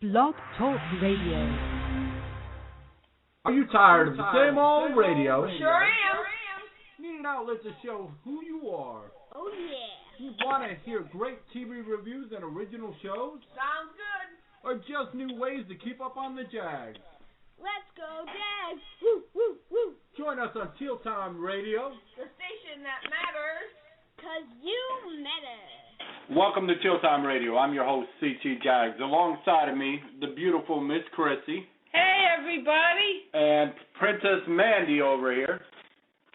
Blog Talk Radio. Are you tired of the same old radio? Sure am. Need an outlet to show who you are. Oh, yeah. You want to hear great TV reviews and original shows? Sounds good. Or just new ways to keep up on the Jags? Let's go, Jags. Woo, woo, woo. Join us on Teal Time Radio. The station that matters. 'Cause you matter. Welcome to Teal Time Radio. I'm your host, CT Jags. Alongside of me, the beautiful Miss Chrissy. Hey, everybody. And Princess Mandy over here.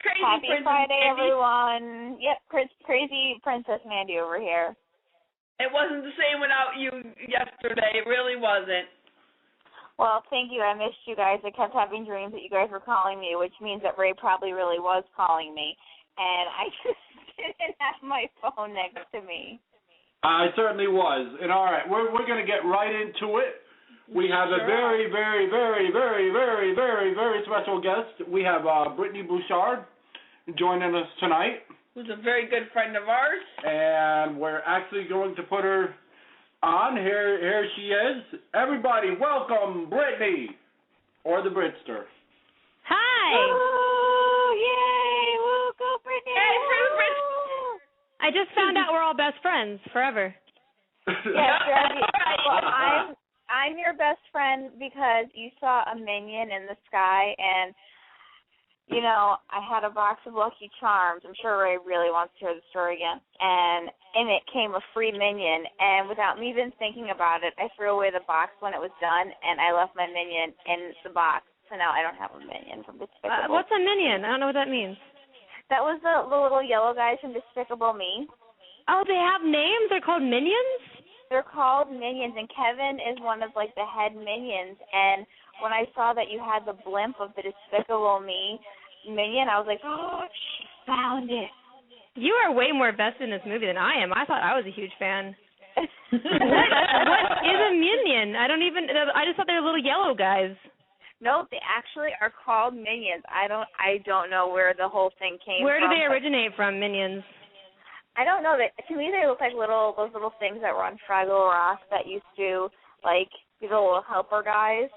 Crazy Happy Princess Friday, Mandy. everyone. Yep, crazy Princess Mandy over here. It wasn't the same without you yesterday. It really wasn't. Well, thank you. I missed you guys. I kept having dreams that you guys were calling me, which means that Ray probably really was calling me. And I just didn't have my phone next to me. I certainly was. And all right, we're going to get right into it. We have a very, very, very, very, very, very, very special guest. We have Brittney Bouchard joining us tonight. Who's a very good friend of ours. And we're actually going to put her on. Here she is. Everybody, welcome Brittney, or the Britster. Hi. Oh, yay. Woo, go Brittany. Hey, Brit. I just found out we're all best friends forever. Yes, well, I'm your best friend because you saw a minion in the sky, and, you know, I had a box of Lucky Charms. I'm sure Ray really wants to hear the story again. And in it came a free minion, and without me even thinking about it, I threw away the box when it was done, and I left my minion in the box. So now I don't have a minion from Despicable. What's a minion? I don't know what that means. That was the little yellow guys from Despicable Me. Oh, they have names? They're called minions? They're called minions, and Kevin is one of, like, the head minions. And when I saw that you had the blimp of the Despicable Me minion, I was like, oh, she found it. You are way more vested in this movie than I am. I thought I was a huge fan. What is a minion? I just thought they were little yellow guys. No, they actually are called minions. I don't know where the whole thing came from. Where do they originate from, minions? I don't know. To me, they look like those little things that were on Fraggle Rock that used to, like, be the little helper guys.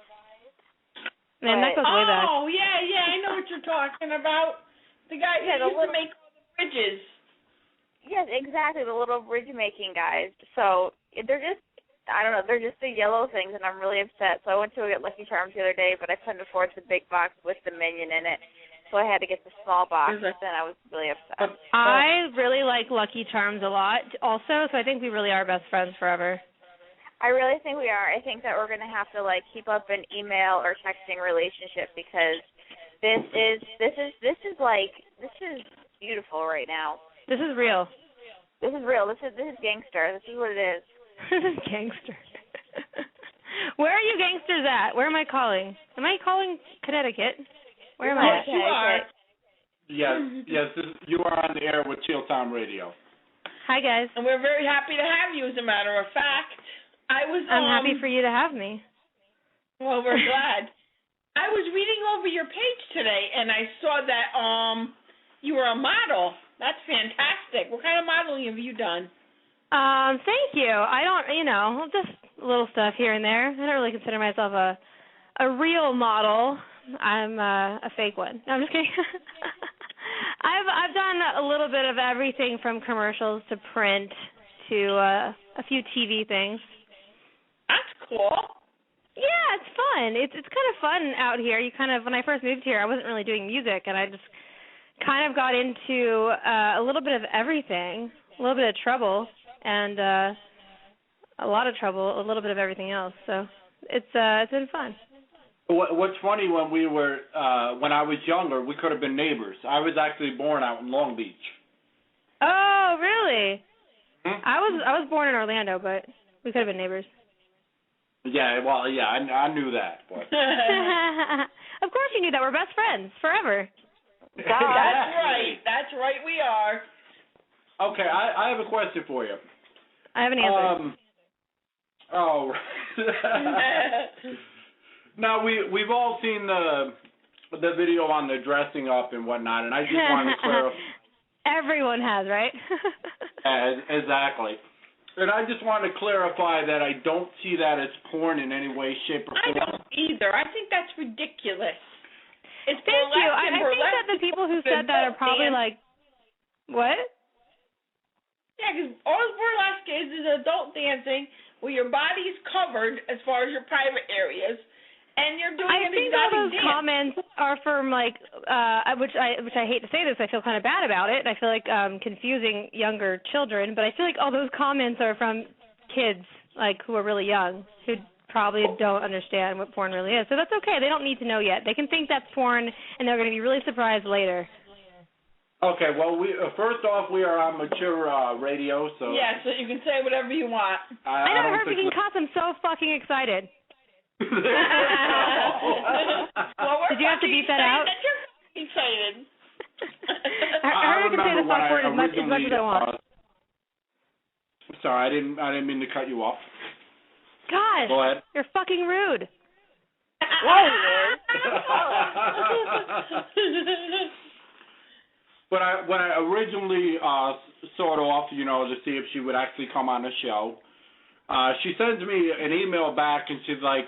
Man, that goes way back. Oh, yeah, I know what you're talking about. The guy who used to make all the bridges. Yes, exactly, the little bridge-making guys. So they're just, I don't know, they're just the yellow things, and I'm really upset. So I went to get Lucky Charms the other day, but I couldn't afford the big box with the minion in it. So I had to get the small box, and I was really upset. I really like Lucky Charms a lot also, so I think we really are best friends forever. I really think we are. I think that we're going to have to, like, keep up an email or texting relationship because this is beautiful right now. This is real. This is real. This is gangster. This is what it is. This is gangster. Where are you gangsters at? Where am I calling? Am I calling Connecticut? Where am I at? Yes, you are. Yes, you are on the air with Teal Time Radio. Hi, guys. And we're very happy to have you, as a matter of fact. I'm happy for you to have me. Well, we're glad. I was reading over your page today, and I saw that you were a model. That's fantastic. What kind of modeling have you done? Thank you. I don't, just little stuff here and there. I don't really consider myself a real model. I'm a fake one. No, I'm just kidding. I've done a little bit of everything from commercials to print to a few TV things. That's cool. Yeah, it's fun. It's kind of fun out here. When I first moved here, I wasn't really doing music, and I just kind of got into a little bit of everything, a little bit of trouble, and a lot of trouble, a little bit of everything else. So it's been fun. What's funny, when I was younger, we could have been neighbors. I was actually born out in Long Beach. Oh, really? Hmm? I was born in Orlando, but we could have been neighbors. Yeah, well, yeah, I knew that. But. Of course you knew that. We're best friends forever. That's right. That's right, we are. Okay, I have a question for you. I have an answer. Now, we've all seen the video on the dressing up and whatnot, and I just wanted to clarify. Everyone has, right? Exactly. And I just want to clarify that I don't see that as porn in any way, shape, or form. I don't either. I think that's ridiculous. It's Thank you. I think that the people who said that are probably like, what? Yeah, because all burlesque is adult dancing where your body's covered as far as your private areas, and you're doing an exotic dance. I think all those comments are from like, which I hate to say this, I feel kind of bad about it. I feel like confusing younger children, but I feel like all those comments are from kids like who are really young who probably don't understand what porn really is. So that's okay. They don't need to know yet. They can think that's porn, and they're going to be really surprised later. Okay, well, we first off, we are on mature radio, so... Yeah, so you can say whatever you want. I never heard we can cuss. I'm so fucking excited. Well, did you have to beep that out? You're excited. I heard you can say the fuck word as much as I want. Sorry, I didn't mean to cut you off. Gosh, go ahead. You're fucking rude. Whoa, But when I originally sort off, to see if she would actually come on the show, she sends me an email back and she's like,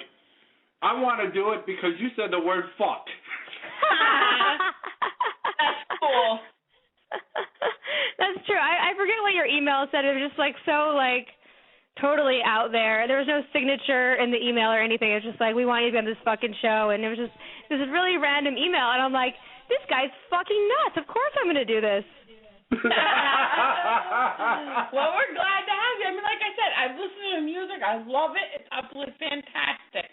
I want to do it because you said the word fuck. That's cool. That's true. I forget what your email said. It was just so totally out there. There was no signature in the email or anything. It was just like, we want you to be on this fucking show. And it was just this really random email. And I'm like, this guy's fucking nuts. Of course I'm going to do this. Well, we're glad to have you. I mean, like I said, I've listened to the music. I love it. It's absolutely fantastic.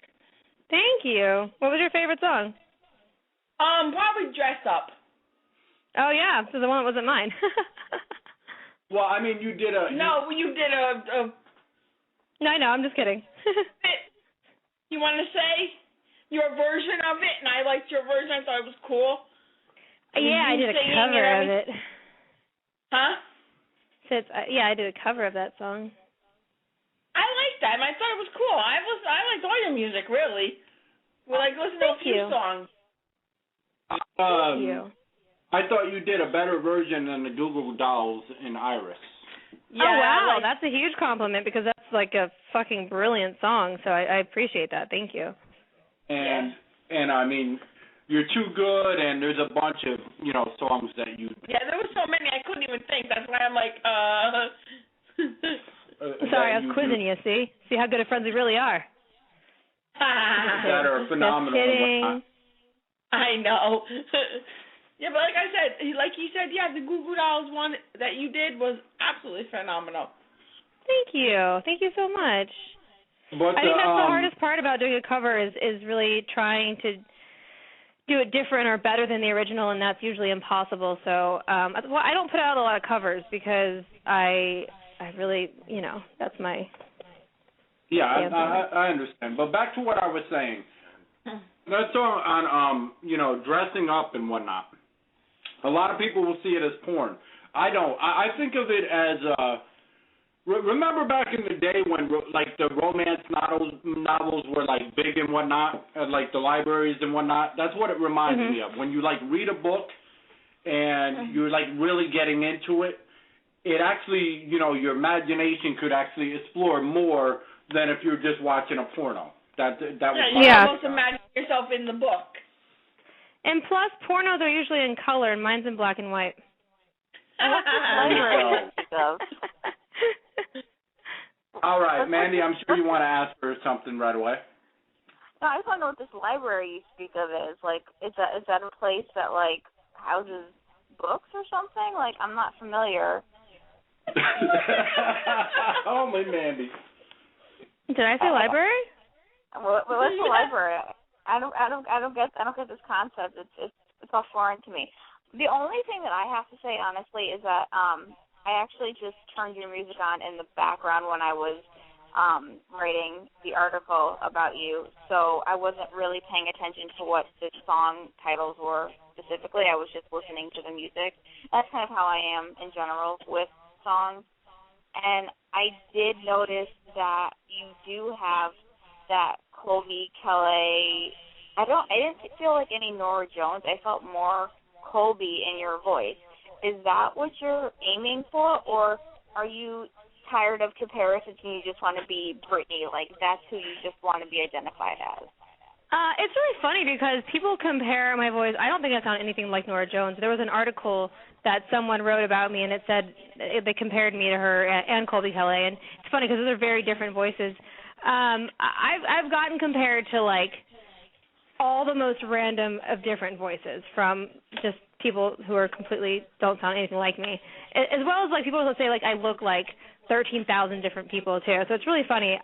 Thank you. What was your favorite song? Probably Dress Up. Oh, yeah. So the one that wasn't mine. Well, I mean, you did a... No, you did a... No, I know. I'm just kidding. You want to say your version of it, and I liked your version. I thought it was cool. Yeah, I did a cover of it. Huh? Yeah, I did a cover of that song. I liked that, and I thought it was cool. I liked all your music, really. We listened to a few songs. Thank you. I thought you did a better version than the Google Dolls in Iris. Yeah, oh, wow. That's a huge compliment because that's like a fucking brilliant song, so I appreciate that. Thank you. And I mean, you're too good, and there's a bunch of, songs that you... Yeah, there were so many I couldn't even think. That's why I'm like, Sorry, I was quizzing you, see? See how good of friends we really are. That are phenomenal. Just kidding. I know. Yeah, but like I said, yeah, the Goo Goo Dolls one that you did was absolutely phenomenal. Thank you. Thank you so much. But, I think that's the hardest part about doing a cover is really trying to do it different or better than the original, and that's usually impossible. So I don't put out a lot of covers because I really, that's my... Yeah, I understand. But back to what I was saying. That song on, dressing up and whatnot. A lot of people will see it as porn. I don't. I think of it as... remember back in the day when, the romance novels were, big and whatnot, at, the libraries and whatnot? That's what it reminds me of. When you, read a book and you're, really getting into it, it actually, your imagination could actually explore more than if you're just watching a porno. That was you almost imagine yourself in the book. And plus, pornos are usually in color, and mine's in black and white. All right, Mandy, I'm sure you want to ask her something right away. No, I just want to know what this library you speak of is. Is that a place that, houses books or something? I'm not familiar. Oh, my Mandy. Did I say library? What's the library? I don't get this concept. It's all foreign to me. The only thing that I have to say honestly is that I actually just turned your music on in the background when I was writing the article about you, so I wasn't really paying attention to what the song titles were specifically. I was just listening to the music. That's kind of how I am in general with songs. And I did notice that you do have that Colby Kelly. I didn't feel like any Nora Jones. I felt more Colby in your voice. Is that what you're aiming for, or are you tired of comparisons and you just want to be Brittney? Like, that's who you just want to be identified as? It's really funny because people compare my voice. I don't think I sound anything like Norah Jones. There was an article that someone wrote about me, and it said they compared me to her and Colby Kelly. And it's funny because those are very different voices. I've gotten compared to, like, all the most random of different voices, from just people who are completely don't sound anything like me, as well as, like, people who say, like, I look like 13,000 different people, too. So it's really funny.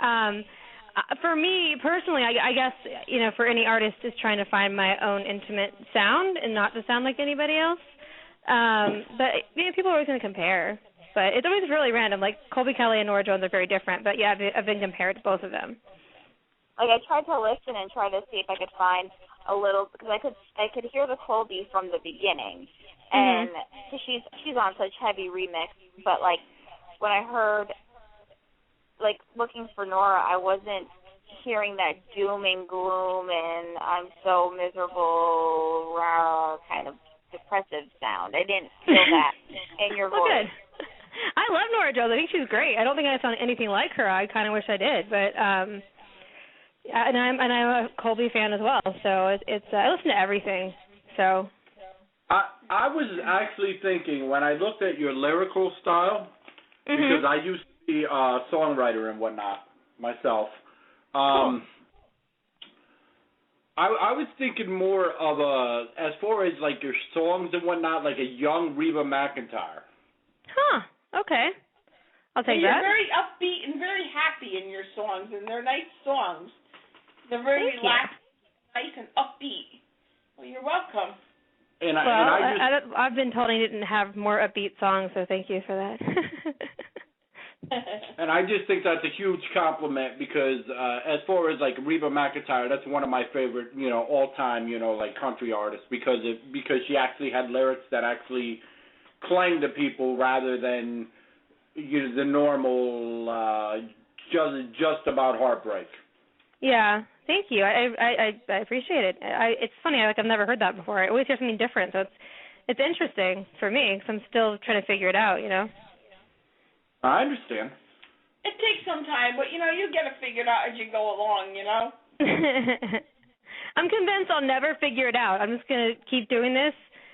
For me, personally, I guess, you know, for any artist is trying to find my own intimate sound and not to sound like anybody else. But, you know, people are always going to compare. But it's always really random. Like, Colby Kelly and Norah Jones are very different. But, yeah, I've been compared to both of them. Like, I tried to listen and try to see if I could find a little, because I could hear the Colby from the beginning. And cause she's on such heavy remix. But, like, when I heard, like, looking for Norah, I wasn't hearing that doom and gloom and I'm so miserable, rah, kind of depressive sound. I didn't feel that in your voice. Good. I love Norah Jones. I think she's great. I don't think I sound anything like her. I kind of wish I did, but and I'm a Colby fan as well. So it's I listen to everything. So I was actually thinking when I looked at your lyrical style, because I used to be a songwriter and whatnot myself. Cool. I was thinking more of as far as like your songs and whatnot, like a young Reba McEntire. Huh. Okay. I'll take that. You're very upbeat and very happy in your songs, and they're nice songs. They're very relaxed, nice and upbeat. Well, you're welcome. I've been told I didn't have more upbeat songs, so thank you for that. And I just think that's a huge compliment because as far as like Reba McEntire, that's one of my favorite, you know, all-time, you know, like country artists because she actually had lyrics that actually clang to people rather than the normal just about heartbreak. Yeah, thank you. I appreciate it. It's funny, I've never heard that before. I always hear something different, so it's interesting for me because I'm still trying to figure it out, you know. I understand. It takes some time, but, you know, you get it figured out as you go along, you know? I'm convinced I'll never figure it out. I'm just going to keep doing this,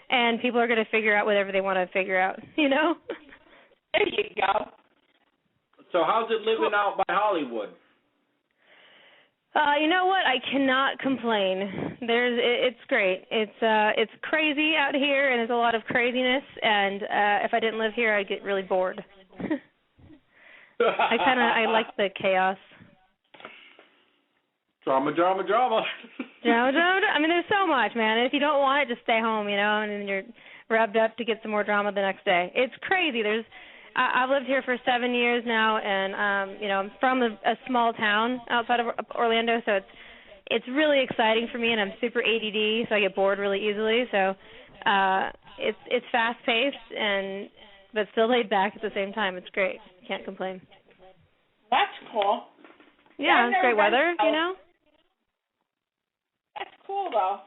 and people are going to figure out whatever they want to figure out, you know? There you go. So how's it living out by Hollywood? You know what? I cannot complain. It's great. It's crazy out here, and there's a lot of craziness, and if I didn't live here, I'd get really bored. I like the chaos. Drama. Drama. I mean, there's so much, man. And if you don't want it, just stay home, you know, and then you're revved up to get some more drama the next day. It's crazy. I've lived here for 7 years now, and you know, I'm from a small town outside of Orlando, so it's really exciting for me, and I'm super ADD, so I get bored really easily. So it's fast paced but still laid back at the same time. It's great. Can't complain. That's cool. Yeah, it's great weather, you know. That's cool, though.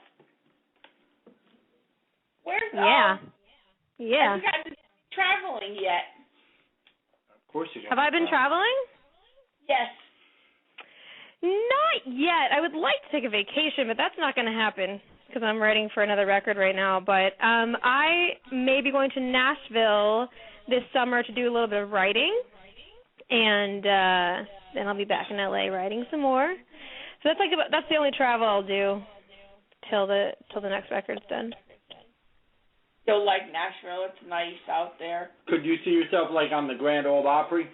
Where's Yeah. Have you guys been traveling yet? Of course you have. Have I been traveling? Yes. Not yet. I would like to take a vacation, but that's not going to happen because I'm writing for another record right now. But I may be going to Nashville this summer to do a little bit of writing, and then I'll be back in LA writing some more. So that's the only travel I'll do till the next record's done. You'll like Nashville. It's nice out there. Could you see yourself like on the Grand Ole Opry?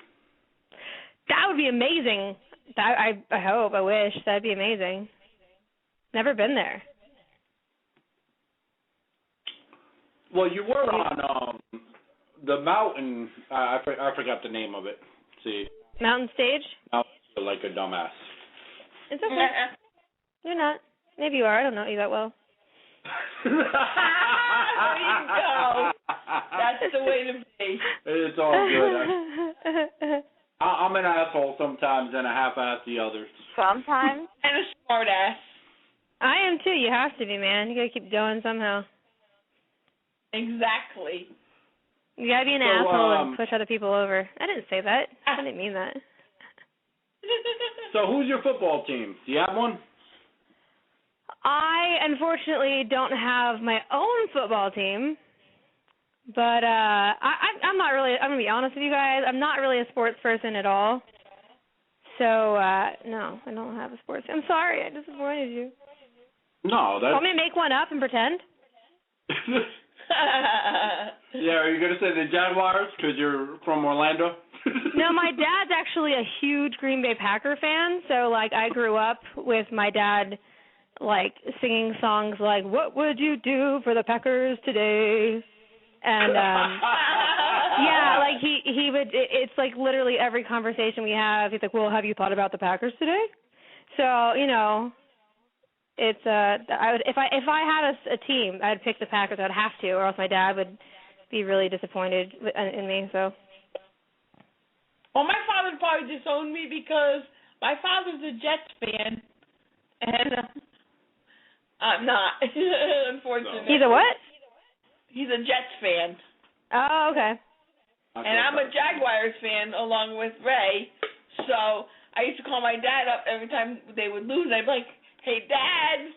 That would be amazing. I hope. I wish. That'd be amazing. Never been there. Well, you were on the mountain. I forgot the name of it. See. Mountain Stage? Like a dumbass. It's okay. You're not. Maybe you are. I don't know you that well. There you go. That's the way to be. It's all good. I'm an asshole sometimes and a half-ass the others. Sometimes. And a smart ass. I am too. You have to be, man. You gotta keep going somehow. Exactly. You gotta be an asshole and push other people over. I didn't say that. I didn't mean that. So who's your football team? Do you have one? I unfortunately don't have my own football team, but I'm not really. I'm gonna be honest with you guys. I'm not really a sports person at all. So no, I don't have a sports. I'm sorry, I disappointed you. No, that's. Want me to make one up and pretend? Yeah, are you gonna say the Jaguars because you're from Orlando? No, my dad's actually a huge Green Bay Packer fan. So like, I grew up with my dad, like singing songs like "What would you do for the Packers today?" And yeah, like he would. It's like literally every conversation we have, he's like, "Well, have you thought about the Packers today?" So you know, it's I would if I had a team, I'd pick the Packers. I'd have to, or else my dad would be really disappointed in me. So. Well, my father probably disowned me because my father's a Jets fan, and I'm not, unfortunately. He's a what? He's a Jets fan. Oh, okay. And I'm a Jaguars fan along with Ray, so I used to call my dad up every time they would lose. I'd be like, "Hey, Dad,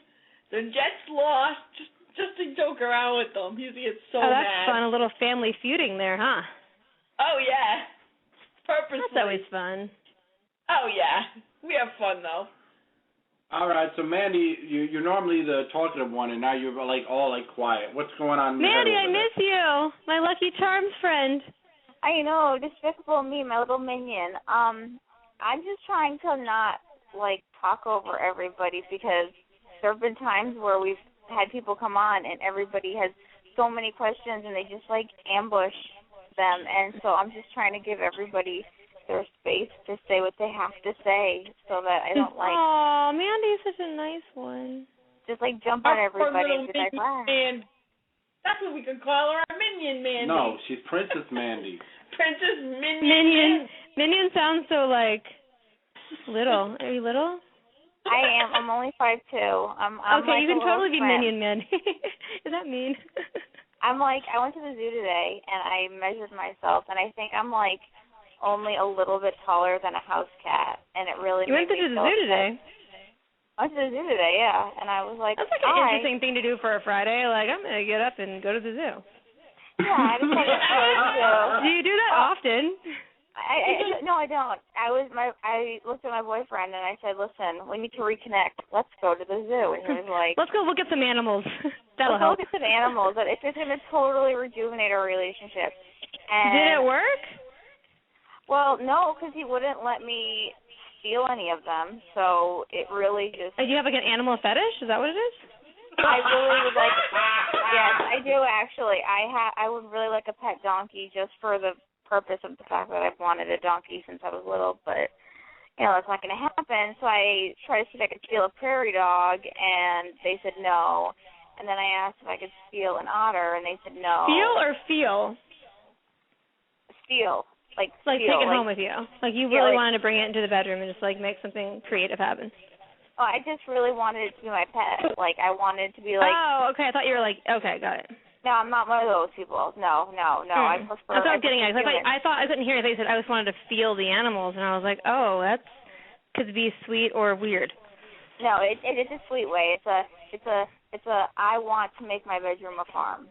the Jets lost," just to joke around with them. He gets so mad. Oh, that's fun. A little family feuding there, huh? Oh, yeah. Purposely. That's always fun. Oh, yeah. We have fun, though. All right, so Mandy, you're normally the talkative one, and now you're like all quiet. What's going on? Mandy, I miss you, my Lucky Charms friend. I know, despicable me, my little minion. I'm just trying to not like talk over everybody because there have been times where we've had people come on and everybody has so many questions and they just like ambush them, and so I'm just trying to give everybody their space to say what they have to say so that I don't like. Oh, Mandy's such a nice one. Just like jump on everybody and be like, wow. That's what we could call her, our minion Mandy. No, she's Princess Mandy. Princess Minion. Minion sounds so like little. Are you little? I am. I'm only 5'2". I'm okay, like you can totally be friend. Minion Mandy. Is that mean? I'm like, I went to the zoo today and I measured myself, and I think I'm like only a little bit taller than a house cat, and it really. You went to the zoo today? I went to the zoo today, yeah, and I was like, that's like an interesting thing to do for a Friday. Like, I'm gonna get up and go to the zoo. Yeah, I just had to go to the zoo. Do you do that often? No, I don't. I looked at my boyfriend and I said, "Listen, we need to reconnect. Let's go to the zoo." And he was like, "Let's go look at some animals. That'll help." Let's go look at some animals. It's just going to totally rejuvenate our relationship. And did it work? Well, no, because he wouldn't let me steal any of them. So it really just. Do you have like an animal fetish? Is that what it is? I really would like. Yes, I do actually. I would really like a pet donkey just for the purpose of the fact that I've wanted a donkey since I was little, but you know that's not going to happen. So I tried to see if I could steal a prairie dog, and they said no. And then I asked if I could steal an otter, and they said no. Steal or feel? Steal, like steal, take it home with you. Like you really wanted to bring it into the bedroom and just like make something creative happen. Oh, I just really wanted it to be my pet. Like I wanted to be like. Oh, okay. I thought you were like, okay, got it. No, I'm not one of those people. No. I prefer. That's what I was getting at. I thought I couldn't hear it. They said I just wanted to feel the animals, and I was like, oh, that could be sweet or weird. No, it's a sweet way. It's a. I want to make my bedroom a farm.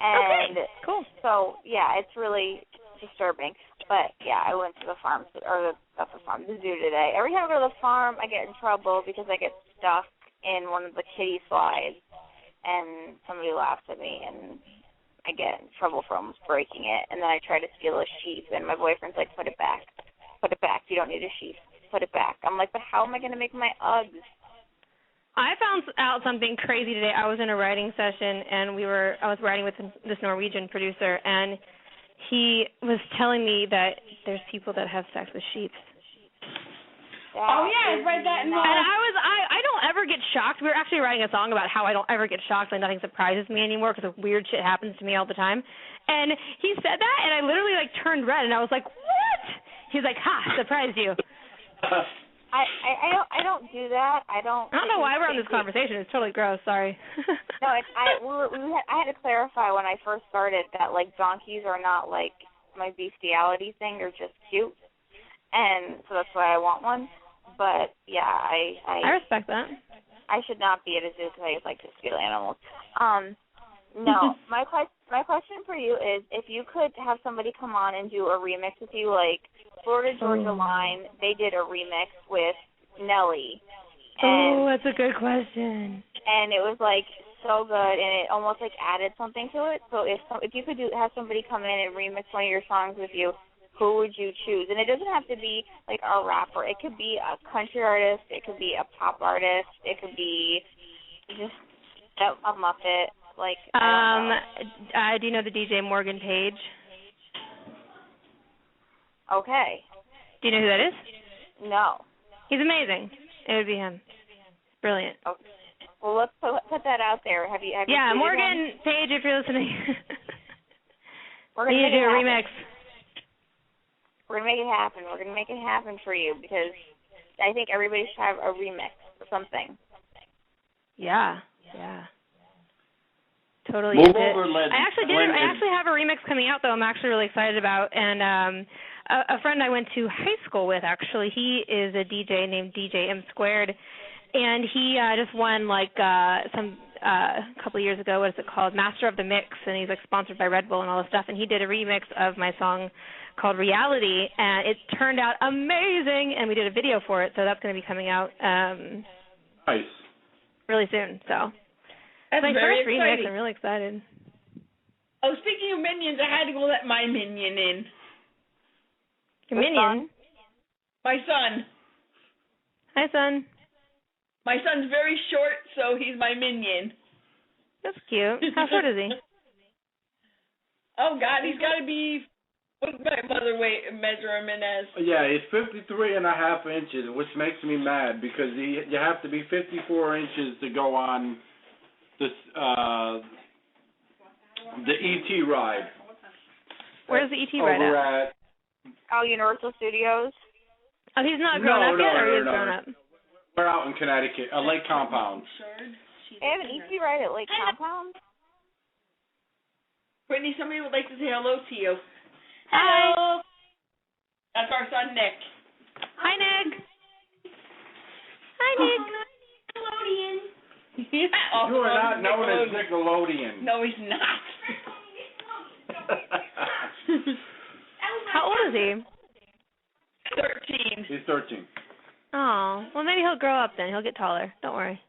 And okay, cool. So yeah, it's really disturbing. But yeah, I went to the farm the zoo today. Every time I go to the farm, I get in trouble because I get stuck in one of the kiddie slides. And somebody laughs at me, and I get in trouble for almost breaking it. And then I try to steal a sheep, and my boyfriend's like, put it back. Put it back. You don't need a sheep. Put it back. I'm like, but how am I going to make my Uggs? I found out something crazy today. I was in a writing session, and I was writing with this Norwegian producer, and he was telling me that there's people that have sex with sheep. Oh yeah, I read that. And I don't ever get shocked. We were actually writing a song about how I don't ever get shocked when nothing surprises me anymore because weird shit happens to me all the time. And he said that, and I literally like turned red, and I was like, what? He's like, ha, surprised you. I don't do that. I don't know why we're on this conversation. It's totally gross. Sorry. No, I had to clarify when I first started that like donkeys are not like my bestiality thing. They're just cute, and so that's why I want one. But yeah, I respect that. I should not be at a zoo because I like to steal animals. No, my question for you is if you could have somebody come on and do a remix with you, like Florida Georgia Line, they did a remix with Nelly. That's a good question. And it was like so good, and it almost like added something to it. So if you could have somebody come in and remix one of your songs with you, who would you choose? And it doesn't have to be like a rapper. It could be a country artist. It could be a pop artist. It could be just a Muppet. Like, do you know the DJ Morgan Page? Okay. Do you know who that is? No. He's amazing. It would be him. Brilliant. Okay. Well, let's put that out there. Have you Morgan Page, if you're listening. We're gonna do a remix. We're gonna make it happen. We're gonna make it happen for you because I think everybody should have a remix or something. Yeah. Totally. Move over, I actually have a remix coming out though. I'm actually really excited about, and a friend I went to high school with actually. He is a DJ named DJ M Squared, and he just won like some couple of years ago. What is it called? Master of the Mix, and he's like sponsored by Red Bull and all this stuff. And he did a remix of my song called Reality, and it turned out amazing. And we did a video for it, so that's going to be coming out nice really soon. So. That's my very first remix. exciting. I'm really excited. Oh, speaking of minions, I had to go let my minion in. Your minion? My son. Hi, son. My son's very short, so he's my minion. That's cute. How short is he? Oh, God, he's got to be, what does my mother measure him in as? Yeah, he's 53.5 inches, which makes me mad because you have to be 54 inches to go on this the ET ride. Where's the ET ride at? Universal Studios. Oh, he's not grown up yet, or he is grown up? We're out in Connecticut, a Lake Compound. They have an ET ride at Lake Compound? Brittany, somebody would like to say hello to you. Hello. That's our son, Nick. Hi, Nick. Hi, Nick. Nickelodeon. You are not known as Nickelodeon. No, he's not. How old is he? 13. He's 13. Oh, well, maybe he'll grow up then. He'll get taller. Don't worry.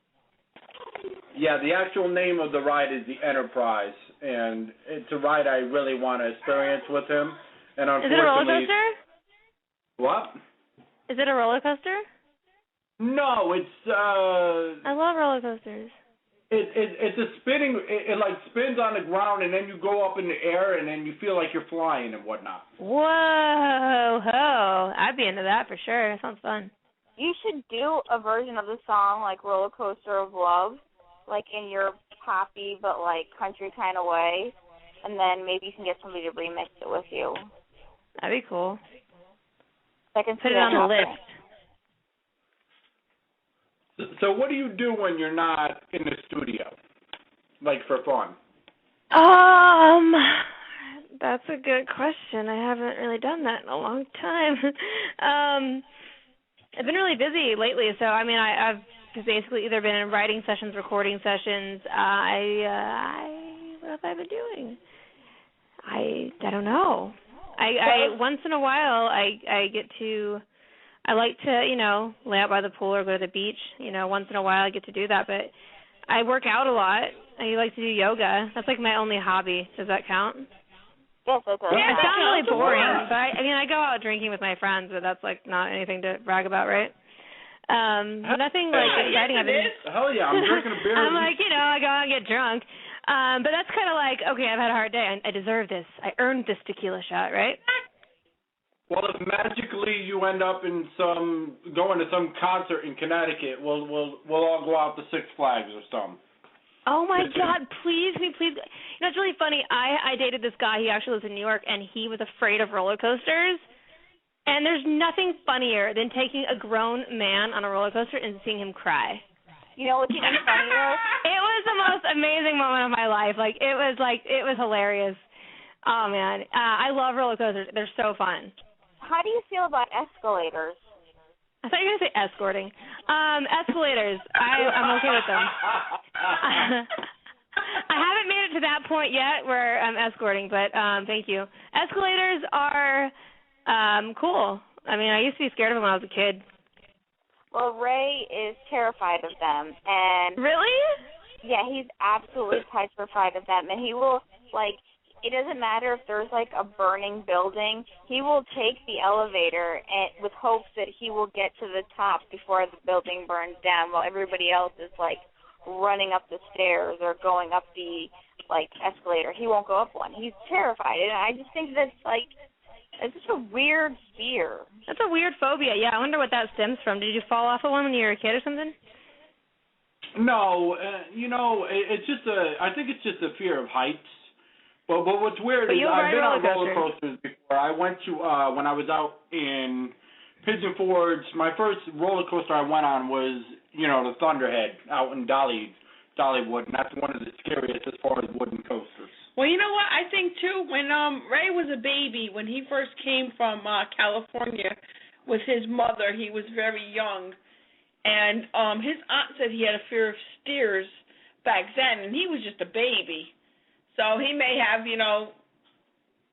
Yeah, the actual name of the ride is the Enterprise, and it's a ride I really want to experience with him. And unfortunately, is it a roller coaster? What? Is it a roller coaster? No, it's I love roller coasters. It's a spinning. It like spins on the ground, and then you go up in the air, and then you feel like you're flying and whatnot. Whoa, ho! I'd be into that for sure. That sounds fun. You should do a version of the song like Roller Coaster of Love, like in your poppy but like country kind of way, and then maybe you can get somebody to remix it with you. That'd be cool. I can put it on the list. So what do you do when you're not in the studio, like for fun? That's a good question. I haven't really done that in a long time. I've been really busy lately, so I mean, I've basically either been in writing sessions, recording sessions. What have I been doing? I don't know. I once in a while I like to, lay out by the pool or go to the beach. Once in a while I get to do that, but I work out a lot. I like to do yoga. That's like my only hobby. Does that count? Yes, it does. Yeah, it sounds really boring, but I go out drinking with my friends, but that's like not anything to brag about, right? Nothing like exciting. Hell yeah, I'm drinking a beer. I'm like, I go out and get drunk. But that's kind of like, okay, I've had a hard day. I deserve this. I earned this tequila shot, right? Well, if magically you end up going to some concert in Connecticut, we'll all go out to Six Flags or something. Oh my God! Please, please. It's really funny. I dated this guy. He actually lives in New York, and he was afraid of roller coasters. And there's nothing funnier than taking a grown man on a roller coaster and seeing him cry. You know what's even funnier? It was the most amazing moment of my life. It was hilarious. Oh man, I love roller coasters. They're so fun. How do you feel about escalators? I thought you were going to say escorting. Escalators, I'm okay with them. I haven't made it to that point yet where I'm escorting, but thank you. Escalators are cool. I mean, I used to be scared of them when I was a kid. Well, Ray is terrified of them, and really? Yeah, he's absolutely petrified of them, and he will, it doesn't matter if there's, a burning building, he will take the elevator and with hopes that he will get to the top before the building burns down while everybody else is, running up the stairs or going up the, escalator. He won't go up one. He's terrified, and I just think that's, it's just a weird fear. That's a weird phobia. Yeah, I wonder what that stems from. Did you fall off of one when you were a kid or something? No, it's just I think it's just a fear of heights. But what's weird is I've been on roller coasters before. I went to when I was out in Pigeon Forge. My first roller coaster I went on was the Thunderhead out in Dollywood, and that's one of the scariest as far as wooden coasters. Well, you know what? I think, too, when Ray was a baby, when he first came from California with his mother, he was very young. And his aunt said he had a fear of stairs back then, and he was just a baby. So he may have,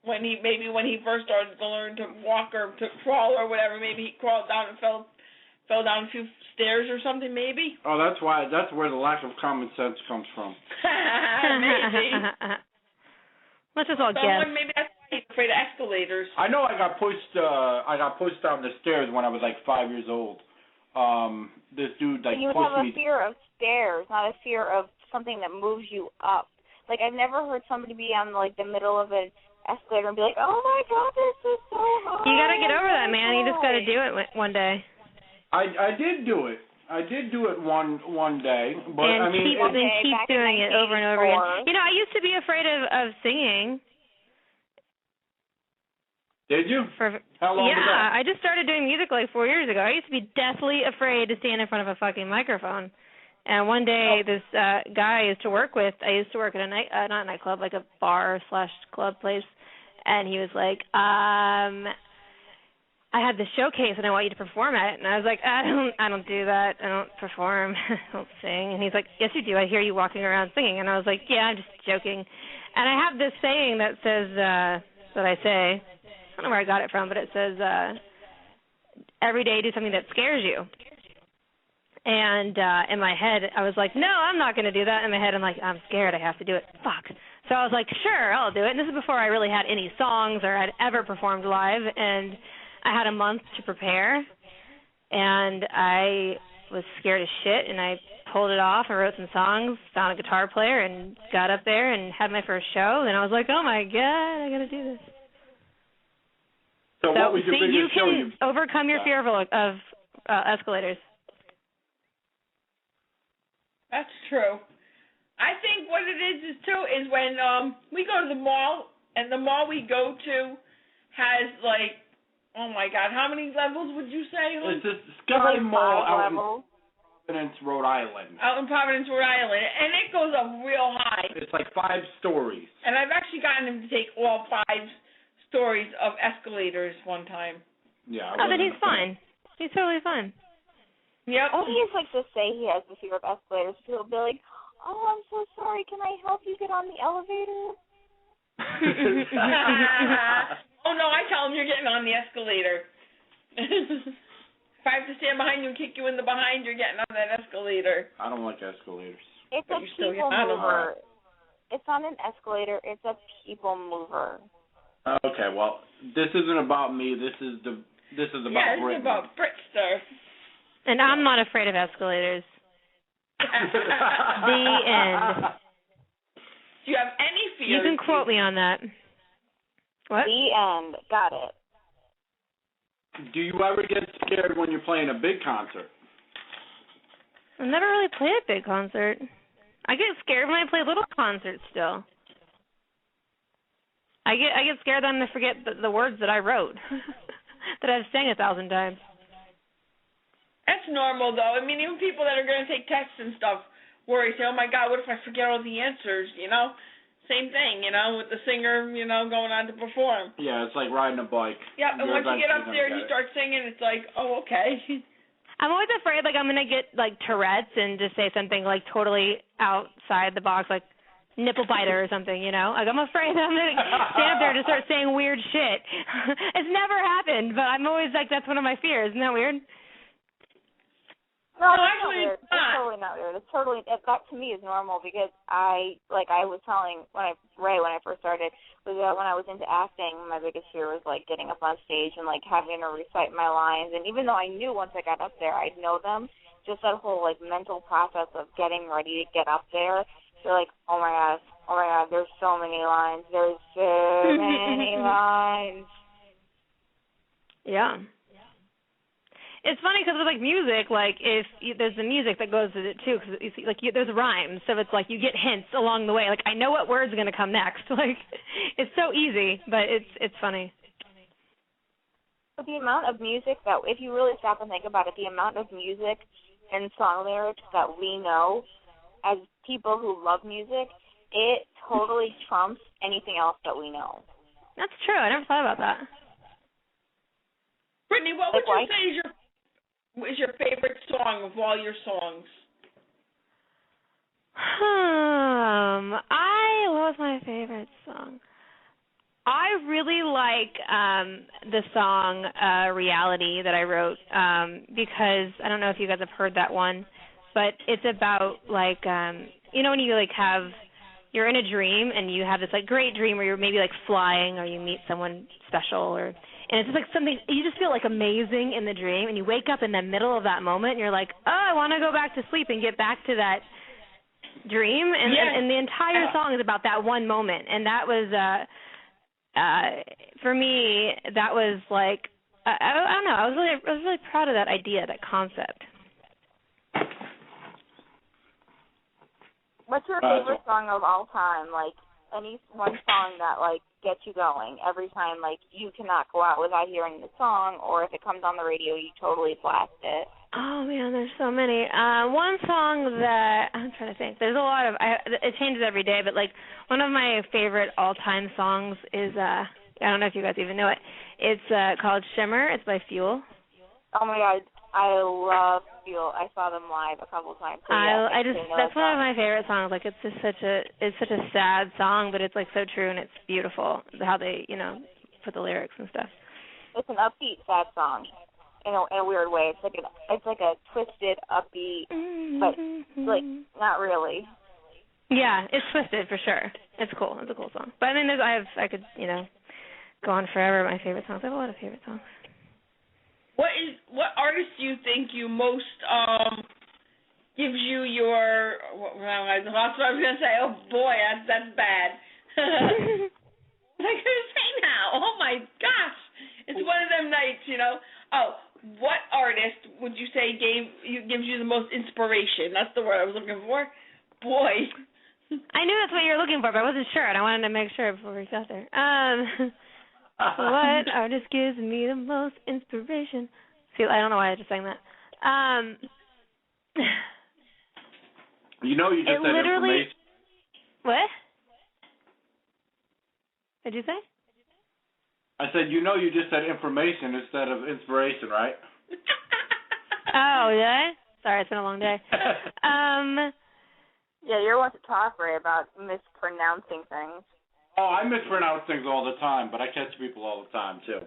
when he first started to learn to walk or to crawl or whatever, maybe he crawled down and fell down a few stairs or something, maybe. Oh, that's where the lack of common sense comes from. Maybe. Let's just all guess. Maybe that's why he's afraid of escalators. I know I got pushed down the stairs when I was 5 years old. This dude pushed me. You have a fear of stairs, not a fear of something that moves you up. I've never heard somebody be on the middle of an escalator and be like, "Oh my God, this is so hard." You got to get over that, man. You just got to do it one day. I did do it. I did do it one day, but and keep doing it over and over again. I used to be afraid of singing. Did you? How long was that? Yeah, I just started doing music 4 years ago. I used to be deathly afraid to stand in front of a fucking microphone. And one day, this guy I used to work with, I used to work at a not a nightclub, a bar/club place, and he was like, I had this showcase and I want you to perform at it. And I was like, I don't do that. I don't perform. I don't sing. And he's like, yes, you do. I hear you walking around singing. And I was like, yeah, I'm just joking. And I have this saying that says, that I say, I don't know where I got it from, but it says, every day do something that scares you. And in my head, I was like, no, I'm not going to do that. In my head, I'm like, I'm scared. I have to do it. Fuck. So I was like, sure, I'll do it. And this is before I really had any songs or had ever performed live. And I had a month to prepare, and I was scared as shit, and I pulled it off. I wrote some songs, found a guitar player, and got up there and had my first show. And I was like, oh, my God, I got to do this. So what was your biggest show? You can overcome your fear of escalators. That's true. I think what it is too, is when we go to the mall, and the mall we go to has, oh, my God, how many levels would you say? It's a Sky Mall out in Providence, Rhode Island. Out in Providence, Rhode Island. And it goes up real high. It's 5 stories. And I've actually gotten him to take all 5 stories of escalators one time. Yeah. Oh, then he's fine. He's totally fine. Yep. All he likes to say he has the fear of escalators. People will be like, oh, I'm so sorry. Can I help you get on the elevator? Oh, no, I tell him you're getting on the escalator. If I have to stand behind you and kick you in the behind, you're getting on that escalator. I don't like escalators. It's a people mover. It's not an escalator. It's a people mover. Okay, well, this isn't about me. This is about Brittney. Yeah, this is about Britster. And I'm not afraid of escalators. The end. Do you have any fears? You can quote me on that. What? The end. Got it. Do you ever get scared when you're playing a big concert? I never really played a big concert. I get scared when I play little concerts still. I get scared that I'm going to forget the words that I wrote. that I've sang 1,000 times. That's normal, though. I mean, even people that are going to take tests and stuff worry, say, oh, my God, what if I forget all the answers, you know? Same thing, you know, with the singer, you know, going on to perform. Yeah, it's like riding a bike. Yeah, and once you get up there and you start singing, it's like, oh, okay. I'm always afraid, like, I'm going to get, like, Tourette's and just say something, like, totally outside the box, like nipple biter or something, you know? Like, I'm afraid that I'm going to stand up there and just start saying weird shit. It's never happened, but I'm always like, that's one of my fears. Isn't that weird? No, that's not weird. It's totally not weird. It's totally, that to me is normal because I was telling Ray when I first started, was that when I was into acting, my biggest fear was like getting up on stage and like having to recite my lines. And even though I knew once I got up there I'd know them, just that whole like mental process of getting ready to get up there, you're like, oh my God, there's so many lines. There's so many lines. Yeah. It's funny because with, like, music, like, if there's the music that goes with it, too, because, you see, like, there's rhymes, so it's like you get hints along the way. Like, I know what word's going to come next. Like, it's so easy, but it's funny. But the amount of music that, if you really stop and think about it, the amount of music and song lyrics that we know as people who love music, it totally trumps anything else that we know. That's true. I never thought about that. Brittney, what would you say is your favorite song of all your songs? What was my favorite song? I really like the song Reality that I wrote because I don't know if you guys have heard that one, but it's about like you know when you like you're in a dream and you have this like great dream where you're maybe like flying or you meet someone special and it's just like something, you just feel like amazing in the dream, and you wake up in the middle of that moment, and you're like, oh, I want to go back to sleep and get back to that dream. And the entire song is about that one moment. And that was, for me, that was like, I don't know, I was really proud of that idea, that concept. What's your favorite song of all time? Like, any one song that, like, gets you going every time, like, you cannot go out without hearing the song, or if it comes on the radio, you totally blast it. Oh, man, there's so many. One song that, I'm trying to think, there's a lot of, it changes every day, but, like, one of my favorite all-time songs is, I don't know if you guys even know it, it's called Shimmer. It's by Fuel. Oh, my God. I love Fuel. I saw them live a couple of times. So that's one of my favorite songs. Like, it's such a sad song, but it's like so true and it's beautiful how they, you know, put the lyrics and stuff. It's an upbeat sad song in a weird way. It's like a twisted upbeat, but like not really. Yeah, it's twisted for sure. It's cool. It's a cool song. But I mean, I could, you know, go on forever. My favorite songs. I have a lot of favorite songs. What artist do you think you most gives you your? That's what I was gonna say. Oh boy, that's bad. What am I gonna say now? Oh my gosh, it's one of them nights, you know. Oh, what artist would you say gives you the most inspiration? That's the word I was looking for. Boy. I knew that's what you were looking for, but I wasn't sure, and I wanted to make sure before we got there. What artist gives me the most inspiration? See, I don't know why I just sang that. You know, you just said information. What? Did you say? I said, you know, you just said information instead of inspiration, right? Oh, did I? Sorry, it's been a long day. Yeah, you're one to talk, Ray, about mispronouncing things. Oh, I mispronounce things all the time, but I catch people all the time, too.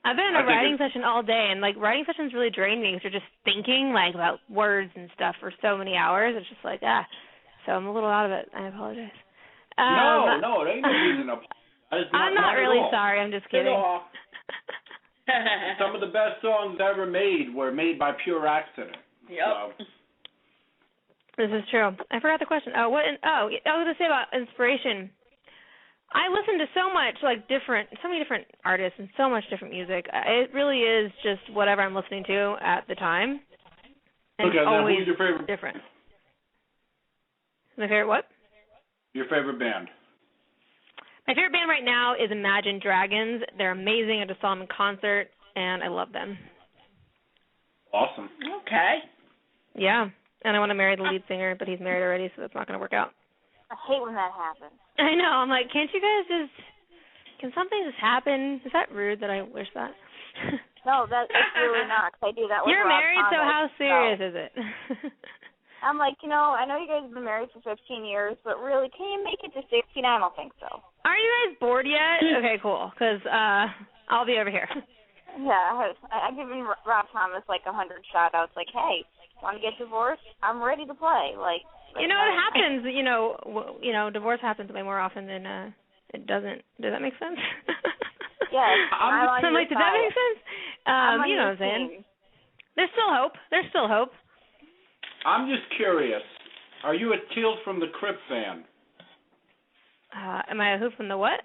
I've been in a writing session all day, and, like, writing sessions really drain me because you're just thinking, like, about words and stuff for so many hours. It's just like, so I'm a little out of it. I apologize. No, it ain't no reason to apologize. I'm not really sorry. I'm just kidding. Some of the best songs ever made were made by pure accident. Yep. So. This is true. I forgot the question. I was going to say about inspiration. I listen to so many different artists and so much different music. It really is just whatever I'm listening to at the time. And okay, it's always who's your favorite? Different. My favorite what? Your favorite band? My favorite band right now is Imagine Dragons. They're amazing. I just saw them in concert, and I love them. Awesome. Okay. Yeah, and I want to marry the lead singer, but he's married already, so that's not going to work out. I hate when that happens. I know. I'm like, can't you guys just, can something just happen? Is that rude that I wish that? No, it's really not, 'cause I do that with You're Rob married, so Thomas, how serious is it? I'm like, I know you guys have been married for 15 years, but really, can you make it to 16? I don't think so. Aren't you guys bored yet? Okay, cool, because I'll be over here. Yeah, I've given Rob Thomas like 100 shout-outs, like, hey, want to get divorced? I'm ready to play. Like it happens. Divorce happens way more often than it doesn't. Does that make sense? Yes. I'm like, did that make sense? You know what I'm saying? There's still hope. I'm just curious. Are you a Tales from the Crypt fan? Am I a who from the what?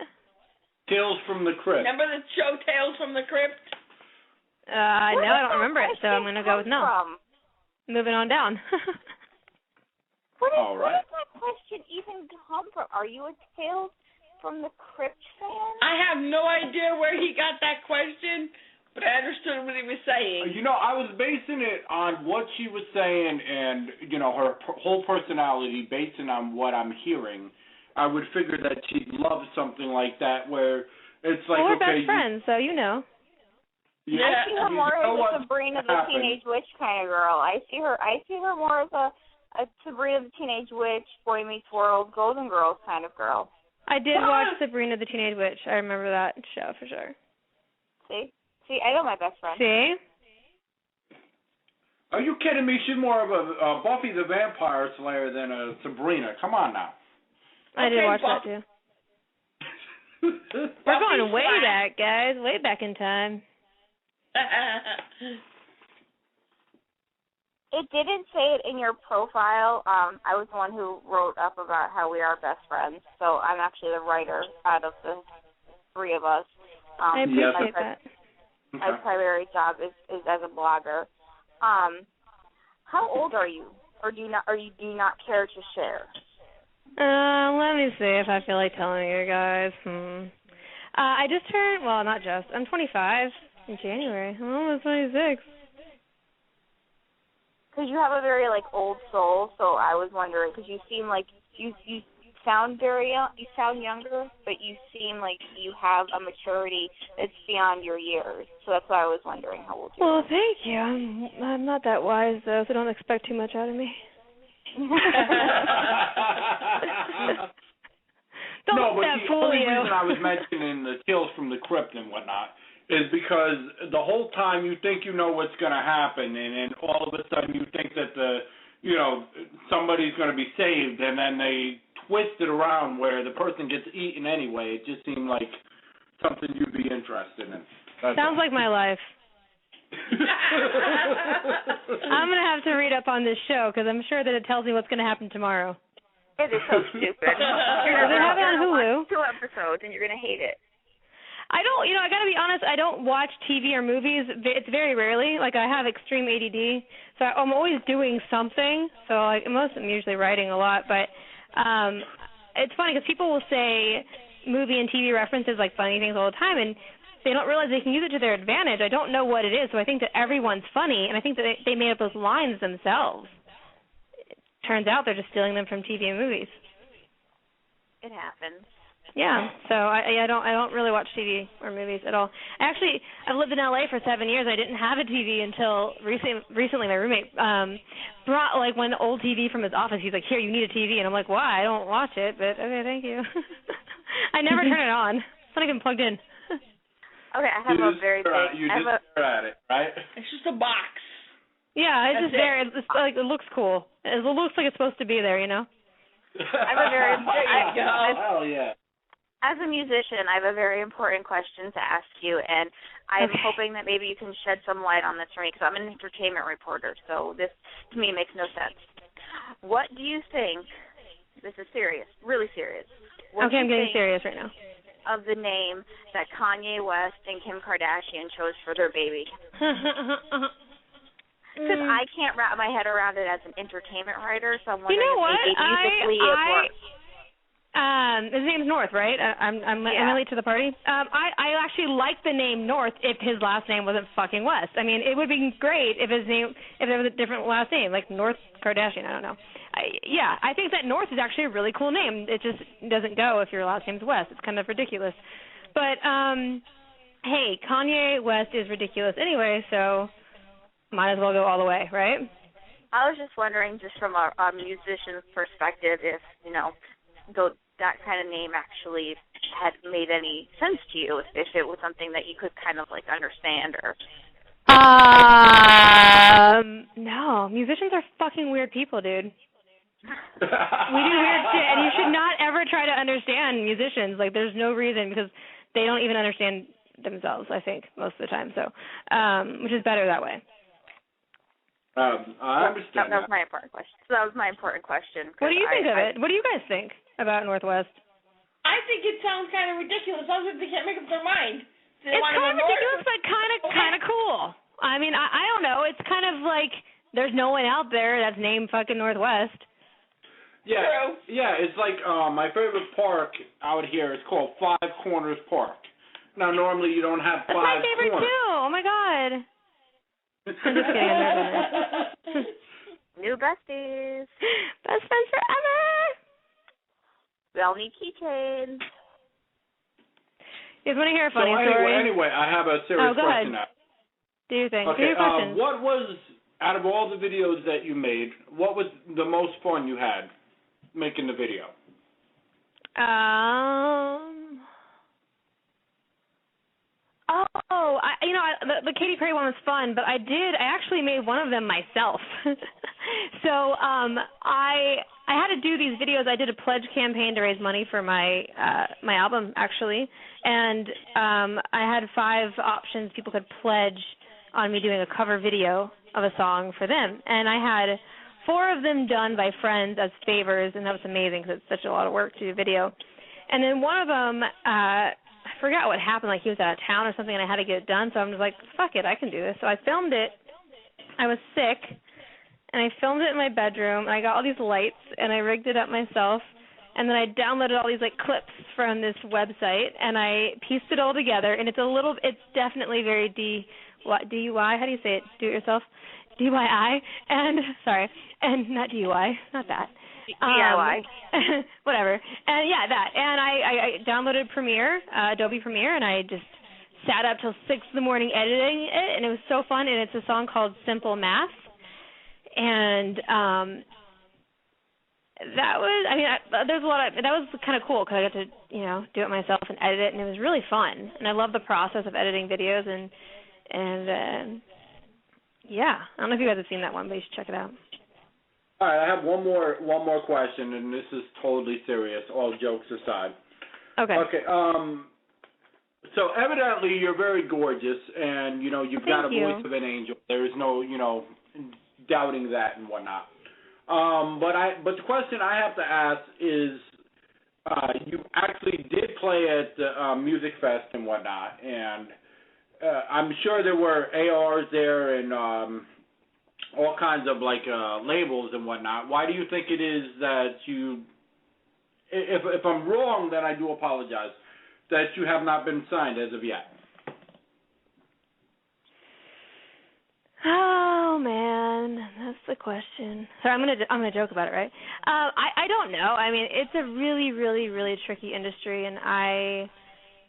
Tales from the Crypt. Remember the show Tales from the Crypt? No, I don't remember it, so I'm going to go with no. Moving on down. Where All right. does that question even come from? Are you a Tales from the Crypt fan? I have no idea where he got that question, but I understood what he was saying. I was basing it on what she was saying and, her whole personality, basing on what I'm hearing. I would figure that she'd love something like that where it's like, we're okay, best friends, so you know. Yeah, I see her more as a Sabrina the Teenage Witch kind of girl. I see her more as a Sabrina the Teenage Witch, Boy Meets World, Golden Girls kind of girl. I did watch Sabrina the Teenage Witch. I remember that show for sure. See, I know my best friend. See? Are you kidding me? She's more of a Buffy the Vampire Slayer than a Sabrina. Come on now. I did watch that too. We're going way back, guys. Way back in time. It didn't say it in your profile. I was the one who wrote up about how we are best friends, so I'm actually the writer out of the three of us. I appreciate that. My primary job is as a blogger. How old are you, or do you not care to share? Let me see if I feel like telling you guys. I just turned, well, not just. I'm 25 in January. I'm almost 26. Because you have a very, old soul, so I was wondering, because you seem like you sound very young, you sound younger, but you seem like you have a maturity that's beyond your years. So that's why I was wondering how old you are. Well, thank you. I'm not that wise, though, so don't expect too much out of me. No, but the only reason I was mentioning the Tales from the Crypt and whatnot is because the whole time you think you know what's going to happen, and then all of a sudden you think that somebody's going to be saved, and then they twist it around where the person gets eaten anyway. It just seemed like something you'd be interested in. Sounds like my life. I'm going to have to read up on this show because I'm sure that it tells me what's going to happen tomorrow. It is so stupid. They have it on Hulu. 2 episodes and you're going to hate it. I don't, I got to be honest, I don't watch TV or movies. It's very rarely. I have extreme ADD, so I'm always doing something. So, I'm usually writing a lot, but it's funny because people will say movie and TV references like funny things all the time, and they don't realize they can use it to their advantage. I don't know what it is, so I think that everyone's funny, and I think that they made up those lines themselves. It turns out they're just stealing them from TV and movies. It happens. Yeah, so I don't really watch TV or movies at all. Actually, I've lived in LA for 7 years. I didn't have a TV until recently. My roommate brought one old TV from his office. He's like, "Here, you need a TV," and I'm like, "Why? I don't watch it, but okay, thank you." I never turn it on. It's not even plugged in. Okay, I have a very big. You just stare at it, right? It's just a box. Yeah, it's just there. It's it looks cool. It looks like it's supposed to be there, I have a very big. Hell yeah. As a musician, I have a very important question to ask you, and I'm hoping that maybe you can shed some light on this for me, because I'm an entertainment reporter, so this, to me, makes no sense. What do you think, this is serious, really serious. Okay, I'm getting serious right now. Of the name that Kanye West and Kim Kardashian chose for their baby? Because I can't wrap my head around it as an entertainment writer, so I'm wondering you know what? if maybe musically it works. His name's North, right? I'm late to the party. I actually like the name North if his last name wasn't fucking West. I mean, it would be great if there was a different last name, like North Kardashian. I don't know. I think that North is actually a really cool name. It just doesn't go if your last name's West. It's kind of ridiculous. But hey, Kanye West is ridiculous anyway, so might as well go all the way, right? I was just wondering, just from a musician's perspective, if that kind of name actually had made any sense to you, if it was something that you could kind of like understand or. No, musicians are fucking weird people, dude. We do weird shit, and you should not ever try to understand musicians. Like, there's no reason, because they don't even understand themselves, I think, most of the time. So, which is better that way. I understand. That was my important question. So that was my important question. What do you think of it? What do you guys think about Northwest? I think it sounds kind of ridiculous. Sounds like they can't make up their mind. It's kind of ridiculous, but kind of cool. I mean, I don't know. It's kind of like there's no one out there that's named fucking Northwest. Yeah, True. Yeah. It's like my favorite park out here is called Five Corners Park. Now, normally you don't have That's five corners. That's my favorite too. Oh my god. I'm just kidding. New besties. Best friends forever. We all need keychains. You guys want to hear a funny story? Anyway, I have a serious question now. Do your thing. Okay, do your questions. what was, out of all the videos that you made, what was the most fun you had making the video? The Katy Perry one was fun, but I actually made one of them myself. So I had to do these videos. I did a pledge campaign to raise money for my album, actually, and I had 5 options people could pledge on me doing a cover video of a song for them, and I had 4 of them done by friends as favors, and that was amazing because it's such a lot of work to do a video. And then one of them, I forgot what happened, like he was out of town or something, and I had to get it done, so I'm just like, fuck it, I can do this. So I filmed it. I was sick, and I filmed it in my bedroom, and I got all these lights, and I rigged it up myself, and then I downloaded all these, like, clips from this website, and I pieced it all together, and it's definitely very DIY, how do you say it? Do it yourself? DIY, and, sorry, and not DUI, not that. DIY. Whatever. And yeah, that. And I downloaded Premiere, Adobe Premiere, and I just sat up till 6 in the morning editing it, and it was so fun. And it's a song called Simple Math. And that was kind of cool because I got to, do it myself and edit it, and it was really fun. And I love the process of editing videos, and yeah. I don't know if you guys have seen that one, but you should check it out. All right, I have one more question, and this is totally serious, all jokes aside. Okay. Okay, so evidently you're very gorgeous, and, you've got a voice of an angel. There is no, doubting that and whatnot. But the question I have to ask is, you actually did play at the Music Fest and whatnot, and I'm sure there were ARs there and all kinds of labels and whatnot. Why do you think it is that you, if I'm wrong, then I do apologize, that you have not been signed as of yet? Oh man, that's the question. So I'm gonna joke about it, right? I don't know. I mean, it's a really, really, really tricky industry, and I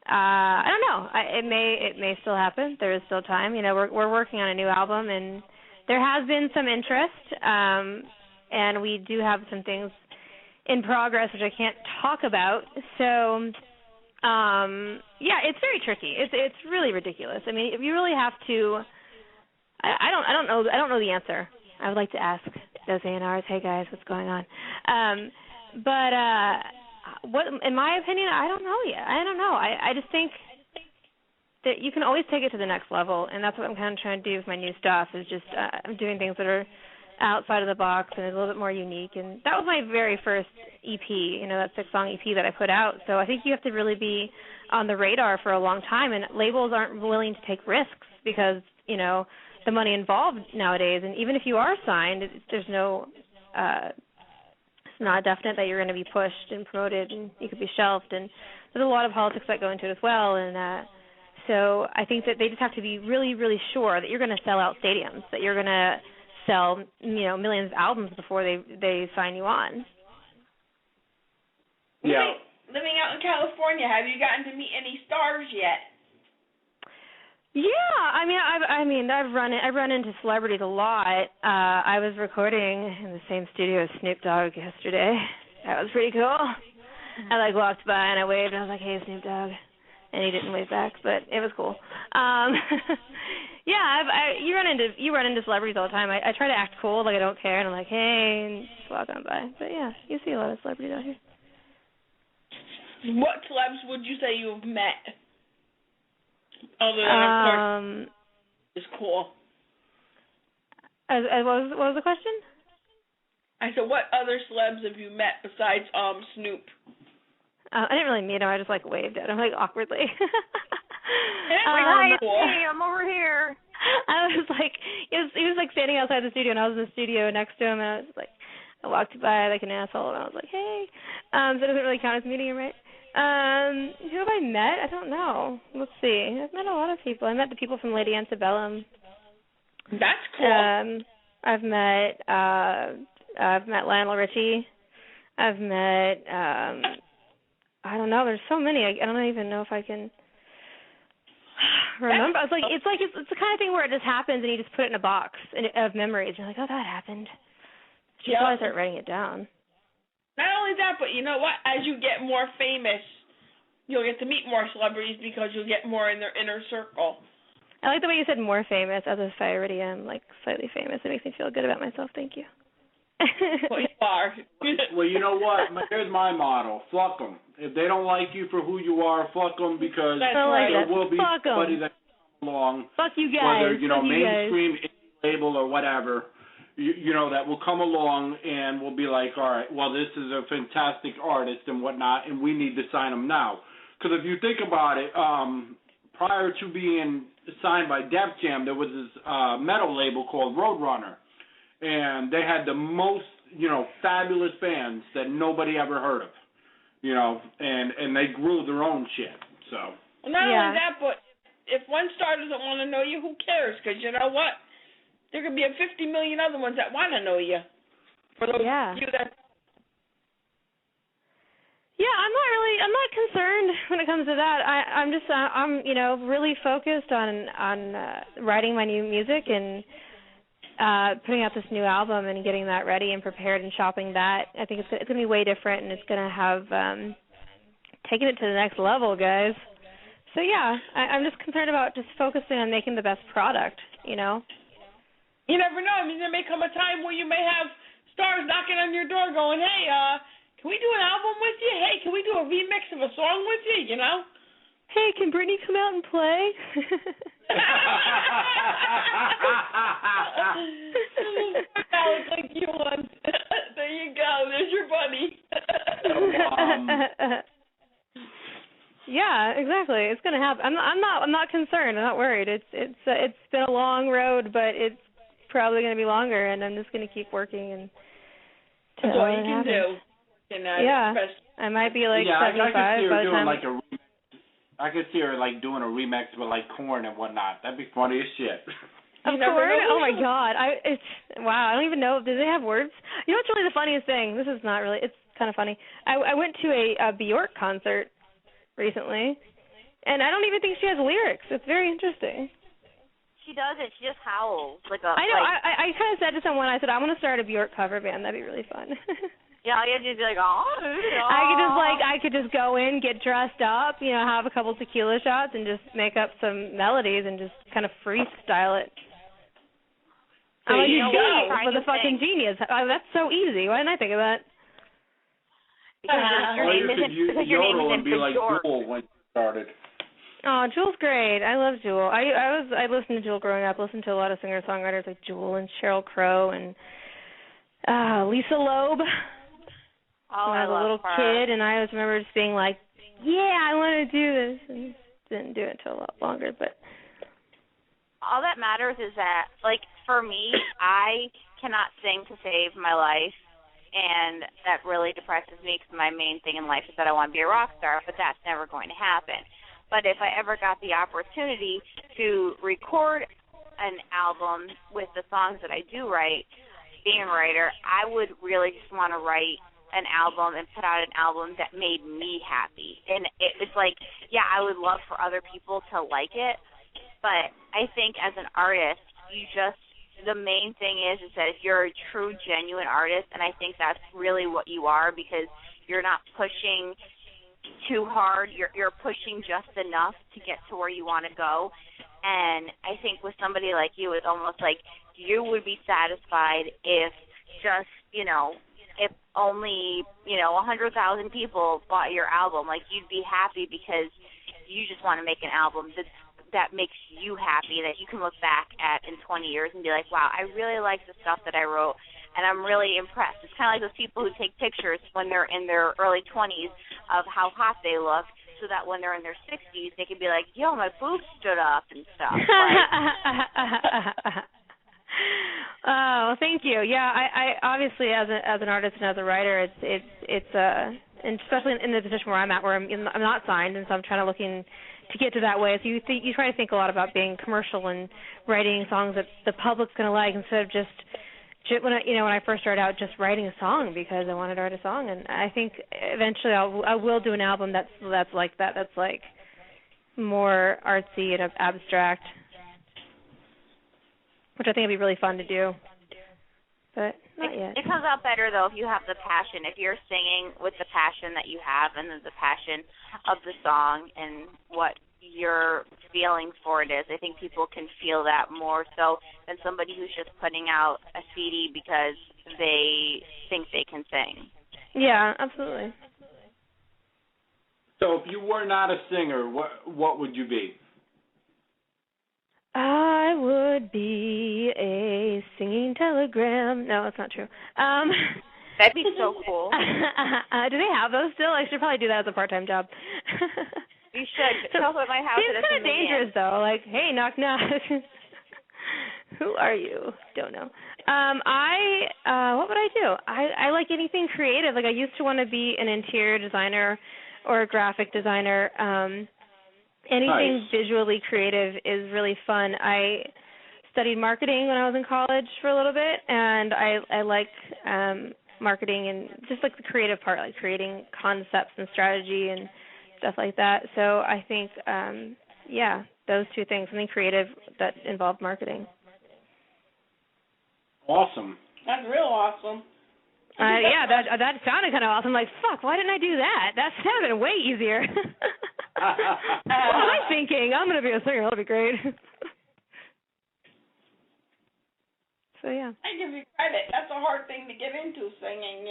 don't know. It may still happen. There is still time. We're working on a new album, and there has been some interest, and we do have some things in progress which I can't talk about. So, yeah, it's very tricky. It's really ridiculous. I mean, if you really have to, I don't know the answer. I would like to ask those A&Rs, hey guys, what's going on? But what, in my opinion, I don't know yet. I don't know. I just think that you can always take it to the next level, and that's what I'm kind of trying to do with my new stuff, is just I'm doing things that are outside of the box and a little bit more unique. And that was my very first EP, that 6-song EP that I put out. So I think you have to really be on the radar for a long time, and labels aren't willing to take risks because, the money involved nowadays. And even if you are signed, there's no not definite that you're going to be pushed and promoted and you could be shelved. And there's a lot of politics that go into it as well. And so I think that they just have to be really, really sure that you're going to sell out stadiums, that you're going to sell, millions of albums before they sign you on. Yeah. Living out in California, have you gotten to meet any stars yet? Yeah, I've run into celebrities a lot. I was recording in the same studio as Snoop Dogg yesterday. That was pretty cool. I walked by and I waved and I was like, "Hey, Snoop Dogg," and he didn't wave back, but it was cool. Yeah, you run into celebrities all the time. I try to act cool, like I don't care, and I'm like, "Hey," and just walk on by. But yeah, you see a lot of celebrities out here. What celebs would you say you've met? Other than, of course, it's cool. What was the question? I said, what other celebs have you met besides Snoop? I didn't really meet him. I just waved at him awkwardly. Hi, hey, I'm over here. I was he was standing outside the studio, and I was in the studio next to him, and I was I walked by like an asshole, and I was like, hey. So it doesn't really count as meeting him, right? Who have I met? I don't know. Let's see. I've met a lot of people. I met the people from Lady Antebellum. That's cool. I've met Lionel Richie. I've met I don't know. There's so many. I don't even know if I can remember. It's the kind of thing where it just happens and you just put it in a box of memories. You're like, oh, that happened. You probably start writing it down. Not only that, but you know what? As you get more famous, you'll get to meet more celebrities because you'll get more in their inner circle. I like the way you said more famous, as if I already am slightly famous. It makes me feel good about myself. Thank you. Well, you are. Well, you know what? Here's my motto. Fuck them. If they don't like you for who you are, fuck them, because there will be somebody that comes along. Fuck you guys. Whether, mainstream, label, or whatever, that will come along and will be like, all right, well, this is a fantastic artist and whatnot, and we need to sign him now. Because if you think about it, prior to being signed by Def Jam, there was this metal label called Roadrunner. And they had the most, fabulous fans that nobody ever heard of, and they grew their own shit, so. Well, not only that, but if one star doesn't want to know you, who cares? Because you know what? There could be 50 million other ones that want to know you. For those of you that. Yeah, I'm not concerned when it comes to that. I'm really focused on writing my new music and putting out this new album and getting that ready and prepared and shopping that. I think it's going to be way different, and it's going to have taken it to the next level, guys. So, yeah, I'm just concerned about just focusing on making the best product, You never know. I mean, there may come a time where you may have stars knocking on your door going, hey, can we do an album with you? Hey, can we do a remix of a song with you, Hey, can Brittney come out and play? Alex, like you once. There you go. There's your buddy. Yeah, exactly. It's gonna happen. I'm not concerned. I'm not worried. It's been a long road, but it's probably gonna be longer, and I'm just gonna keep working and. That's all you can do. I might be 75 by the time. I could see her doing a remix with Korn and whatnot. That'd be funny as shit. Of Korn? Oh my God! Wow. I don't even know. Do they have words? You know what's really the funniest thing? This is not really. It's kind of funny. I went to a Bjork concert recently, and I don't even think she has lyrics. It's very interesting. She doesn't. She just howls I know. I kind of said to someone, I said, I want to start a Bjork cover band. That'd be really fun. Yeah, you'd just be like, oh. I could just go in, get dressed up, have a couple tequila shots, and just make up some melodies and just kind of freestyle it. I'm like, with a fucking genius. That's so easy. Why didn't I think of that? Because your name isn't be like Jewel when you started. Oh, Jewel's great. I love Jewel. I listened to Jewel growing up. Listened to a lot of singer-songwriters like Jewel and Sheryl Crow and Lisa Loeb. Oh, when I was a little kid, and I always remember just being like, yeah, I want to do this, and didn't do it until a lot longer, but. All that matters is that, for me, I cannot sing to save my life, and that really depresses me because my main thing in life is that I want to be a rock star, but that's never going to happen. But if I ever got the opportunity to record an album with the songs that I do write, being a writer, I would really just want to write an album and put out an album that made me happy. And it's like, yeah, I would love for other people to like it, but I think as an artist, the main thing is that if you're a true, genuine artist, and I think that's really what you are, because you're not pushing too hard, you're pushing just enough to get to where you want to go. And I think with somebody like you, it's almost like you would be satisfied if just, if only, 100,000 people bought your album. Like, you'd be happy because you just want to make an album that makes you happy, that you can look back at in 20 years and be like, wow, I really like the stuff that I wrote, and I'm really impressed. It's kind of like those people who take pictures when they're in their early 20s of how hot they look, so that when they're in their 60s, they can be like, yo, my boobs stood up and stuff. Oh, thank you. Yeah, I obviously as an artist and as a writer, it's and especially in the position where I'm at, where I'm not signed, and so I'm trying to looking to get to that way. So you try to think a lot about being commercial and writing songs that the public's going to like, instead of just when I first started out, just writing a song because I wanted to write a song. And I think eventually I will do an album that's like that. That's like more artsy and abstract, which I think would be really fun to do. But not yet. It comes out better, though, if you have the passion. If you're singing with the passion that you have and the passion of the song and what your feeling for it is, I think people can feel that more so than somebody who's just putting out a CD because they think they can sing. Yeah, absolutely. So if you were not a singer, what would you be? I would be a singing telegram. No, that's not true. That'd be so cool. Do they have those still? I should probably do that as a part-time job. You should. Show up at my house. It's kind of dangerous, though. Like, hey, knock, knock. Who are you? Don't know. What would I do? I like anything creative. Like, I used to want to be an interior designer or a graphic designer. Anything visually creative is really fun. I studied marketing when I was in college for a little bit, and I like marketing and just like the creative part, like creating concepts and strategy and stuff like that. So I think, those two things, something creative that involved marketing. Awesome. That's real awesome. That sounded kind of awesome. Like, fuck, why didn't I do that? That sounded way easier. What am I thinking? I'm going to be a singer. That'll be great. So, yeah. I give you credit. That's a hard thing to get into, singing,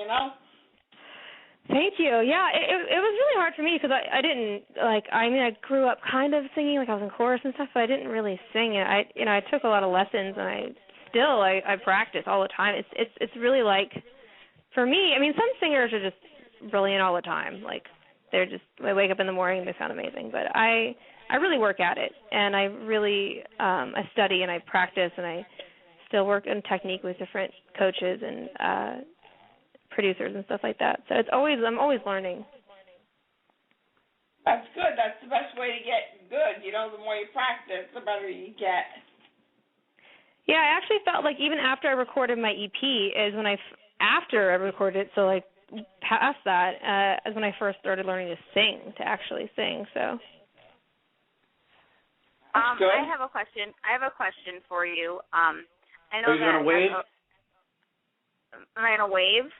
Thank you. Yeah, it was really hard for me because I didn't, I grew up kind of singing, like I was in chorus and stuff, but I didn't really sing it. I took a lot of lessons, and I practice all the time. It's really like, for me, some singers are just brilliant all the time. Like, they wake up in the morning and they sound amazing. But I really work at it, and I really I study and I practice, and I still work in technique with different coaches and producers and stuff like that. So I'm always learning. That's good. That's the best way to get good. The more you practice, the better you get. Yeah, I actually felt like even after I recorded my EP is when after I recorded it, so like past that, is when I first started learning to actually sing. So. I have a question. I have a question for you. I know Are you going to wave? Am I going to wave?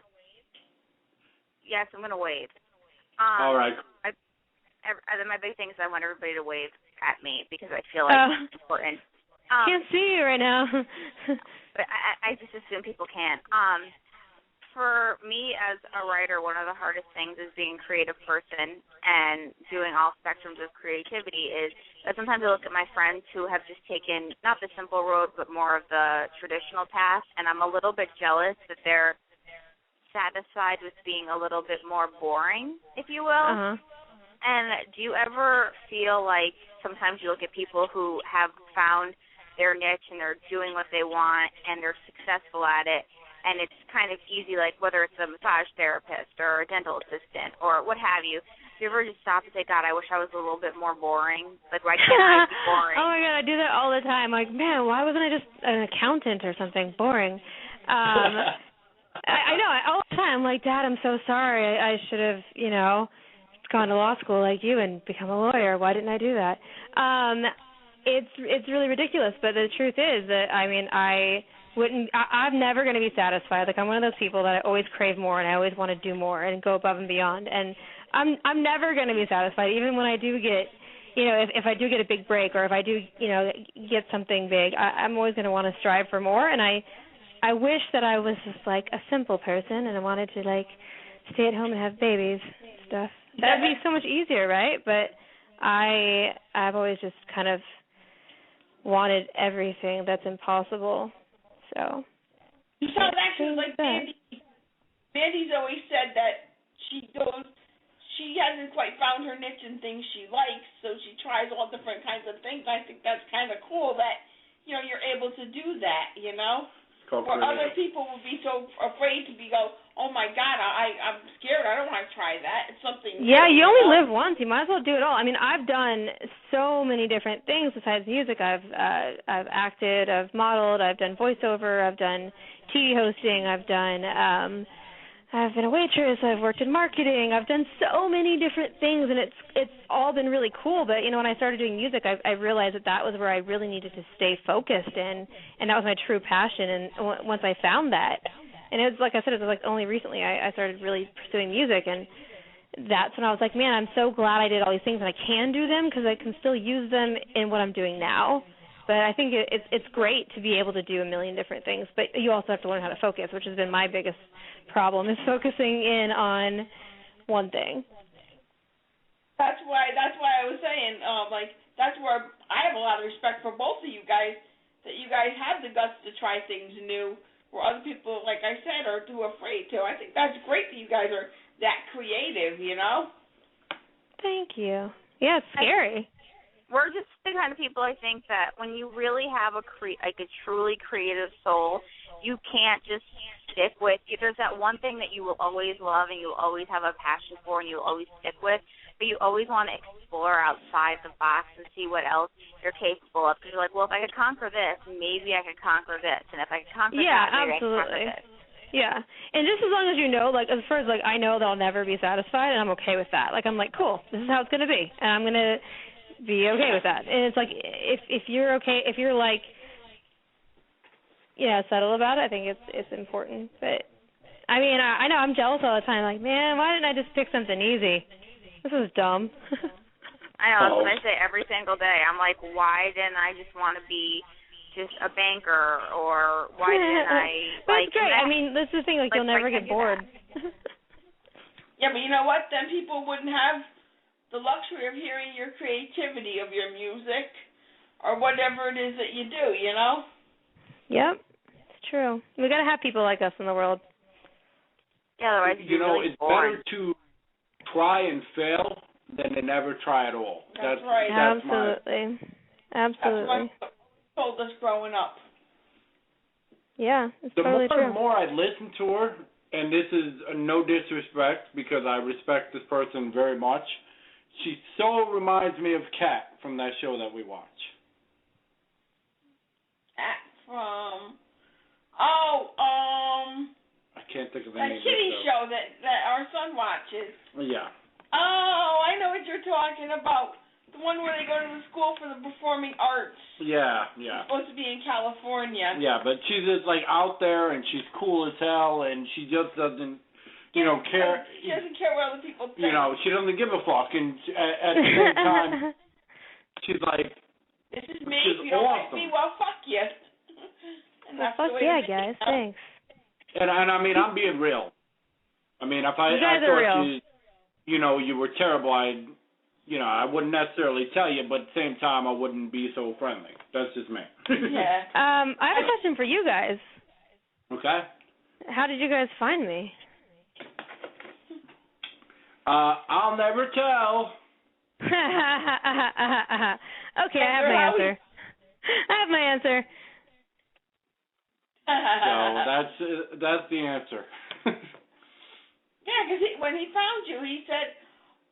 Yes, I'm going to wave. All right. My big thing is I want everybody to wave at me because I feel like it's important. Can't see you right now. But I just assume people can. For me as a writer, one of the hardest things is being a creative person and doing all spectrums of creativity is that sometimes I look at my friends who have just taken not the simple road but more of the traditional path, and I'm a little bit jealous that they're satisfied with being a little bit more boring, if you will. Uh-huh. And do you ever feel like sometimes you look at people who have found their niche and they're doing what they want and they're successful at it, and it's kind of easy, like whether it's a massage therapist or a dental assistant or what have you. Do you ever just stop and say, God, I wish I was a little bit more boring? Like, why can't I be boring? Oh, my God, I do that all the time. Like, man, why wasn't I just an accountant or something? Boring. I know, all the time. I'm like, Dad, I'm so sorry. I should have, gone to law school like you and become a lawyer. Why didn't I do that? It's really ridiculous, but the truth is that, I'm never going to be satisfied. Like, I'm one of those people that I always crave more and I always want to do more and go above and beyond. And I'm never going to be satisfied, even when I do get, if I do get a big break or if I do, get something big, I'm always going to want to strive for more. And I wish that I was just like a simple person and I wanted to like stay at home and have babies and stuff. That'd be so much easier, right? But I've always just kind of wanted everything that's impossible. So actually, like Mandy's always said that she hasn't quite found her niche in things she likes, so she tries all different kinds of things. I think that's kind of cool that you're able to do that. Where other people would be so afraid to go, oh my God, I'm scared. I don't want to try that. It's something. Yeah, you only live once. You might as well do it all. I mean, I've done so many different things besides music. I've acted, I've modeled, I've done voiceover, I've done TV hosting, I've been a waitress, I've worked in marketing, I've done so many different things, and it's all been really cool. But, when I started doing music, I realized that was where I really needed to stay focused, and that was my true passion. And once I found that, and it was, like I said, it was like only recently I started really pursuing music, and that's when I was like, man, I'm so glad I did all these things, and I can do them because I can still use them in what I'm doing now. But I think it's great to be able to do a million different things, but you also have to learn how to focus, which has been my biggest problem, is focusing in on one thing. That's why I was saying, that's where I have a lot of respect for both of you guys, that you guys have the guts to try things new, where other people, like I said, are too afraid to. I think that's great that you guys are that creative, Thank you. Yeah, it's scary. We're just the kind of people, I think, that when you really have a truly creative soul, you can't just stick with. There's that one thing that you will always love and you'll always have a passion for and you'll always stick with, but you always want to explore outside the box and see what else you're capable of. Because you're like, well, if I could conquer this, maybe I could conquer this. And if I could conquer that, maybe absolutely. I could conquer this. Yeah, and just as long as as far as, I know that I'll never be satisfied, and I'm okay with that. I'm like, cool, this is how it's going to be, and I'm going to be okay with that. And it's like, if you're okay, if you're settled about it, I think it's important. But I mean, I know I'm jealous all the time. Like, man, why didn't I just pick something easy? This is dumb. I know, that's what I say every single day. I'm like, why didn't I just want to be just a banker, or why didn't I But it's great. I mean, that's the thing. You'll never get bored. Yeah, but you know what? Then people wouldn't have the luxury of hearing your creativity of your music or whatever it is that you do, Yep, it's true. We got to have people like us in the world. Yeah, otherwise you'd be really it's bored. better to try and fail than to never try at all. That's right. Absolutely. That's what told us growing up. Yeah, it's totally true. The more I listen to her, and this is no disrespect because I respect this person very much, she so reminds me of Kat from that show that we watch. Kat from I can't think of the that name of kitty the show that our son watches. Yeah. Oh, I know what you're talking about. The one where they go to the school for the performing arts. Yeah. It's supposed to be in California. Yeah, but she's just out there and she's cool as hell and she just doesn't care. She doesn't care what other people think. She doesn't give a fuck, and at the same time, she's like, this is me. If you don't like me, well, fuck you. And well, fuck yeah, guys. Thanks. And I mean, I'm being real. I mean, if I thought you were terrible, I wouldn't necessarily tell you, but at the same time, I wouldn't be so friendly. That's just me. Yeah. I have a question for you guys. Okay. How did you guys find me? I'll never tell. Okay, I have my answer. So that's the answer. Yeah, because when he found you, he said,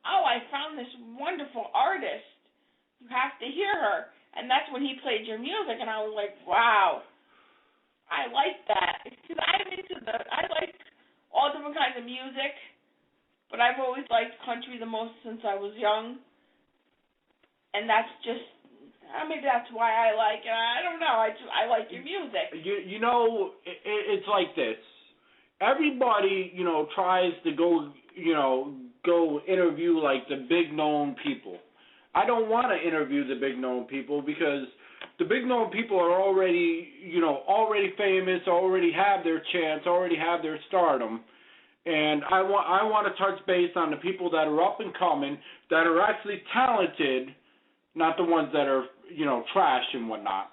"Oh, I found this wonderful artist. You have to hear her." And that's when he played your music, and I was like, "Wow, I like that." Because I like all different kinds of music, but I've always liked country the most since I was young, and that's just. Maybe that's why I like it. I don't know. I like your music. You know, it's like this. Everybody, tries to go interview like the big known people. I don't want to interview the big known people because the big known people are already famous, already have their chance, already have their stardom. And I want to touch base on the people that are up and coming, that are actually talented, not the ones that are, trash and whatnot.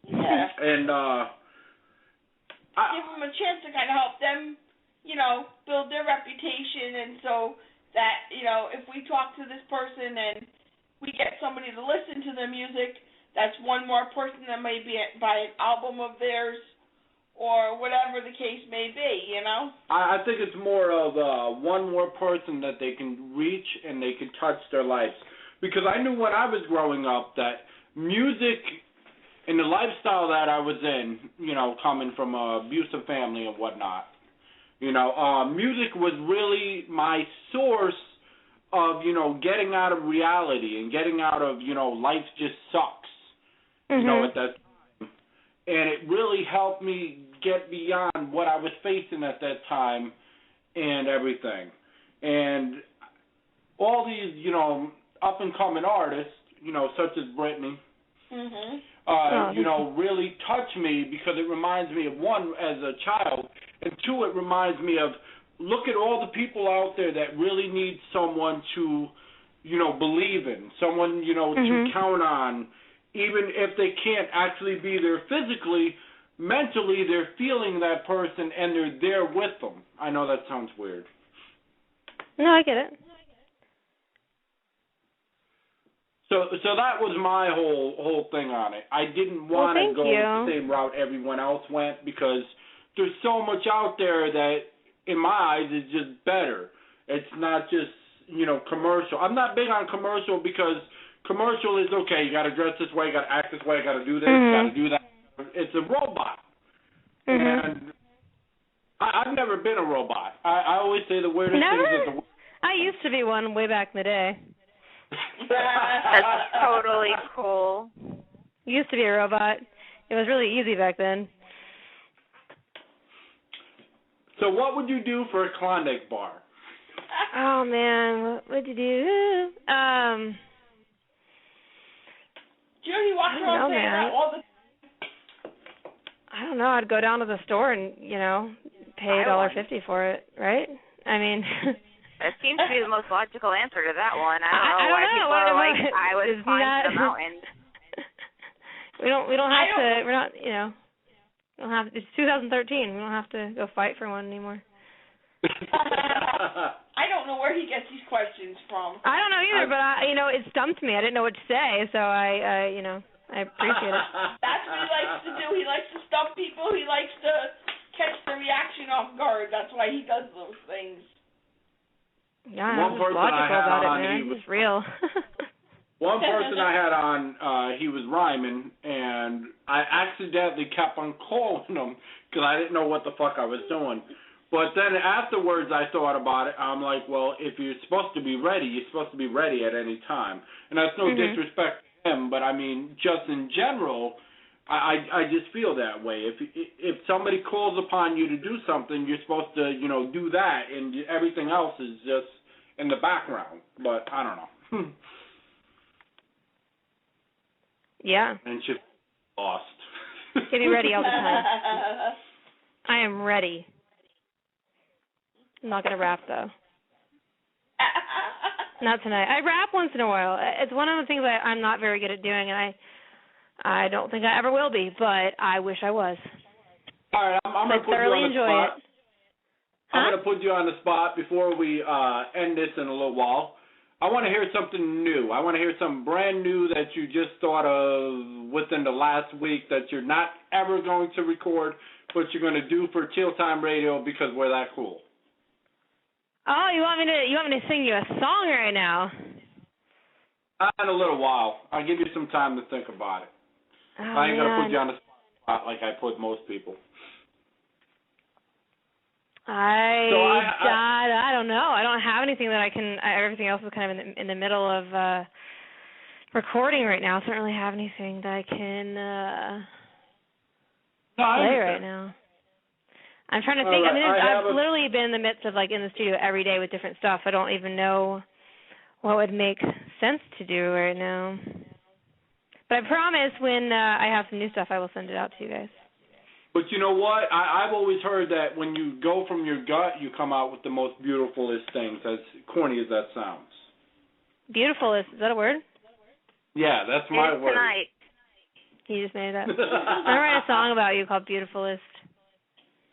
Yeah. And give them a chance to kind of help them, build their reputation, and so that, if we talk to this person and we get somebody to listen to their music, that's one more person that may buy an album of theirs or whatever the case may be, I think it's more of one more person that they can reach and they can touch their lives. Because I knew when I was growing up that music and the lifestyle that I was in, coming from an abusive family and whatnot, music was really my source of, getting out of reality and getting out of, life just sucks, at that time. And it really helped me get beyond what I was facing at that time and everything. And all these, up-and-coming artists, such as Brittney, really touch me because it reminds me of, one, as a child, and two, it reminds me of, look at all the people out there that really need someone to, believe in, someone, to count on, even if they can't actually be there physically, mentally they're feeling that person and they're there with them. I know that sounds weird. No, I get it. So that was my whole thing on it. I didn't want to go the same route everyone else went because there's so much out there that, in my eyes, is just better. It's not just, commercial. I'm not big on commercial because commercial is, okay, you got to dress this way, you got to act this way, you got to do this, you got to do that. It's a robot. And I've never been a robot. I always say the weirdest things. I used to be one way back in the day. That's totally cool. Used to be a robot. It was really easy back then. So what would you do for a Klondike bar? Oh, man. What would you do? Judy walks around saying that all the I don't know. I'd go down to the store and, pay $1.50 for it, right? I mean... That seems to be the most logical answer to that one. I don't know why people are like, I was climbing the mountain. We don't have to. We're not. We don't have. It's 2013. We don't have to go fight for one anymore. I don't know where he gets these questions from. I don't know either, but it stumped me. I didn't know what to say, so I appreciate it. That's what he likes to do. He likes to stump people. He likes to catch the reaction off guard. That's why he does those things. Yeah, one person I had on, he was real. One person I had on, he was rhyming, and I accidentally kept on calling him because I didn't know what the fuck I was doing. But then afterwards I thought about it. I'm like, well, if you're supposed to be ready, you're supposed to be ready at any time. And that's no disrespect to him, but I mean, just in general, I just feel that way. If somebody calls upon you to do something, you're supposed to, do that, and everything else is just in the background. But I don't know. Yeah. And she's lost. Getting ready all the time. I am ready. I'm not going to rap, though. Not tonight. I rap once in a while. It's one of the things I'm not very good at doing, and I don't think I ever will be, but I wish I was. All right, I'm going to put you on the spot. Huh? I'm going to put you on the spot before we end this in a little while. I want to hear something new. I want to hear something brand new that you just thought of within the last week that you're not ever going to record, but you're going to do for Chill Time Radio because we're that cool. Oh, you want me to sing you a song right now? In a little while. I'll give you some time to think about it. Oh, I ain't going to put you on the spot like I put most people. I don't know. I don't have anything that I can. Everything else is kind of in the middle of recording right now, so I don't really have anything that I can play right now. I'm trying to think. Right. I've literally been in the midst of in the studio every day with different stuff. I don't even know what would make sense to do right now. But I promise when I have some new stuff, I will send it out to you guys. But you know what? I've always heard that when you go from your gut, you come out with the most beautifulest things, as corny as that sounds. Beautifulest, is that a word? Yeah, that's my word. Tonight. You just made it up. I'm going to write a song about you called Beautifulest.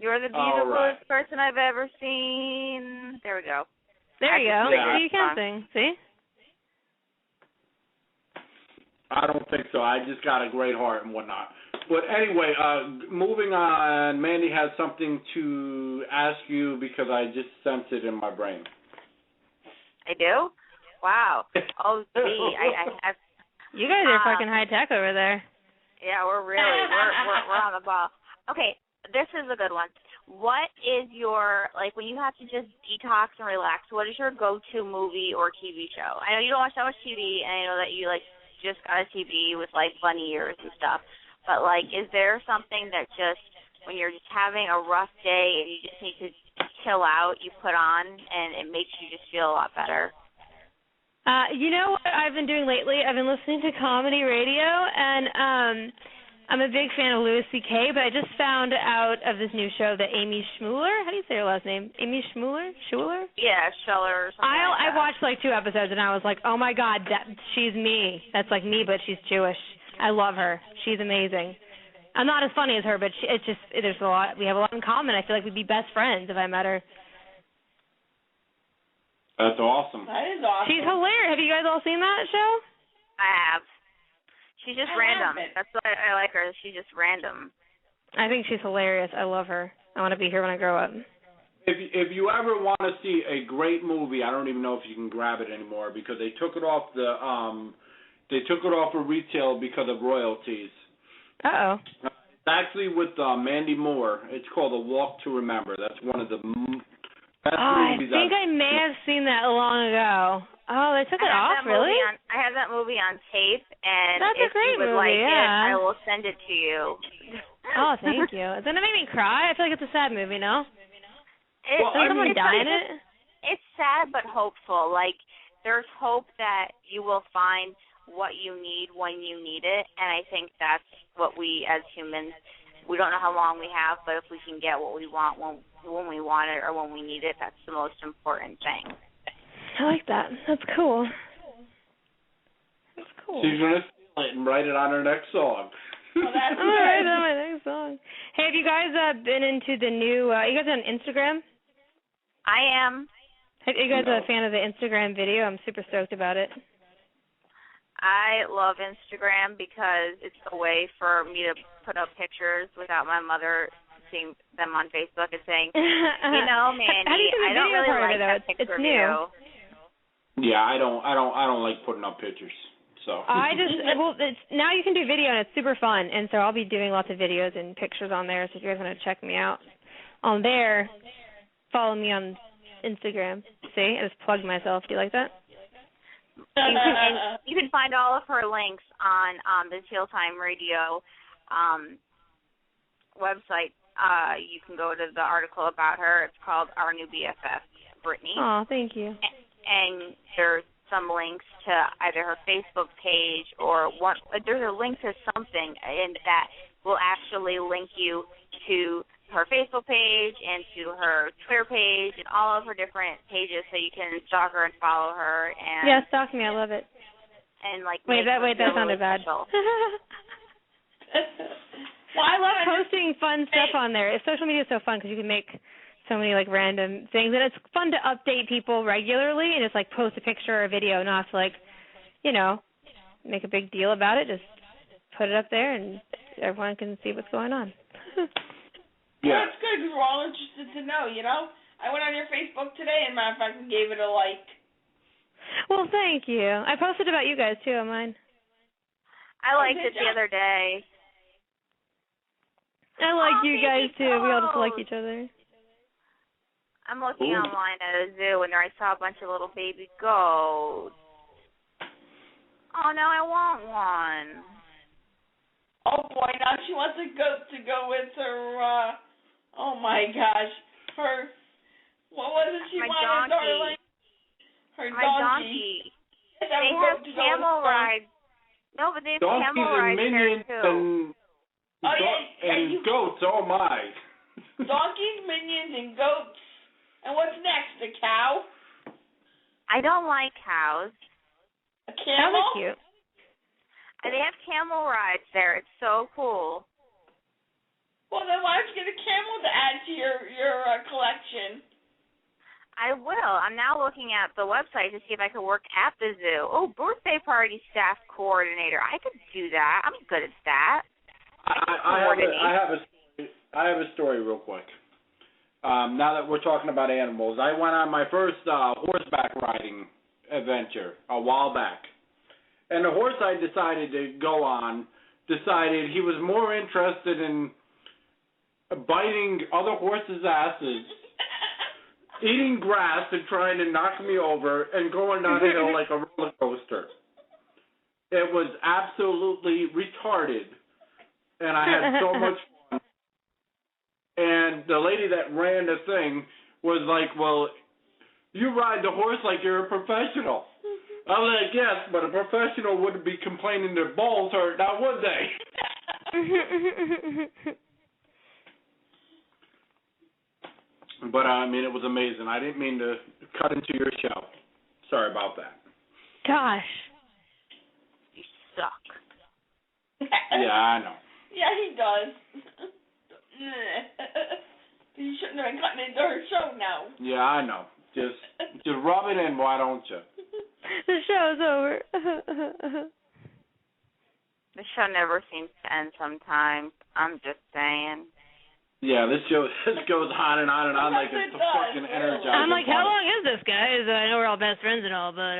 You're the beautifulest person I've ever seen. There we go. There you go. Yeah. You can sing. See? I don't think so. I just got a great heart and whatnot. But anyway, moving on, Mandy has something to ask you because I just sensed it in my brain. I do? Wow. Oh, gee. You guys are fucking high tech over there. Yeah, we're really, we're on the ball. Okay, this is a good one. What is your, when you have to just detox and relax, what is your go-to movie or TV show? I know you don't watch that much TV, and I know that you, just got a TV with, bunny ears and stuff. But, is there something that just, when you're just having a rough day and you just need to chill out, you put on, and it makes you just feel a lot better? You know what I've been doing lately? I've been listening to comedy radio, and I'm a big fan of Louis C.K., but I just found out of this new show that Amy Schmuller, how do you say her last name? Amy Schmuller? Yeah, Schuller or something I watched 2 episodes, and I was like, oh, my God, she's me. That's like me, but she's Jewish. I love her. She's amazing. I'm not as funny as her, but there's a lot. We have a lot in common. I feel like we'd be best friends if I met her. That's awesome. That is awesome. She's hilarious. Have you guys all seen that show? I have. She's just random. That's why I like her. She's just random. I think she's hilarious. I love her. I want to be here when I grow up. If you ever want to see a great movie, I don't even know if you can grab it anymore because they took it off of retail because of royalties. Uh-oh. It's actually with Mandy Moore. It's called A Walk to Remember. That's one of the best movies. I think I may have seen that long ago. Oh, they took it off, really? I have that movie on tape, and that's if a great you would movie, like it, I will send it to you. Oh, thank you. Doesn't it make me cry? I feel like it's a sad movie, no? Does someone die in it? It's sad but hopeful. There's hope that you will find what you need when you need it, and I think that's what we as humans, we don't know how long we have, but if we can get what we want when we want it or when we need it, that's the most important thing. I like that. That's cool. She's going to steal it and write it on her next song. Well, that's I'm going to write it on my next song. Hey, have you guys been into the new, you guys on Instagram? I am. Are you guys a fan of the Instagram video? I'm super stoked about it. I love Instagram because it's a way for me to put up pictures without my mother seeing them on Facebook and saying, Mandy, I don't really like that picture of you. Yeah, I don't like putting up pictures. So now you can do video and it's super fun, and so I'll be doing lots of videos and pictures on there. So if you guys want to check me out on there, follow me on Instagram. See, I just plugged myself. Do you like that? You can find all of her links on the Chill Time Radio website. You can go to the article about her. It's called Our New BFF, Brittney. Oh, thank you. And there's some links to either her Facebook page or there's a link to something, and that will actually link you to her Facebook page and to her Twitter page and all of her different pages, so you can stalk her and follow her. And yeah, stalk me. I love it. And wait, that sounded bad. Well, I love posting fun stuff on there. Social media is so fun because you can make so many like random things, and it's fun to update people regularly and just like post a picture or a video, not to like, make a big deal about it. Just put it up there and everyone can see what's going on. Yeah. Well, that's good because we're all interested to know, I went on your Facebook today and, matter of fact, gave it a like. Well, thank you. I posted about you guys, too, on mine. I liked it the other day. I like you guys, too. Goats. We all just like each other. I'm looking online at a zoo, and there I saw a bunch of little baby goats. Oh, now I want one. Oh, boy, now she wants a goat to go with her, oh, my gosh. What was it she wanted, darling? Her donkey. They have camel rides. No, but they have camel rides there, too. And goats, oh, my. Donkeys, minions, and goats. And what's next, a cow? I don't like cows. A camel? Cows are cute. And they have camel rides there. It's so cool. Well, then why don't you get a camel to add to your collection? I will. I'm now looking at the website to see if I could work at the zoo. Oh, birthday party staff coordinator. I could do that. I'm good at that. I have a story real quick. Now that we're talking about animals, I went on my first horseback riding adventure a while back. And the horse I decided to go on decided he was more interested in biting other horses' asses, eating grass and trying to knock me over, and going down a hill like a roller coaster. It was absolutely retarded. And I had so much fun. And the lady that ran the thing was like, well, you ride the horse like you're a professional. I was like, yes, but a professional wouldn't be complaining their balls hurt, now would they? But, it was amazing. I didn't mean to cut into your show. Sorry about that. Gosh. You suck. Yeah, I know. Yeah, he does. You shouldn't have been cutting into her show now. Yeah, I know. Just rub it in, why don't you? The show's over. The show never seems to end sometimes. I'm just saying. Yeah, this show goes on and on and on like it's fucking energizing. I'm like, how long is this, guys? I know we're all best friends and all, but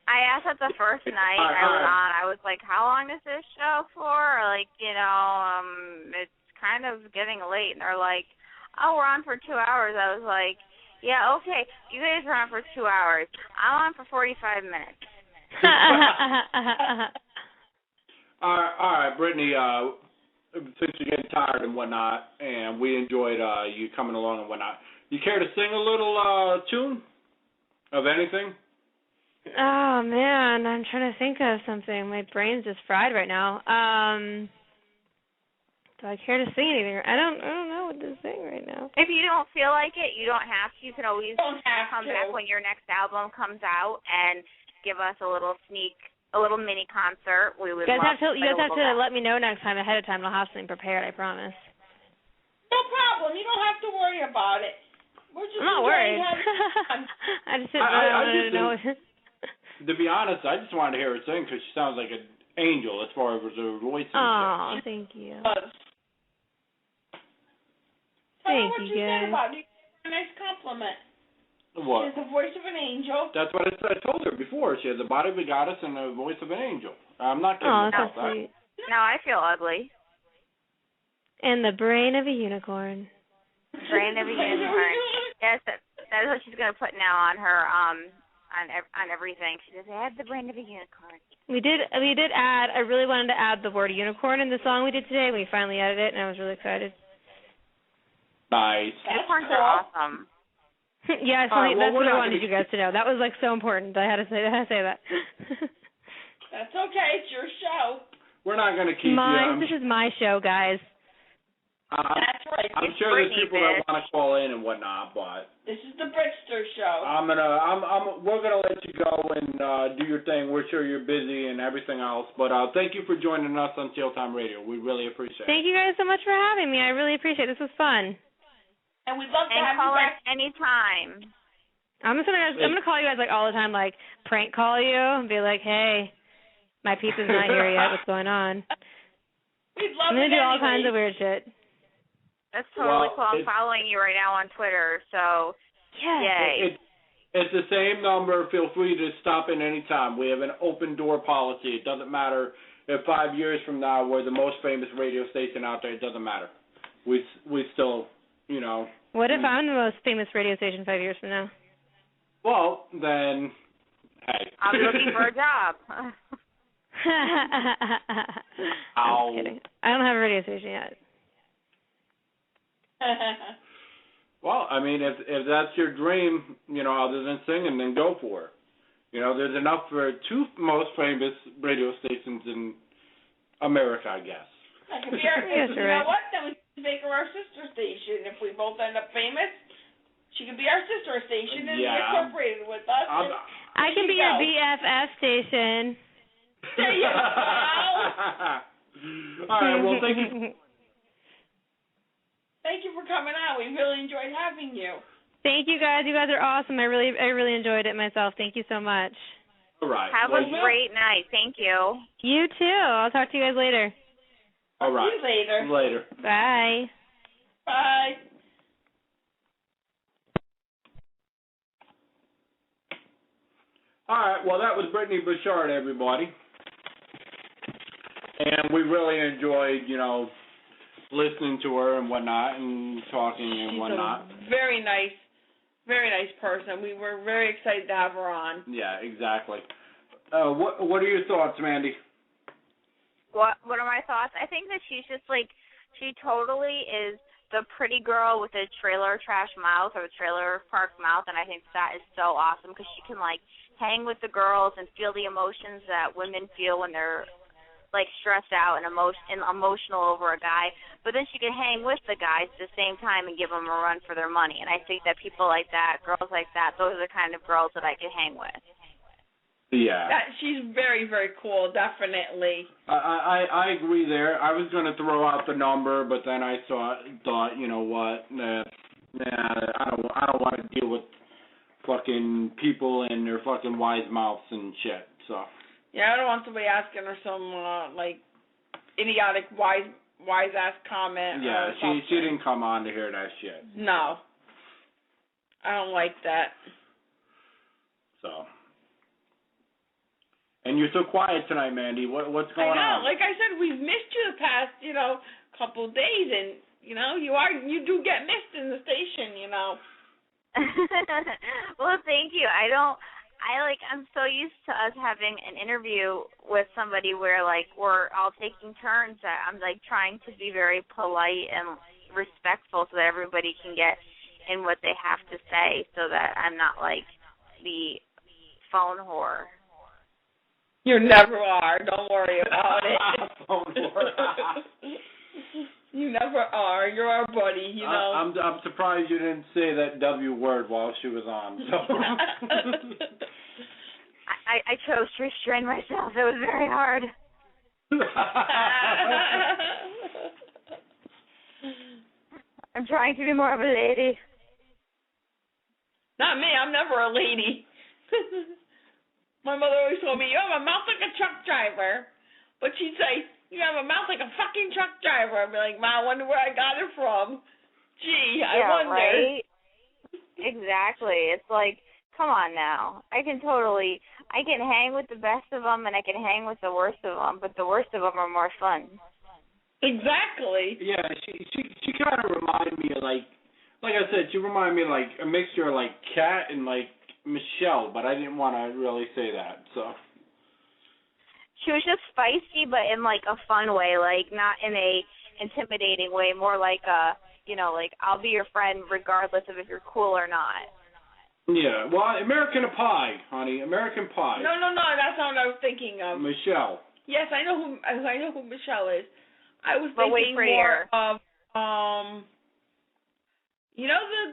I asked it the first night I was on. I was like, how long is this show for? Like, it's kind of getting late. And they're like, oh, we're on for 2 hours. I was like, yeah, okay. You guys are on for 2 hours. I'm on for 45 minutes. All right, Brittney, since you're getting tired and whatnot, and we enjoyed you coming along and whatnot, you care to sing a little tune of anything? Oh, man, I'm trying to think of something. My brain's just fried right now. Do I care to sing anything? I don't know what to sing right now. If you don't feel like it, you don't have to. You can always come back when your next album comes out and give us a little mini concert. We would you guys love have to let me know next time ahead of time. I'll have something prepared, I promise. No problem. You don't have to worry about it. I'm not worried. I just didn't know. To be honest, I just wanted to hear her sing because she sounds like an angel as far as her voice. Oh, thank you. Thank you, guys. A nice compliment. What? She has the voice of an angel. That's what I told her before. She has the body of a goddess and the voice of an angel. I'm not kidding about that. Sweet. No, I feel ugly. And the brain of a unicorn. Brain of a unicorn. Yes, that's what she's gonna put now on her on everything. She says, I have the brain of a unicorn. We did add. I really wanted to add the word unicorn in the song we did today. We finally added it, and I was really excited. Nice. Unicorns are awesome. Yeah, that's what I wanted you guys to know. That was like so important. I had to say that. That's okay. It's your show. We're not going to keep you. This is my show, guys. That's right. I'm sure there's people that want to call in and whatnot, but this is the Britster show. We're gonna let you go and do your thing. We're sure you're busy and everything else, but thank you for joining us on Tail Time Radio. We really appreciate it. Thank you guys so much for having me. I really appreciate it. This was fun. And we'd love to And have call you us back. anytime. I'm gonna call you guys like all the time, like prank call you and be like, hey, my pizza's not here yet. What's going on? We'd love I'm gonna it do all anyway. kinds of weird shit. That's totally Well, cool. I'm following you right now on Twitter, so yay. It's the same number. Feel free to stop in any time. We have an open door policy. It doesn't matter if 5 years from now we're the most famous radio station out there. It doesn't matter. We still, you know. What if I'm the most famous radio station 5 years from now? Well, then, hey. I'm looking for a job. I'm kidding. I don't have a radio station yet. Well, I mean, if that's your dream, you know, other than singing, then go for it. You know, there's enough for 2 most famous radio stations in America, I guess. That could be our, Yes, you right. know what? Then we can make her our sister station. If we both end up famous, she could be our sister station and be incorporated with us. I can be your BFF station. There you go. All right, well, thank you. Thank you for coming out. We really enjoyed having you. Thank you guys. You guys are awesome. I really enjoyed it myself. Thank you so much. All right. Have a great night. Thank you. You too. I'll talk to you guys later. All right. See you later. Later. Bye. Bye. All right, well, that was Brittney Bouchard, everybody. And we really enjoyed, you know, listening to her and whatnot and talking and whatnot. She's a very nice person. We were very excited to have her on. Yeah, exactly. What are your thoughts, Mandy? What are my thoughts? I think that she's just like, she totally is the pretty girl with a trailer trash mouth or the trailer park mouth, and I think that is so awesome because she can like hang with the girls and feel the emotions that women feel when they're like stressed out and emotional over a guy, but then she can hang with the guys at the same time and give them a run for their money. And I think that people like that, girls like that, those are the kind of girls that I can hang with. Yeah. She's very, very cool, definitely. I agree there. I was going to throw out the number, but then I thought, you know what, I don't want to deal with fucking people and their fucking wise mouths and shit, so. Yeah, I don't want somebody asking her some, like, idiotic, wise-ass comment. Yeah, she didn't come on to hear that shit. No. I don't like that. So. And you're so quiet tonight, Mandy. What's going on? I know. Like I said, we've missed you the past, couple of days, and, you do get missed in the station, Well, thank you. I'm so used to us having an interview with somebody where, like, we're all taking turns. I'm, like, trying to be very polite and respectful so that everybody can get in what they have to say so that I'm not, like, the phone whore. You never are. Don't worry about it. Phone whore. You never are. You're our buddy, I'm surprised you didn't say that W word while she was on. So. I chose to restrain myself. It was very hard. I'm trying to be more of a lady. Not me. I'm never a lady. My mother always told me, you have a mouth like a truck driver. But she'd say, you have a mouth like a fucking truck driver. I'd be like, Ma, I wonder where I got it from. Gee, I wonder. Right? Exactly. It's like, come on now. I can hang with the best of them and I can hang with the worst of them, but the worst of them are more fun. Exactly. Yeah, she kind of reminded me of, like I said, she reminded me of, like, a mixture of, like, Kat and, like, Michelle, but I didn't want to really say that, so. She was just feisty, but in, like, a fun way, like, not in a intimidating way, more like like, I'll be your friend regardless of if you're cool or not. Yeah, well, American Pie, honey, American Pie. No, that's not what I was thinking of. Michelle. Yes, I know who Michelle is. I was But thinking wait for more of,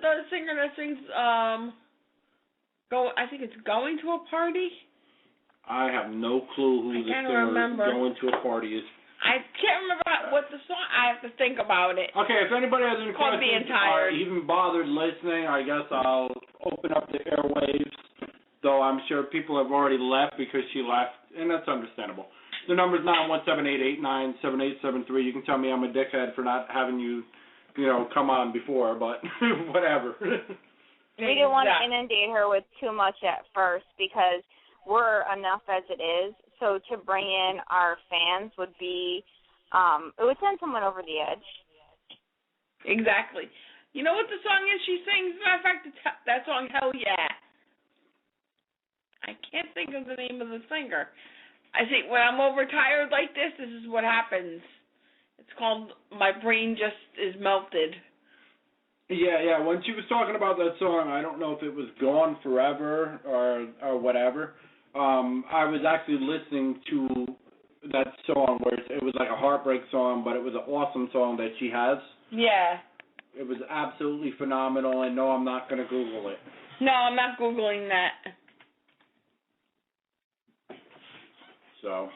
the singer that sings, I think it's Going to a Party? I have no clue who the singer Going to a Party is. I can't remember what the song. I have to think about it. Okay, if anybody has any Called questions Being Tired. or even bothered listening, I guess I'll open up the airwaves. Though I'm sure people have already left because she left, and that's understandable. The number's 917-889-7873. You can tell me I'm a dickhead for not having you, come on before, but whatever. We didn't want to inundate her with too much at first because we're enough as it is. So to bring in our fans would be, it would send someone over the edge. Exactly. You know what the song is she sings? As a matter of fact, that song, Hell Yeah. I can't think of the name of the singer. I think when I'm overtired like this is what happens. It's called My Brain Just Is Melted. Yeah. When she was talking about that song, I don't know if it was Gone Forever or whatever. I was actually listening to that song where it was like a heartbreak song, but it was an awesome song that she has. Yeah. It was absolutely phenomenal, and no, I'm not going to Google it. No, I'm not Googling that. So,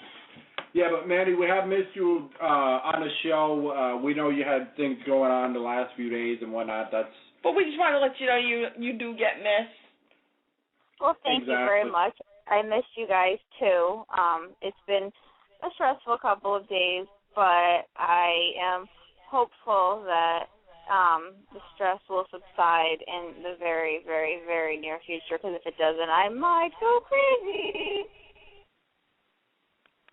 yeah, but Mandy, we have missed you on the show. We know you had things going on the last few days and whatnot. But we just want to let you know you do get missed. Well, thank you very much. I missed you guys, too. It's been a stressful couple of days, but I am hopeful that the stress will subside in the very, very, very near future, because if it doesn't, I might go crazy.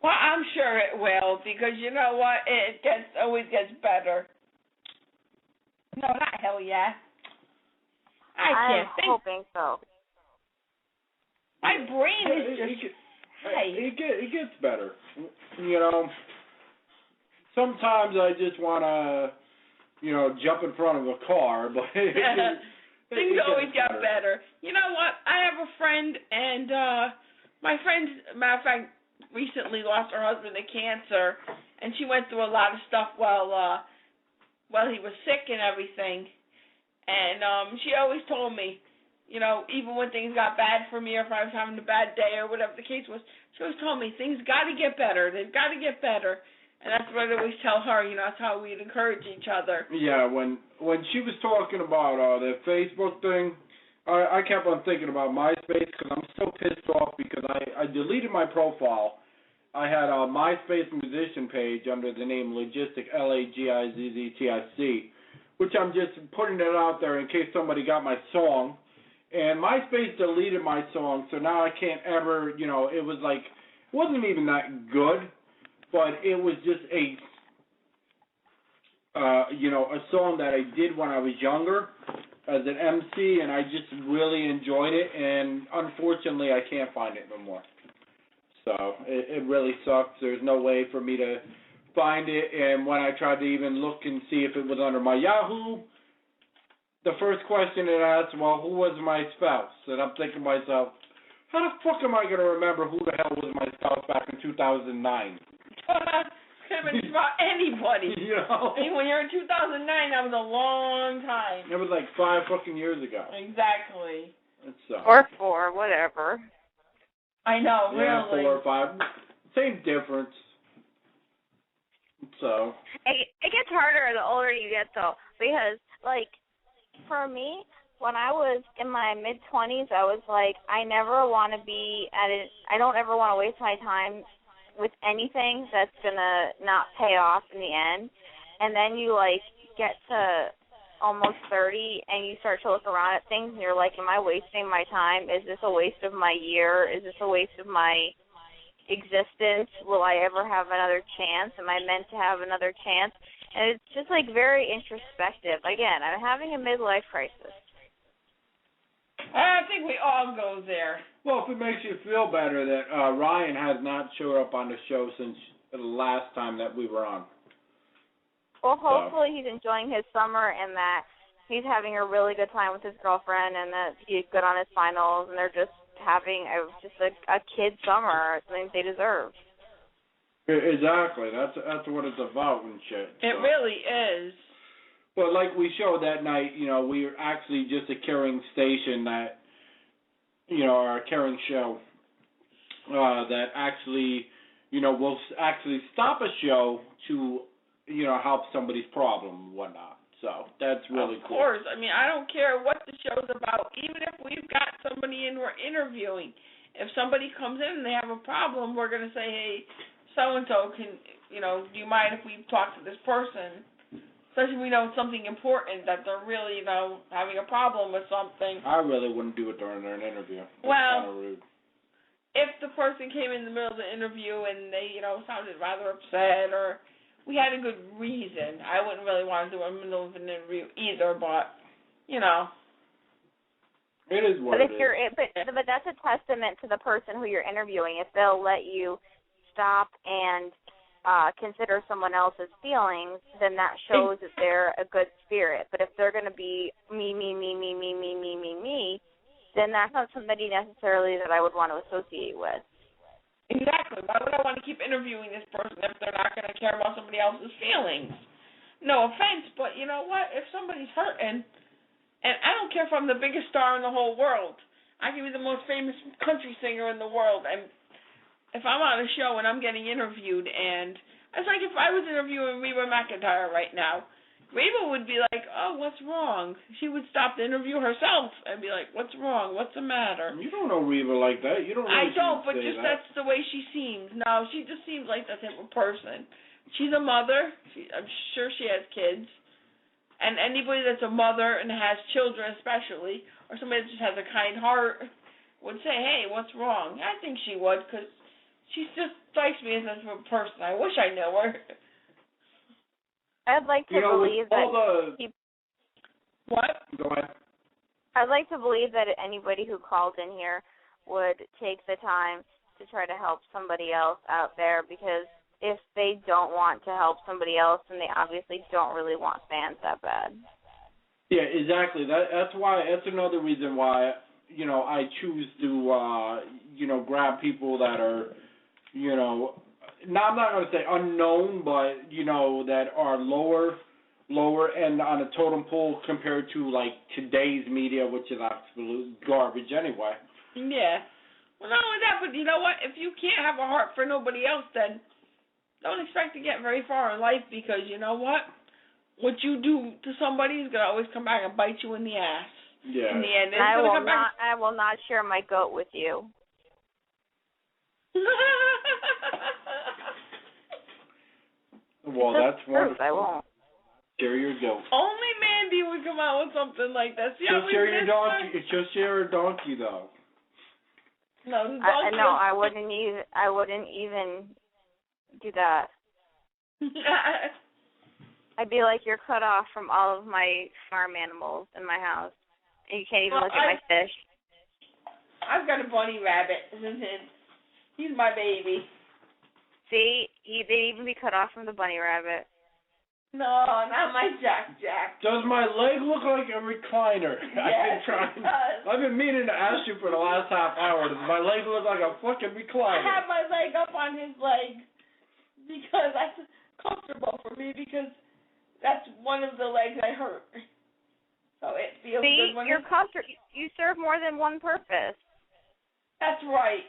Well, I'm sure it will, because you know what? It always gets better. No, not hell yeah. I can't think. I'm hoping so. My brain is just... It gets better. Sometimes I just want to, jump in front of a car, but things always get better. You know what? I have a friend, and my friend, matter of fact, recently lost her husband to cancer, and she went through a lot of stuff while he was sick and everything. And she always told me, even when things got bad for me or if I was having a bad day or whatever the case was, she always told me things got to get better. They've got to get better. And that's what I always tell her, that's how we'd encourage each other. Yeah, when she was talking about the Facebook thing, I kept on thinking about MySpace because I'm so pissed off because I deleted my profile. I had a MySpace musician page under the name Logistic, Lagizztic, which I'm just putting it out there in case somebody got my song. And MySpace deleted my song, so now I can't ever, it was like, it wasn't even that good, but it was just a song that I did when I was younger as an MC, and I just really enjoyed it, and unfortunately I can't find it no more. So it really sucks. There's no way for me to find it, and when I tried to even look and see if it was under my Yahoo, the first question it asked, well, who was my spouse? And I'm thinking to myself, how the fuck am I going to remember who the hell was my spouse back in 2009? Could have been about anybody. I mean, when you're in 2009, that was a long time. It was like 5 fucking years ago. Exactly. Or 4, whatever. I know, yeah, really. 4 or 5. Same difference. So. It gets harder the older you get, though, because, for me, when I was in my mid-20s, I was like, I never want to be at it. I don't ever want to waste my time with anything that's going to not pay off in the end. And then you, get to almost 30 and you start to look around at things and you're like, am I wasting my time? Is this a waste of my year? Is this a waste of my existence? Will I ever have another chance? Am I meant to have another chance? And it's just, very introspective. Again, I'm having a midlife crisis. I think we all go there. Well, if it makes you feel better that Ryan has not showed up on the show since the last time that we were on. Well, hopefully he's enjoying his summer and that he's having a really good time with his girlfriend and that he's good on his finals and they're just having a kid summer, something they deserve. Exactly. That's what it's about and shit. It really is. Well, like we showed that night, we were actually just a caring station that, or a caring show that actually, will actually stop a show to, help somebody's problem and whatnot. So that's really cool. Of course. I mean, I don't care what the show's about. Even if we've got somebody in we're interviewing, if somebody comes in and they have a problem, we're going to say, hey, so-and-so, do you mind if we talk to this person? Especially if we know it's something important, that they're really, having a problem with something. I really wouldn't do it during an interview. That's well, kind of rude. If the person came in the middle of the interview and they, sounded rather upset or we had a good reason, I wouldn't really want to do it in the middle of an interview either, but, It is what it is. But that's a testament to the person who you're interviewing. If they'll let you stop and consider someone else's feelings, then that shows that they're a good spirit. But if they're going to be me, then that's not somebody necessarily that I would want to associate with. Exactly. Why would I want to keep interviewing this person if they're not going to care about somebody else's feelings? No offense, but you know what? If somebody's hurting, and I don't care if I'm the biggest star in the whole world, I can be the most famous country singer in the world, and if I'm on a show and I'm getting interviewed, and it's like if I was interviewing Reba McEntire right now, Reba would be like, oh, what's wrong? She would stop the interview herself and be like, what's wrong? What's the matter? You don't know Reba like that. You don't know I don't, but just that. that's the way she seems. No, she just seems like that type of person. She's a mother. I'm sure she has kids. And anybody that's a mother and has children especially, or somebody that just has a kind heart, would say, hey, what's wrong? I think she would, because she just strikes me as a person. I wish I knew her. I'd like to believe that. What? Go ahead. I'd like to believe that anybody who calls in here would take the time to try to help somebody else out there, because if they don't want to help somebody else, then they obviously don't really want fans that bad. Yeah, exactly. That's another reason why, I choose to, grab people that are, I'm not going to say unknown, but, that are lower end on the totem pole compared to, like, today's media, which is absolute garbage anyway. Yeah. Well, not only that, but you know what? If you can't have a heart for nobody else, then don't expect to get very far in life, because you know what? What you do to somebody is going to always come back and bite you in the ass. Yeah. In the end. I will not share my goat with you. Well, that's wonderful. I won't. Share your goat. Only Mandy would come out with something like that. See, just share your donkey. Just share a donkey, though. No, the donkey. No, I wouldn't even do that. I'd be like, you're cut off from all of my farm animals in my house, and you can't even look at my fish. I've got a bunny rabbit. He's my baby. See, they'd even be cut off from the bunny rabbit. No, not my Jack. Does my leg look like a recliner? Yes, I've been meaning to ask you for the last half hour. Does my leg look like a fucking recliner? I have my leg up on his leg because that's comfortable for me, because that's one of the legs I hurt. So it feels good when you're comfortable. You serve more than one purpose. That's right.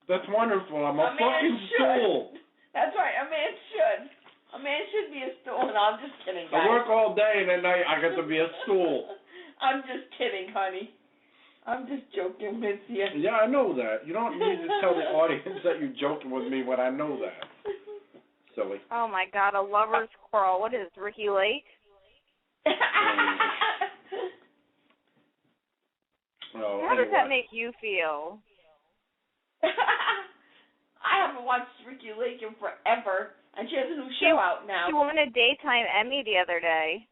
That's wonderful. I'm a fucking stool. That's right. A man should. A man should be a stool. No, I'm just kidding, guys. I work all day, and at night I get to be a stool. I'm just kidding, honey. I'm just joking with you. Yeah, I know that. You don't need to tell the audience that you're joking with me when I know that. Silly. Oh, my God. A lover's quarrel. What is this, Ricky Lake? How does that make you feel? I haven't watched Ricky Lake in forever, and she has a new show out now. She won a daytime Emmy the other day.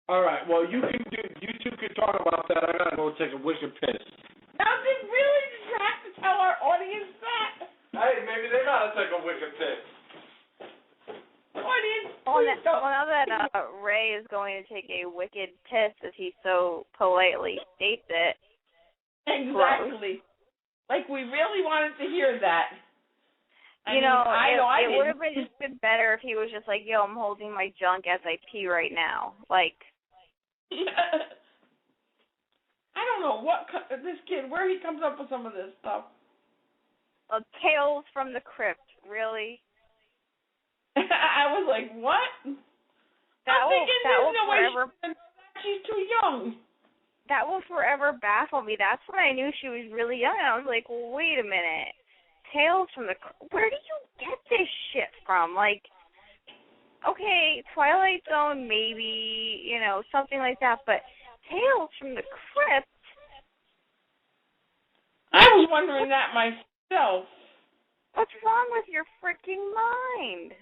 All right, well, you two can talk about that. I gotta go take a wicked piss. Now, did you have to tell our audience that? Hey, maybe they gotta take a wicked piss. Audience, now that Ray is going to take a wicked piss, as he so politely states it. Exactly. Like, we really wanted to hear that. It would have been better if he was just like, yo, I'm holding my junk as I pee right now. Like. I don't know this kid, where he comes up with some of this stuff. Tales from the Crypt, really? I was like, what? That will forever. She's too young. That will forever baffle me. That's when I knew she was really young. I was like, wait a minute. Tales from the Crypt. Where do you get this shit from? Like, okay, Twilight Zone, maybe, something like that, but Tales from the Crypt? I was wondering that myself. What's wrong with your freaking mind?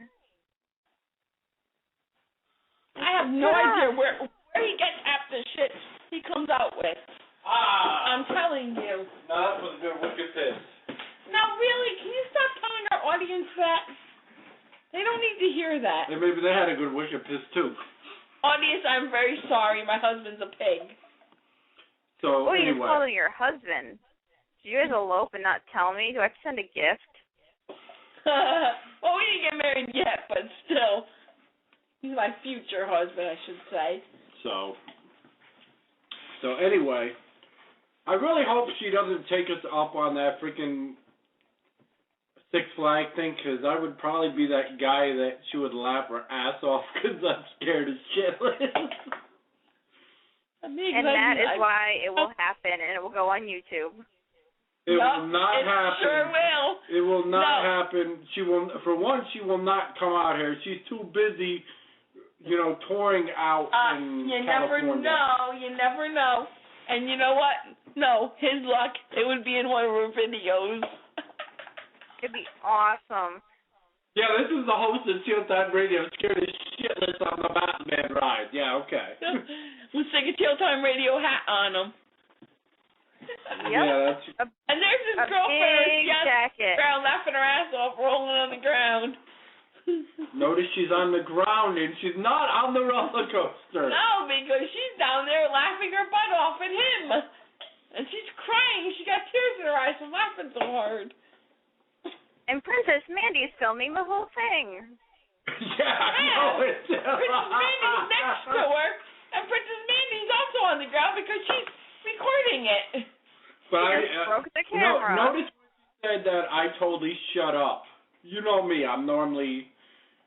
I have no idea where he gets half the shit he comes out with. I'm telling you. No, that was a good wicked piss. Now, really, can you stop telling our audience that? They don't need to hear that. And maybe they had a good wicked piss, too. Audience, I'm very sorry. My husband's a pig. So, Oh, anyway. you told your husband. Did you guys elope and not tell me? Do I have to send a gift? Well, we didn't get married yet, but still. He's my future husband, I should say. So anyway, I really hope she doesn't take us up on that freaking Six Flag thing, because I would probably be that guy that she would laugh her ass off because I'm scared as shitless. And that is why it will happen, and it will go on YouTube. It will not happen. Sure will. It will not happen. She will. For one, she will not come out here. She's too busy, touring out in California. You never know. And you know what? No, his luck, it would be in one of her videos. It'd be awesome. Yeah, this is the host of Chill Time Radio, scared as shitless on the Batman ride. Yeah, okay. We'll stick a Chill Time Radio hat on him. Yep. Yeah, and there's his girlfriend ground laughing her ass off, rolling on the ground. Notice she's on the ground and she's not on the roller coaster. No, because she's down there laughing her butt off at him. And she's crying. She got tears in her eyes from laughing so hard. And Princess Mandy's filming the whole thing. Yeah, I know it. Princess Mandy's next to her, and Princess Mandy's also on the ground because she's recording it. But she just broke the camera. Notice when you said that I totally shut up. You know me, I'm normally,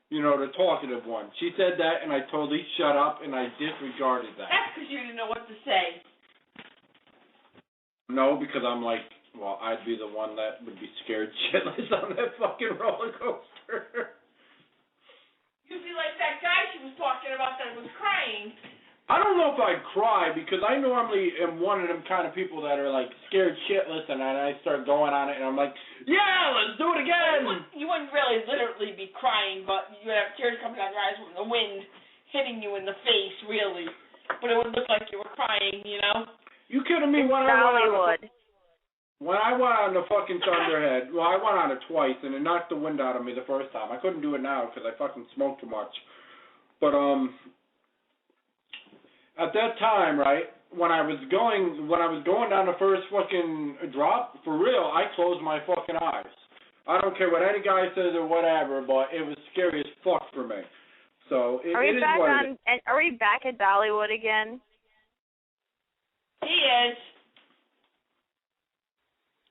the talkative one. She said that, and I totally shut up, and I disregarded that. That's because you didn't know what to say. No, because I'm like, well, I'd be the one that would be scared shitless on that fucking roller coaster. You'd be like that guy she was talking about that was crying. I don't know if I'd cry, because I normally am one of them kind of people that are like scared shitless, and then I start going on it, and I'm like, yeah, let's do it again. You wouldn't really literally be crying, but you would have tears coming out of your eyes from the wind hitting you in the face, really. But it would look like you were crying, You kidding me? When I went on the fucking Thunderhead, well, I went on it twice, and it knocked the wind out of me the first time. I couldn't do it now because I fucking smoked too much. But at that time, right, when I was going down the first fucking drop, for real, I closed my fucking eyes. I don't care what any guy says or whatever, but it was scary as fuck for me. So it is what it is. Are we back at Dollywood again? He is.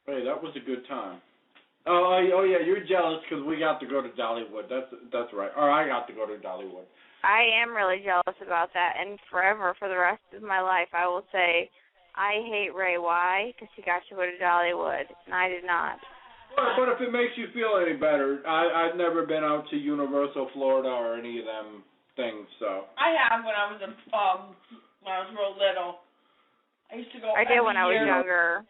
Hey, that was a good time. Oh yeah, you're jealous because we got to go to Dollywood. That's right. Or I got to go to Dollywood. I am really jealous about that, and forever, for the rest of my life, I will say, I hate Ray. Why? Because he got to go to Dollywood, and I did not. But if it makes you feel any better, I've never been out to Universal Florida or any of them things, so. I have when I was real little. I used to go. I did when I was year. younger.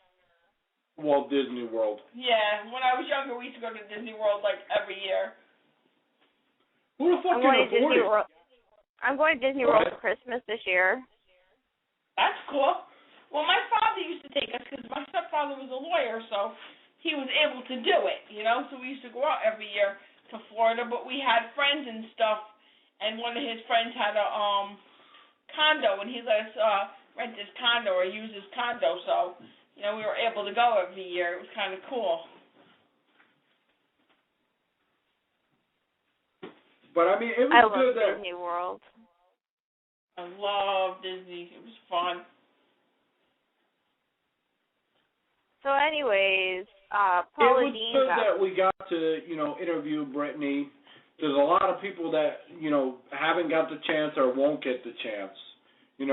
Walt Disney World. Yeah, when I was younger, we used to go to Disney World like every year. Who the fuck can afford it? I'm going to Disney World for Christmas this year. That's cool. Well, my father used to take us because my stepfather was a lawyer, so he was able to do it, So we used to go out every year to Florida, but we had friends and stuff, and one of his friends had a condo, and he let us rent his condo or use his condo, so, we were able to go every year. It was kind of cool. But, I mean, it was I good love Disney World. I love Disney. It was fun. So anyways, Paula Dean. It was good that we got to, interview Brittney. There's a lot of people that, haven't got the chance or won't get the chance. And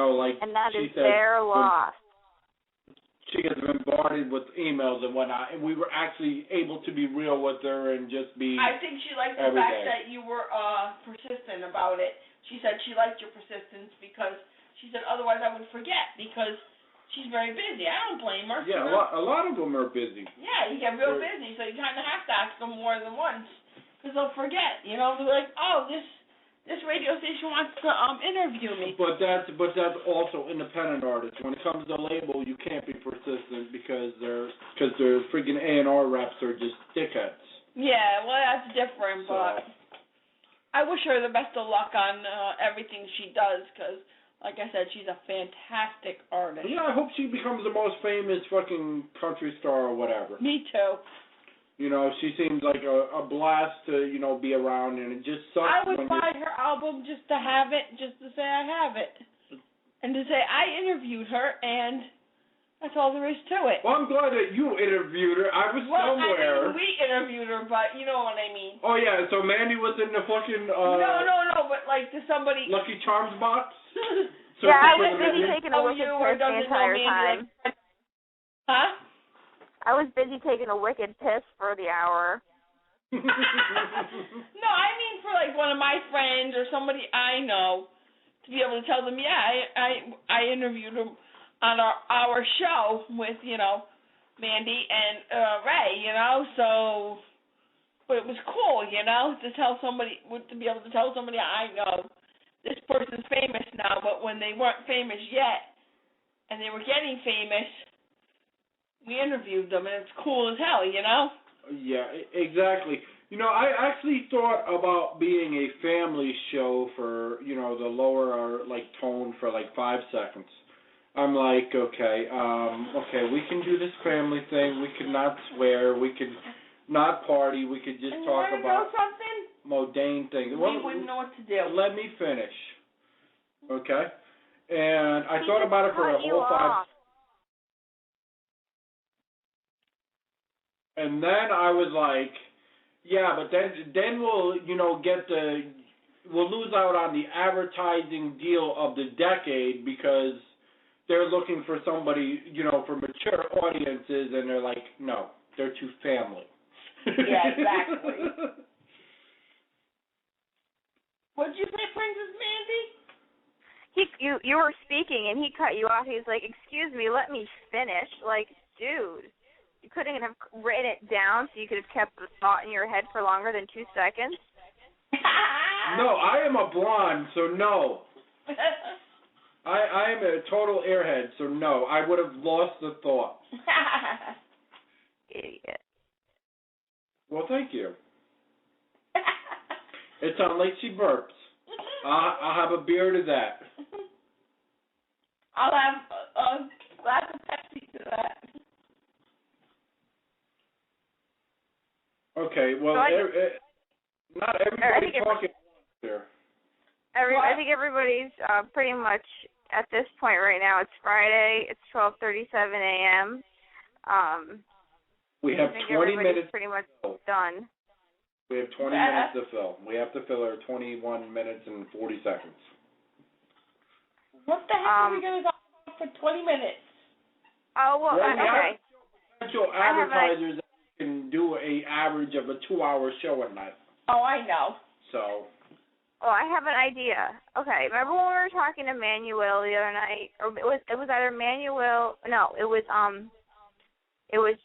that she is said, their loss. She gets bombarded with emails and whatnot, and we were actually able to be real with her and just be. I think she liked the fact that you were persistent about it. She said she liked your persistence because she said otherwise I would forget because she's very busy. I don't blame her. Yeah, a lot of them are busy. Yeah, you get real busy, so you kind of have to ask them more than once because they'll forget. They're like, oh, this radio station wants to interview me. But that's also independent artists. When it comes to label, you can't be persistent because their freaking A&R reps are just dickheads. Yeah, well, that's different, but I wish her the best of luck on everything she does because, like I said, she's a fantastic artist. Yeah, I hope she becomes the most famous fucking country star or whatever. Me too. She seems like a blast to, be around, and it just sucks. I would buy her album just to have it, just to say I have it. And to say I interviewed her, and that's all there is to it. Well, I'm glad that you interviewed her. I was somewhere. I mean, we interviewed her, but you know what I mean. Oh, yeah, so Mandy was in the fucking... No, but like to somebody... Lucky Charms box? So yeah, I was busy taking a wicked piss the entire time. Huh? I was busy taking a wicked piss for the hour. No, I mean for like one of my friends or somebody I know to be able to tell them, yeah, I interviewed him on our show with, Mandy and Ray, so, but it was cool, to tell somebody, to be able to tell somebody I know this person's famous now, but when they weren't famous yet and they were getting famous, we interviewed them, and it's cool as hell, Yeah, exactly. I actually thought about being a family show for, the lower tone for 5 seconds. I'm like, okay, we can do this family thing. We could not swear. We could not party. We could just talk about mundane things. We wouldn't know what to do. Let me finish. Okay? And I thought about it for a whole 5 And then I was like, yeah, but then we'll, we'll lose out on the advertising deal of the decade because they're looking for somebody, for mature audiences, and they're like, no, they're too family. Yeah, exactly. What'd you say, Princess Mandy? You were speaking, and he cut you off. He was like, excuse me, let me finish. Like, dude. You couldn't have written it down so you could have kept the thought in your head for longer than 2 seconds? No, I am a blonde, so no. I am a total airhead, so no. I would have lost the thought. Idiot. Well, thank you. It sounds like she burps. I'll have a beer to that. I'll have a glass of Pepsi to that. Okay, well, not everybody talking there. I think everybody's pretty much at this point right now. It's Friday. It's 12:37 a.m. We have 20 minutes. Pretty much done. We have 20 minutes to fill. We have to fill our 21 minutes and 40 seconds. What the heck are we going to talk about for 20 minutes? Oh, well, okay. Potential advertisers can do an average of a 2-hour show a night. Oh, I know. So. Oh, I have an idea. Okay, remember when we were talking to Manuel the other night? Or it was either Manuel. No, it was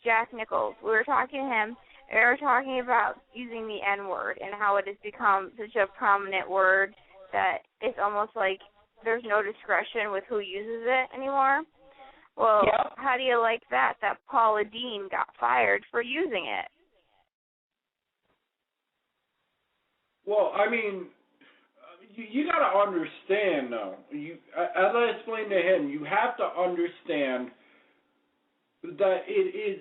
Jack Nichols. We were talking to him. And we were talking about using the N-word and how it has become such a prominent word that it's almost like there's no discretion with who uses it anymore. Well, How do you like that Paula Dean got fired for using it? Well, I mean, you got to understand, though. As I explained to him, you have to understand that it is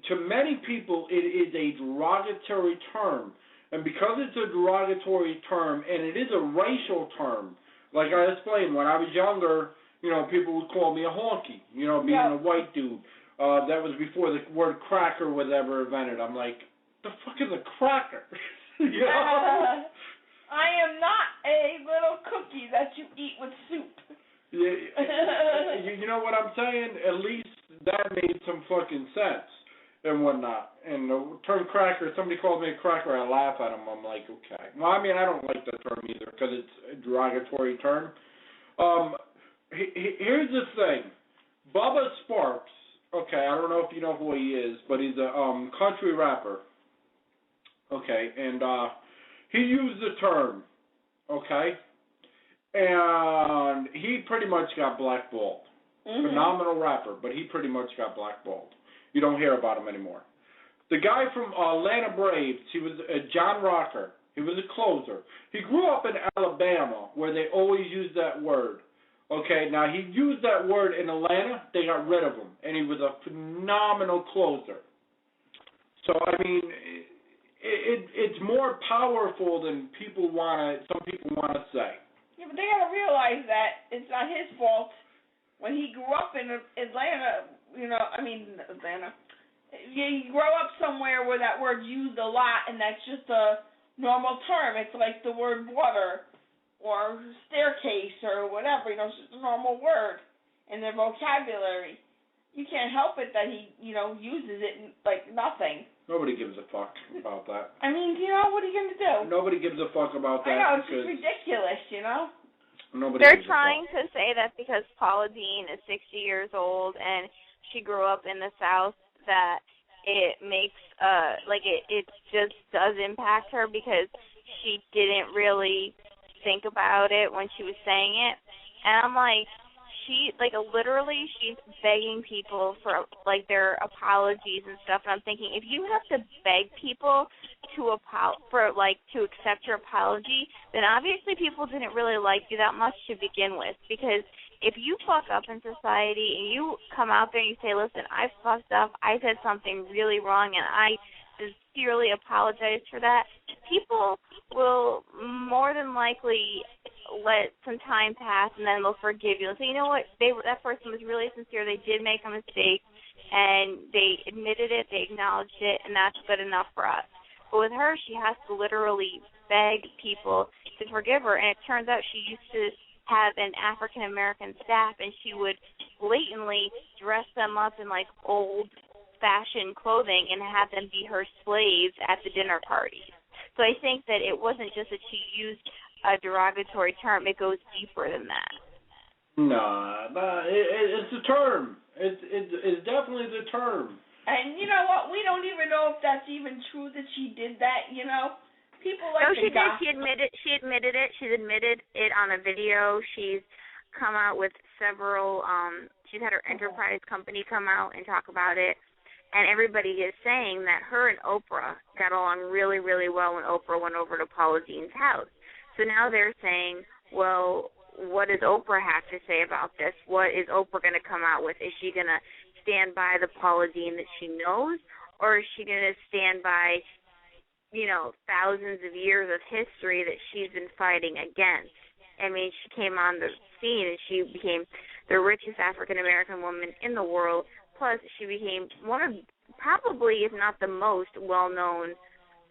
to many people, it is a derogatory term. And because it's a derogatory term, and it is a racial term, like I explained, when I was younger, people would call me a honky, being a white dude. That was before the word cracker was ever invented. I'm like, the fuck is a cracker? You know? I am not a little cookie that you eat with soup. Yeah, you know what I'm saying? At least that made some fucking sense and whatnot. And the term cracker, somebody calls me a cracker, I laugh at them. I'm like, okay. Well, I mean, I don't like that term either because it's a derogatory term. Here's the thing. Bubba Sparks, okay, I don't know if you know who he is, but he's a country rapper. Okay, and he used the term, okay? And he pretty much got blackballed. Phenomenal rapper, but he pretty much got blackballed. You don't hear about him anymore. The guy from Atlanta Braves, he was John Rocker. He was a closer. He grew up in Alabama where they always use that word. Okay, now he used that word in Atlanta, they got rid of him, and he was a phenomenal closer. So, I mean, it's more powerful than some people want to say. Yeah, but they got to realize that it's not his fault. When he grew up in Atlanta, Atlanta, you grow up somewhere where that word's used a lot, and that's just a normal term. It's like the word water or staircase or whatever, it's just a normal word in their vocabulary. You can't help it that he, uses it like nothing. Nobody gives a fuck about that. I mean, what are you going to do? Nobody gives a fuck about that. I know, it's just ridiculous, They're trying to say that because Paula Deen is 60 years old and she grew up in the South, that it makes, it just does impact her because she didn't really think about it when she was saying it. And I'm like, literally she's begging people for, their apologies and stuff. And I'm thinking, if you have to beg people to accept your apology, then obviously people didn't really like you that much to begin with. Because if you fuck up in society and you come out there and you say, listen, I fucked up, I said something really wrong, and I sincerely apologize for that, people will more than likely let some time pass and then they'll forgive you. They'll say, you know what, that person was really sincere, they did make a mistake, and they admitted it, they acknowledged it, and that's good enough for us. But with her, she has to literally beg people to forgive her, and it turns out she used to have an African-American staff, and she would blatantly dress them up in, old-fashioned clothing and have them be her slaves at the dinner parties. So I think that it wasn't just that she used a derogatory term. It goes deeper than that. No, it's a term. It's definitely the term. And you know what? We don't even know if that's even true that she did that, People like she did. She admitted it. She's admitted it on a video. She's come out with several, she's had her enterprise company come out and talk about it. And everybody is saying that her and Oprah got along really, really well when Oprah went over to Paula Deen's house. So now they're saying, well, what does Oprah have to say about this? What is Oprah going to come out with? Is she going to stand by the Paula Deen that she knows, or is she going to stand by, thousands of years of history that she's been fighting against? I mean, she came on the scene and she became the richest African-American woman in the world. Plus, she became one of probably, if not the most well-known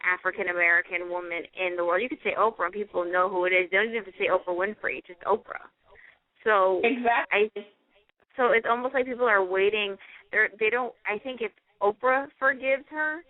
African-American woman in the world. You could say Oprah and people know who it is. They don't even have to say Oprah Winfrey, just Oprah. So exactly. So it's almost like people are waiting. I think if Oprah forgives her,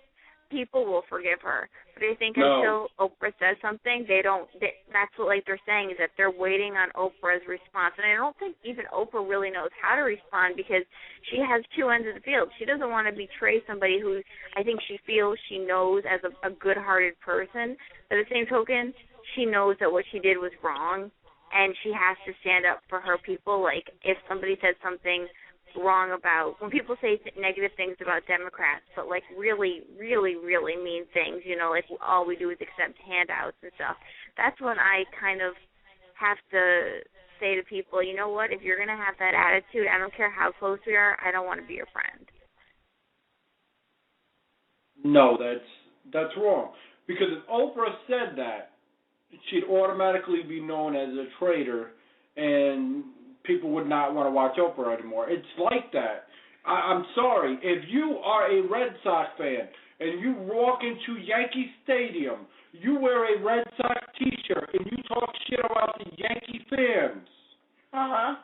people will forgive her. But I think until Oprah says something, that's what they're saying, is that they're waiting on Oprah's response. And I don't think even Oprah really knows how to respond because she has two ends of the field. She doesn't want to betray somebody who I think she feels she knows as a good-hearted person. But at the same token, she knows that what she did was wrong, and she has to stand up for her people. If somebody said something wrong about, when people say negative things about Democrats, but really, really, really mean things, all we do is accept handouts and stuff, that's when I kind of have to say to people, you know what, if you're going to have that attitude, I don't care how close we are, I don't want to be your friend. No, that's wrong. Because if Oprah said that, she'd automatically be known as a traitor, and people would not want to watch Oprah anymore. It's like that. I'm sorry. If you are a Red Sox fan and you walk into Yankee Stadium, you wear a Red Sox T-shirt and you talk shit about the Yankee fans,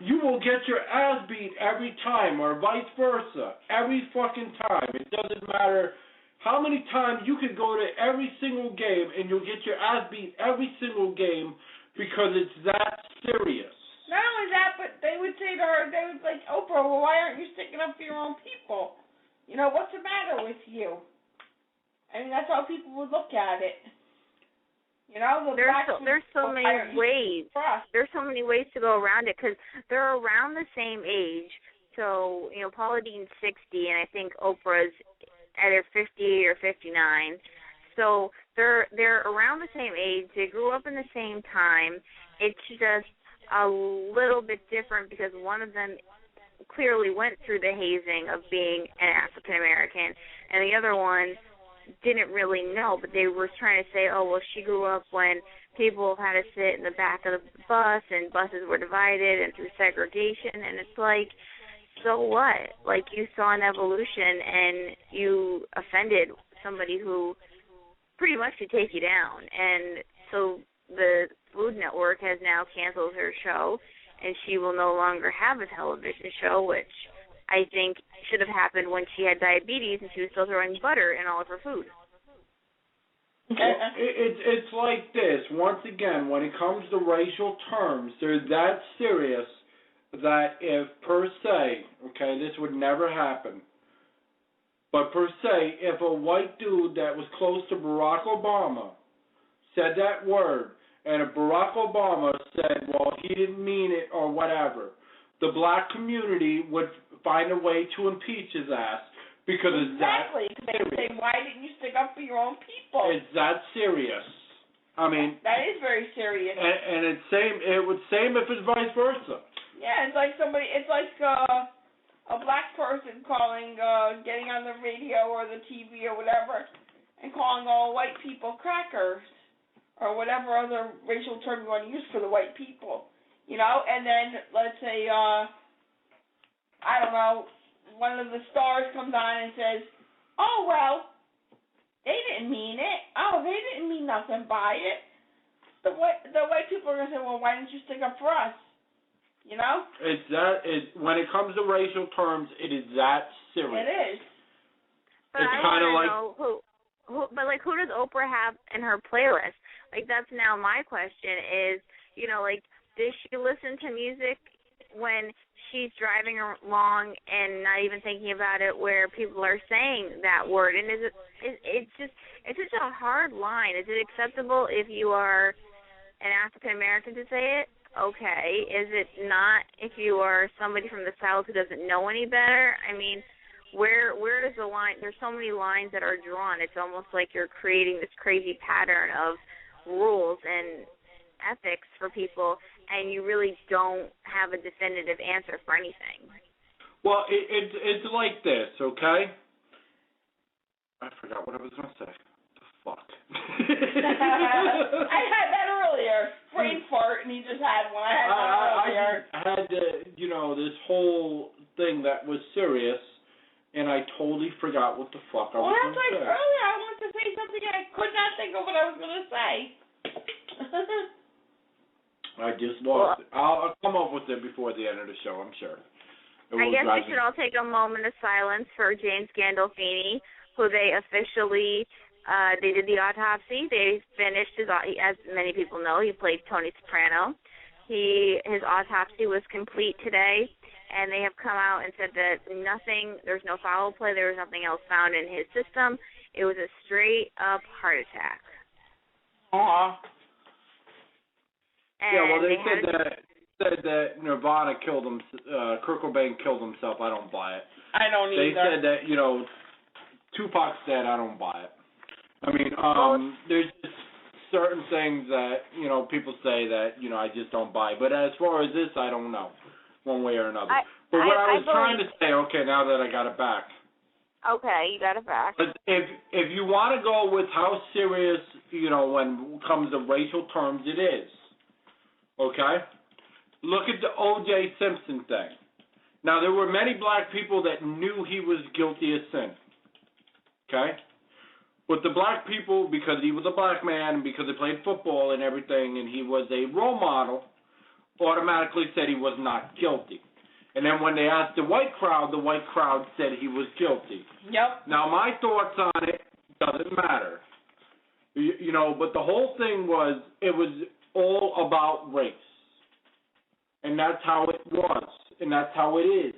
you will get your ass beat every time, or vice versa, every fucking time. It doesn't matter how many times you could go to every single game and you'll get your ass beat every single game because it's that serious. Not only that, but they would say to her, they would like, Oprah, well, why aren't you sticking up for your own people? You know, what's the matter with you? I mean, that's how people would look at it. You know, there's so many ways. There's so many ways to go around it because they're around the same age. So, you know, Paula Dean's 60, and I think Oprah's either 58 or 59. So they're around the same age. They grew up in the same time. It's just a little bit different because one of them clearly went through the hazing of being an African American, and the other one didn't really know, but they were trying to say, oh, well, she grew up when people had to sit in the back of the bus and buses were divided and through segregation, and it's like, so what? Like, you saw an evolution and you offended somebody who pretty much could take you down, and so the Food Network has now canceled her show, and she will no longer have a television show, which I think should have happened when she had diabetes and she was still throwing butter in all of her food. It's like this. Once again, when it comes to racial terms, they're that serious that if per se, okay, this would never happen, but per se, if a white dude that was close to Barack Obama said that word, and if Barack Obama said, well, he didn't mean it or whatever, the black community would find a way to impeach his ass because it's that serious. They say, why didn't you stick up for your own people? It's that serious. I mean, that is very serious. And it's same. It would same if it's vice versa. Yeah, it's like somebody. It's like a black person calling, getting on the radio or the TV or whatever, and calling all white people crackers or whatever other racial term you want to use for the white people. You know, and then let's say, I don't know, one of the stars comes on and says, oh, well, they didn't mean it. Oh, they didn't mean nothing by it. The white people are going to say, well, why didn't you stick up for us? You know? When it comes to racial terms, it is that serious. It is. But it's kind of like... who does Oprah have in her playlist? Like, that's now my question is, you know, like, does she listen to music when she's driving along and not even thinking about it where people are saying that word? And it's such a hard line. Is it acceptable if you are an African American to say it? Okay. Is it not if you are somebody from the South who doesn't know any better? I mean, where does the line? There's so many lines that are drawn. It's almost like you're creating this crazy pattern of rules and ethics for people, and you really don't have a definitive answer for anything. Well, it's like this, okay? I forgot what I was going to say. The fuck? I had that earlier. Brain fart, and he just had one. I had one earlier. I had, this whole thing that was serious, and I totally forgot what the fuck I was going to say. Well, that's like earlier. I wanted to say something, and I could not think of what I was going to say. I just lost it. I'll come up with it before the end of the show, I'm sure. I guess we should all take a moment of silence for James Gandolfini, who they officially, they did the autopsy. They finished his, as many people know, he played Tony Soprano. His autopsy was complete today, and they have come out and said that there's no foul play, there was nothing else found in his system. It was a straight-up heart attack. Aww. Yeah, well, they said that Nirvana killed him. Kurt Cobain killed himself. I don't buy it. I don't either. They said that Tupac's dead. I don't buy it. I mean, there's just certain things that people say that I just don't buy. But as far as this, I don't know, one way or another. But what I was trying to say, okay, now that I got it back. Okay, you got it back. But if you want to go with how serious, when it comes to racial terms, it is. Okay? Look at the O.J. Simpson thing. Now, there were many black people that knew he was guilty of sin. Okay? But the black people, because he was a black man, because he played football and everything, and he was a role model, automatically said he was not guilty. And then when they asked the white crowd said he was guilty. Yep. Now, my thoughts on it doesn't matter. You know, but the whole thing was, it was all about race. And that's how it was. And that's how it is.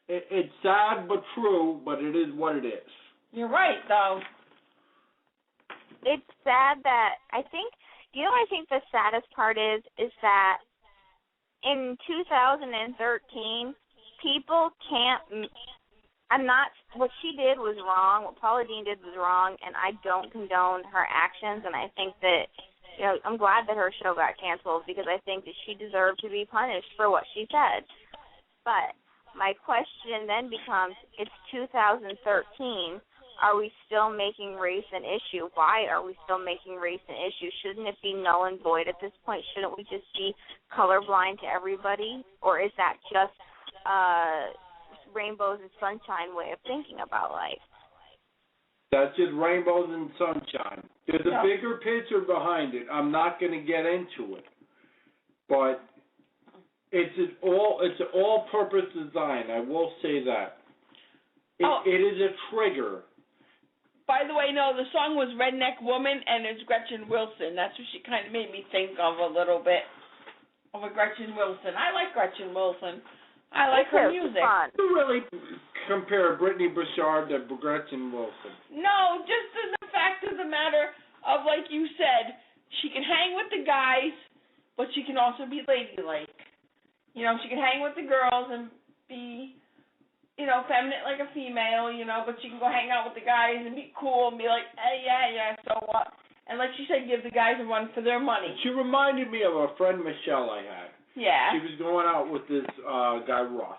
It's sad but true, but it is what it is. You're right, though. It's sad that I think the saddest part is that in 2013, people can't. What she did was wrong. What Paula Deen did was wrong, and I don't condone her actions. And I think that, I'm glad that her show got canceled because I think that she deserved to be punished for what she said. But my question then becomes, it's 2013. Are we still making race an issue? Why are we still making race an issue? Shouldn't it be null and void at this point? Shouldn't we just be colorblind to everybody? Or is that just rainbows and sunshine way of thinking about life? That's just rainbows and sunshine. There's a bigger picture behind it. I'm not going to get into it. But it's an all-purpose design. I will say that. It is a trigger. By the way, no, the song was Redneck Woman, and it's Gretchen Wilson. That's what she kind of made me think of a little bit, of a Gretchen Wilson. I like Gretchen Wilson. I like her music. You really compare Brittney Bouchard to Gretchen Wilson? No, just in the fact of the matter of, like you said, she can hang with the guys, but she can also be ladylike. She can hang with the girls and be, feminine like a female, but she can go hang out with the guys and be cool and be like, hey, yeah, so what? And like she said, give the guys a run for their money. She reminded me of a friend, Michelle, I had. Yeah. She was going out with this guy, Ross.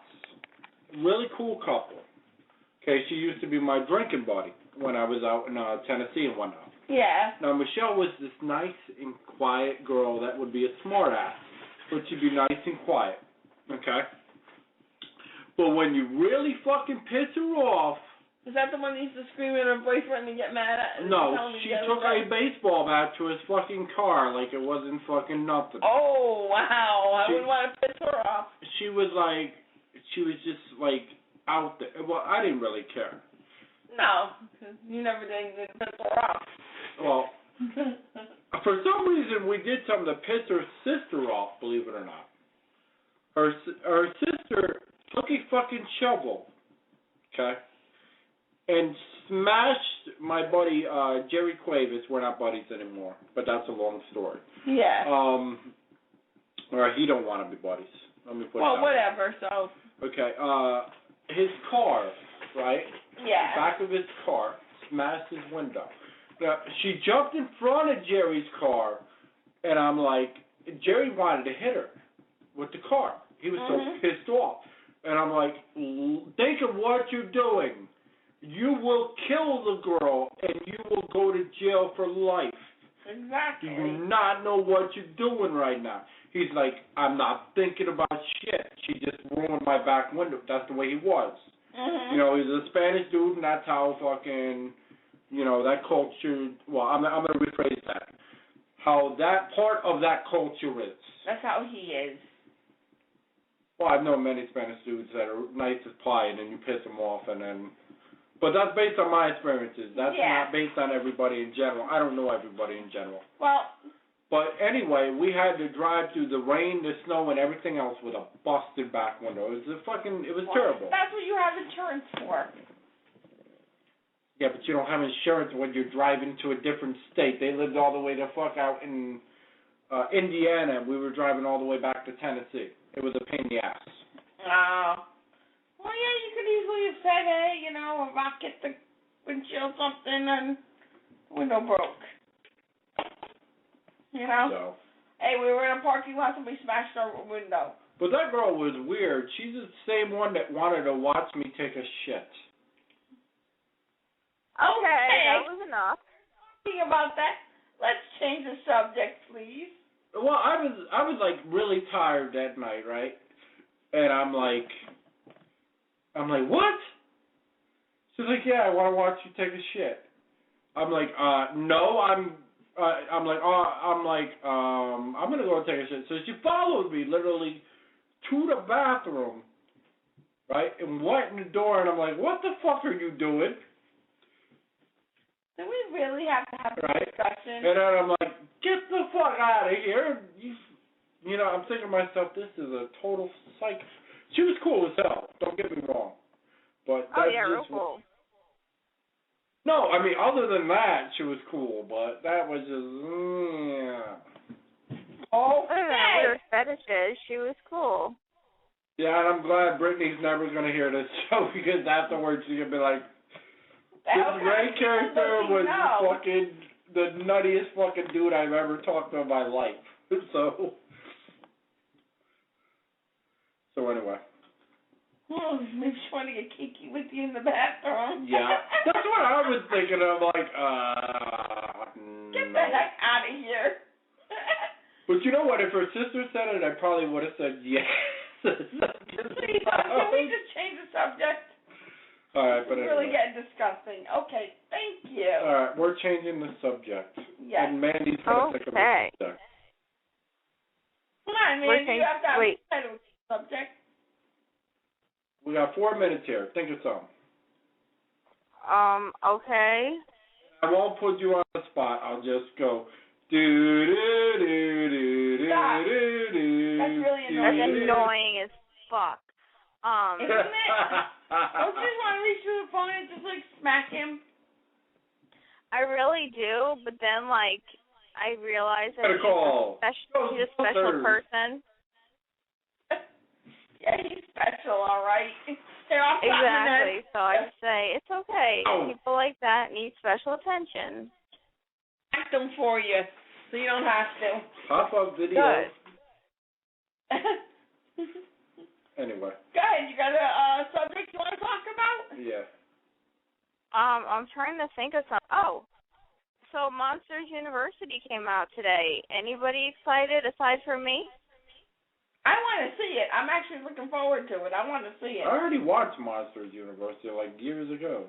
Really cool couple. Okay, she used to be my drinking buddy when I was out in Tennessee and whatnot. Yeah. Now, Michelle was this nice and quiet girl that would be a smart ass, but she'd be nice and quiet. Okay? But when you really fucking piss her off... Is that the one that used to scream at her boyfriend and get mad at? No, she took a baseball bat to his fucking car like it wasn't fucking nothing. Oh, wow. I wouldn't want to piss her off. She was just like out there. Well, I didn't really care. No, because you never did anything to piss her off. Well, for some reason we did something to piss her sister off, believe it or not. Her sister took a fucking shovel, okay, and smashed my buddy Jerry Cuevas. We're not buddies anymore, but that's a long story. Yeah. Or he don't want to be buddies. Let me put it that whatever. way. So. Okay. His car, right? Yeah. The back of his car smashed his window. Now she jumped in front of Jerry's car, and I'm like, Jerry wanted to hit her with the car. He was so pissed off. And I'm like, think of what you're doing. You will kill the girl, and you will go to jail for life. Exactly. Do you not know what you're doing right now? He's like, I'm not thinking about shit. She just ruined my back window. That's the way he was. Mm-hmm. He's a Spanish dude, and that's how fucking, that culture, well, I'm going to rephrase that. How that part of that culture is. That's how he is. Well, I've known many Spanish dudes that are nice as pie, and then you piss them off, but that's based on my experiences. That's not based on everybody in general. I don't know everybody in general. Well. But anyway, we had to drive through the rain, the snow, and everything else with a busted back window. It was terrible. That's what you have insurance for. Yeah, but you don't have insurance when you're driving to a different state. They lived all the way the fuck out in Indiana, and we were driving all the way back to Tennessee. It was a pain in the ass. Oh. Well, yeah, you could easily have said, hey, a rock hit the windshield something and the window broke. So. Hey, we were in a parking lot and we smashed our window. But that girl was weird. She's the same one that wanted to watch me take a shit. Okay, that was enough. Talking about that, let's change the subject, please. Well, I was like really tired that night, right? And I'm like, I'm like, what? She's like, yeah, I want to watch you take a shit. I'm like, no, I'm gonna go take a shit. So she followed me literally to the bathroom, right, and went in the door, and I'm like, what the fuck are you doing? Do we really have to have a discussion? And then I'm like, get the fuck out of here. You know, I'm thinking to myself, this is a total psych. She was cool as hell, don't get me wrong. But real cool. No, I mean, other than that, she was cool, but that was just, Other than weird fetishes, she was cool. Yeah, and I'm glad Brittany's never going to hear this show, because afterwards she's going to be like, this Ray character was fucking the nuttiest fucking dude I've ever talked to in my life. So anyway. Oh, maybe she wanted to get kinky with you in the bathroom. Yeah, that's what I was thinking of, like, Get the heck out of here. But you know what, if her sister said it, I probably would have said yes. Please, can we just change the subject? All right, but it's really getting disgusting. Okay, thank you. All right, we're changing the subject. Yes. And Mandy's going to take a subject. Come on, Mandy, you have to have a subject. We got 4 minutes here. Think of something. Okay. I won't put you on the spot. I'll just go. Do-do-do-do-do-do-do. That's really annoying. That's annoying as fuck. Isn't it? Don't you just want to reach through the phone and just, like, smack him? I really do, but then, like, I realize that he's a special person. Yeah, he's special, all right. Exactly. So I say, it's okay. People like that need special attention. Act them for you, so you don't have to. Pop up video. Good. Anyway. Go ahead. You got a subject you want to talk about? Yeah. I'm trying to think of something. Oh, so Monsters University came out today. Anybody excited aside from me? I want to see it. I'm actually looking forward to it. I want to see it. I already watched Monsters University like years ago.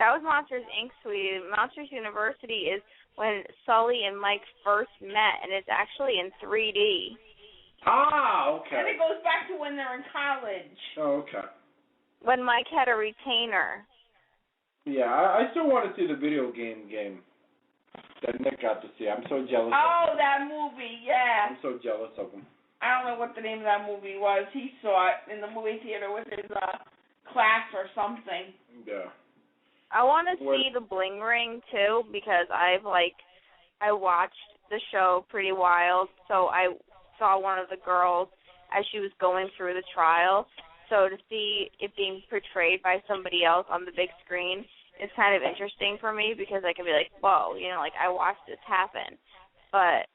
That was Monsters Inc. Sweetie. Monsters University is when Sully and Mike first met, and it's actually in 3D. Ah, okay. And it goes back to when they're in college. Oh, okay. When Mike had a retainer. Yeah, I still want to see the video game that Nick got to see. I'm so jealous of him. Oh, that movie, yeah. I'm so jealous of him. I don't know what the name of that movie was. He saw it in the movie theater with his class or something. Yeah. I want to see the Bling Ring, too, because I watched the show Pretty Wild, so I saw one of the girls as she was going through the trial. So to see it being portrayed by somebody else on the big screen is kind of interesting for me because I can be like, whoa, you know, like I watched this happen. But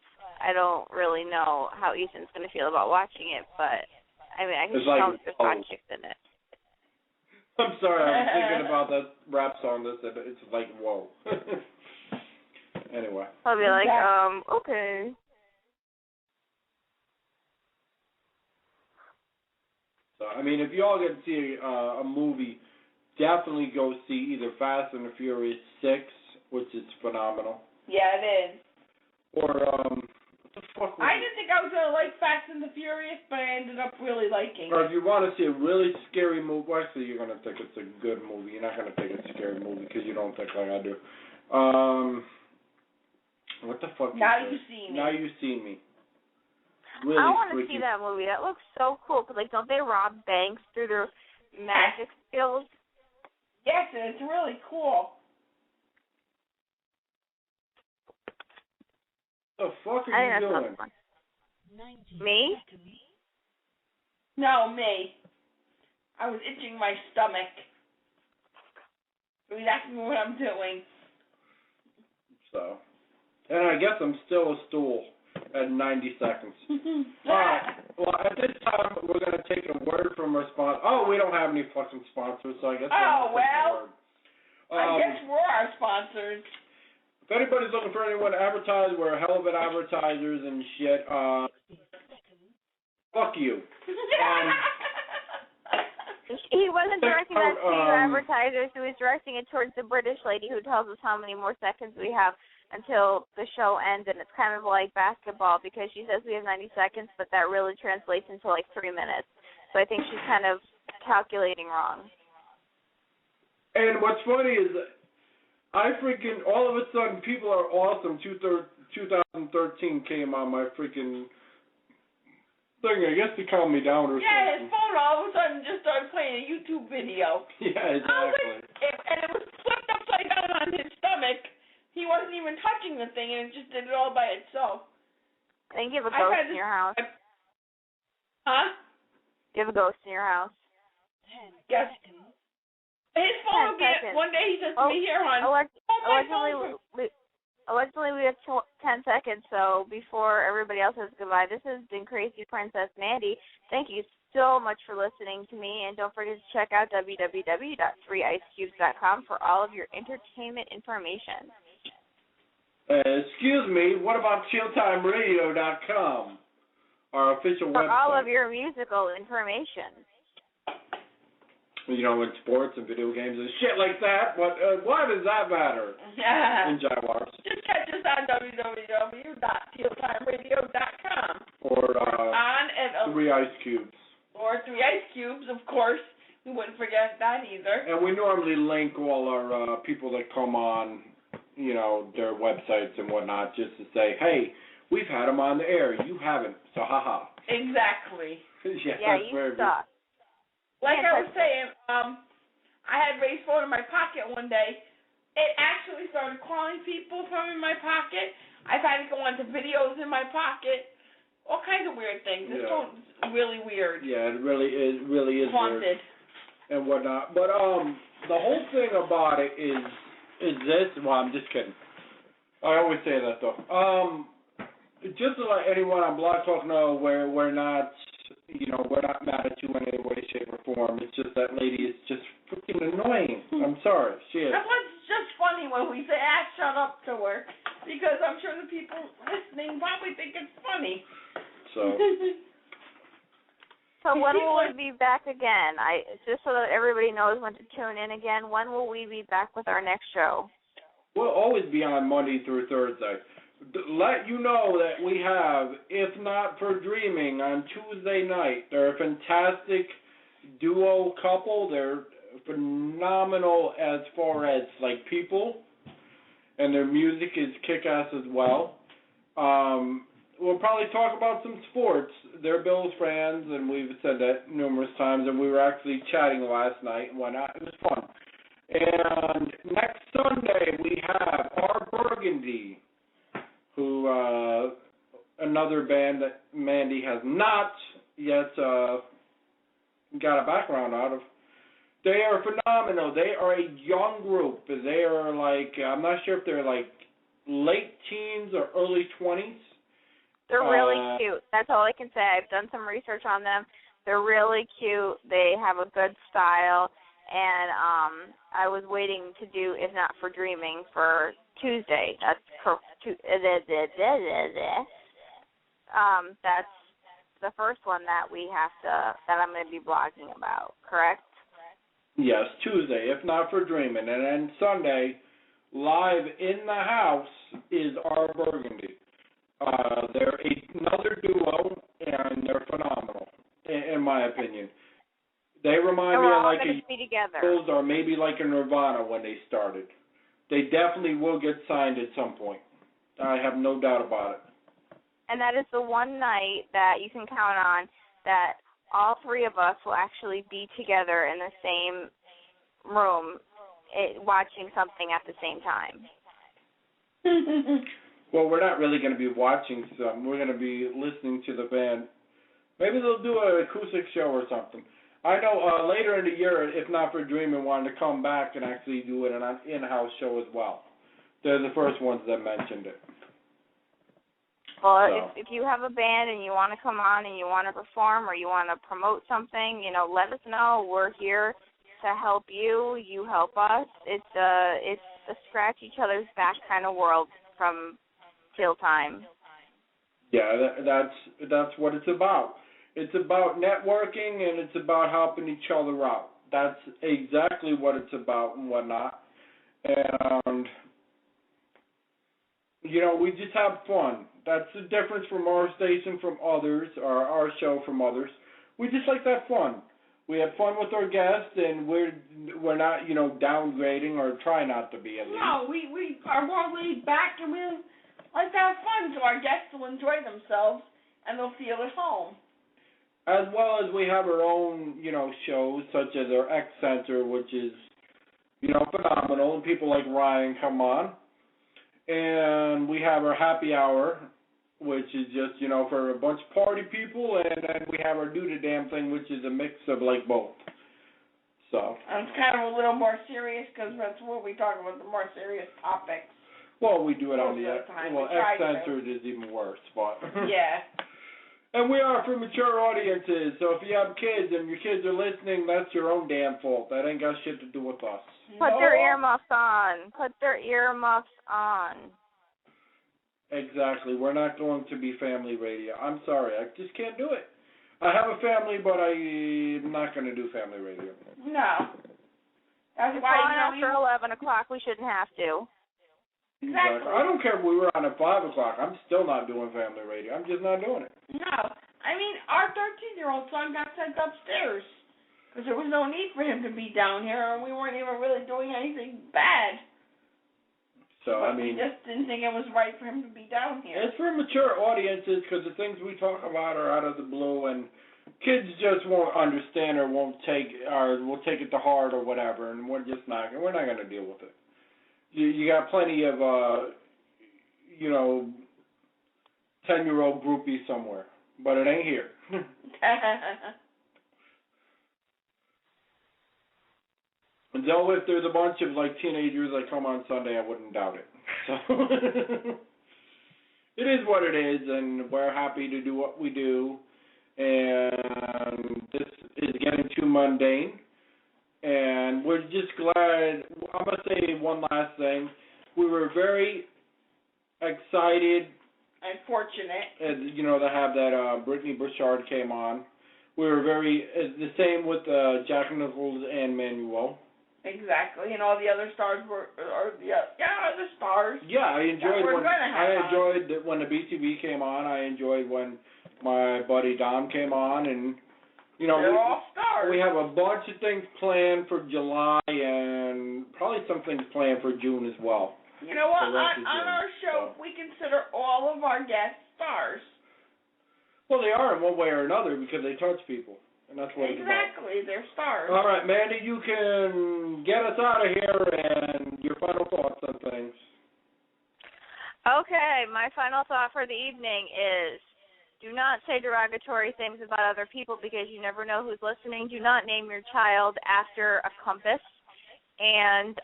I don't really know how Ethan's going to feel about watching it, but I mean, I can just tell there's hot chicks in it. I'm sorry, I was thinking about that rap song that said it's like, whoa. Anyway. I'll be like, okay. So, I mean, if y'all get to see a movie, definitely go see either Fast and the Furious 6, which is phenomenal. Yeah, it is. Or, what the fuck was I didn't think I was going to like Fast and the Furious, but I ended up really liking it. Or if you want to see a really scary movie, well, actually, you're going to think it's a good movie. You're not going to think it's a scary movie because you don't think like I do. What the fuck? Now You See Me. Now You See Me. Really I want to freaky. see that movie. That looks so cool. Cause, like, don't they rob banks through their magic skills? Yes, and it's really cool. What the fuck are you doing? Me? No, me. I was itching my stomach. I mean, that's what I'm doing. So, and I guess I'm still a stool at 90 seconds. All right. Well, at this time, we're going to take a word from our sponsor. Oh, we don't have any fucking sponsors, so I guess I guess we're our sponsors. If anybody's looking for anyone to advertise, we're hell of it advertisers and shit. Fuck you. He wasn't directing that to you advertisers. He was directing it towards the British lady who tells us how many more seconds we have until the show ends, and it's kind of like basketball because she says we have 90 seconds, but that really translates into like 3 minutes. So I think she's kind of calculating wrong. And what's funny is that all of a sudden, People Are Awesome 2013 came on my freaking thing. I guess they calmed me down or something. Yeah, his phone all of a sudden just started playing a YouTube video. Yeah, exactly. And it was flipped upside down on his stomach. He wasn't even touching the thing, and it just did it all by itself. I think you have a ghost in your house. Huh? You have a ghost in your house. 10 Yes. seconds. His phone will get, one day he says to me, here, hon, allegedly we have 10 seconds, so before everybody else says goodbye, this has been Crazy Princess Mandy. Thank you so much for listening to me, and don't forget to check out www.3icecubes.com for all of your entertainment information. Excuse me, what about ChillTimeRadio.com, our official website? For all of your musical information. You know, in sports and video games and shit like that. Why does that matter? Yeah. In Jaguars. Just catch us on www.chilltimeradio.com. Or on 3 Ice Cubes. Or 3 Ice Cubes, of course. We wouldn't forget that either. And we normally link all our people that come on, you know, their websites and whatnot, just to say, hey, we've had them on the air. You haven't, so haha. Exactly. Yeah, you suck. Like I was saying, I had Ray's phone in my pocket one day. It actually started calling people from in my pocket. I've had to go onto videos in my pocket. All kinds of weird things. This phone's really weird. Yeah, it really is haunted. Weird. And whatnot. But the whole thing about it is this. Well, I'm just kidding. I always say that though. Just to let anyone on Blog Talk know, we're not mad at you in any way, shape, or form. It's just that lady is just freaking annoying. I'm sorry. She is. That was just funny when we say, shut up to her. Because I'm sure the people listening probably think it's funny. So when will we be back again? Just so that everybody knows when to tune in again, when will we be back with our next show? We'll always be on Monday through Thursday. Let you know that we have If Not for Dreaming on Tuesday night. They're a fantastic duo couple. They're phenomenal as far as like people, and their music is kick-ass as well. We'll probably talk about some sports. They're Bills fans, and we've said that numerous times, and we were actually chatting last night and whatnot. It was fun. And next Sunday we have Our Burgundy, who another band that Mandy has not yet got a background out of. They are phenomenal. They are a young group. They are like, I'm not sure if they're like late teens or early 20s. They're really cute. That's all I can say. I've done some research on them. They're really cute. They have a good style. And I was waiting to do If Not for Dreaming for Tuesday. That's the first one that I'm going to be blogging about, correct? Yes, Tuesday, If Not for Dreaming. And then Sunday, live in the house is Our Burgundy. They're another duo, and they're phenomenal, in my opinion. They remind me of like a Beatles or maybe like a Nirvana when they started. They definitely will get signed at some point. I have no doubt about it. And that is the one night that you can count on that all three of us will actually be together in the same room watching something at the same time. Well, we're not really going to be watching something. We're going to be listening to the band. Maybe they'll do an acoustic show or something. I know later in the year, If Not for Dreaming wanted to come back and actually do an in-house show as well. They're the first ones that mentioned it. Well, so, if you have a band and you want to come on and you want to perform or you want to promote something, let us know. We're here to help you. You help us. It's a scratch each other's back kind of world from Chill Time. Yeah, that's what it's about. It's about networking, and it's about helping each other out. That's exactly what it's about and whatnot. And, you know, we just have fun. That's the difference from our station from others, or our show from others. We just like that fun. We have fun with our guests, and we're not, you know, downgrading, or try not to be at least. No, we are more laid back, and we like to have fun, so our guests will enjoy themselves, and they'll feel at home. As well as we have our own, you know, shows, such as our X Center, which is, you know, phenomenal, and people like Ryan come on. And we have our happy hour, which is just, you know, for a bunch of party people, and then we have our Do the Damn Thing, which is a mix of, like, both. So. And it's kind of a little more serious, because that's what we talk about, the more serious topics. Well, we do it on the time. Well, X Censored is even worse, but. Yeah. And we are for mature audiences, so if you have kids and your kids are listening, that's your own damn fault. That ain't got shit to do with us. Put their earmuffs on. Put their earmuffs on. Exactly. We're not going to be family radio. I'm sorry. I just can't do it. I have a family, but I'm not going to do family radio. No. That's It's why, on after 11 o'clock. We shouldn't have to. Exactly. I don't care if we were on at 5 o'clock. I'm still not doing family radio. I'm just not doing it. No. I mean, our 13-year-old son got sent upstairs because there was no need for him to be down here, and we weren't even really doing anything bad. So, but I mean, we just didn't think it was right for him to be down here. It's for mature audiences, because the things we talk about are out of the blue, and kids just won't understand or will take it to heart or whatever, and we're not going to deal with it. You got plenty of, 10-year-old groupies somewhere, but it ain't here. And though if there's a bunch of, like, teenagers that come on Sunday, I wouldn't doubt it. So it is what it is, and we're happy to do what we do. And this is getting too mundane. And we're just glad. I'm going to say one last thing. We were very excited and fortunate, to have that Brittney Bouchard came on. We were the same with Jack Nichols and Manuel. Exactly, and all the other stars the stars. Yeah, I enjoyed when the BCB came on. I enjoyed when my buddy Dom came on, and they're all stars. We have a bunch of things planned for July, and probably some things planned for June as well. You know what? On our show, we consider all of our guests stars. Well, they are in one way or another because they touch people, and that's what it's about. Exactly, they're stars. All right, Mandy, you can get us out of here and your final thoughts on things. Okay, my final thought for the evening is do not say derogatory things about other people because you never know who's listening. Do not name your child after a compass. And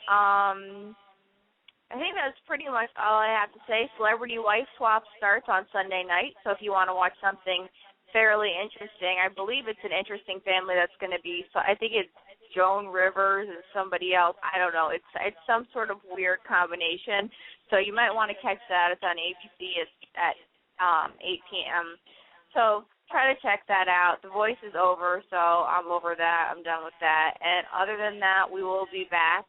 I think that's pretty much all I have to say. Celebrity Wife Swap starts on Sunday night, so if you want to watch something fairly interesting, I believe it's an interesting family that's going to be, so I think it's Joan Rivers and somebody else. I don't know. It's some sort of weird combination, so you might want to catch that. It's on ABC at 8 p.m. So try to check that out. The Voice is over, so I'm over that. I'm done with that. And other than that, we will be back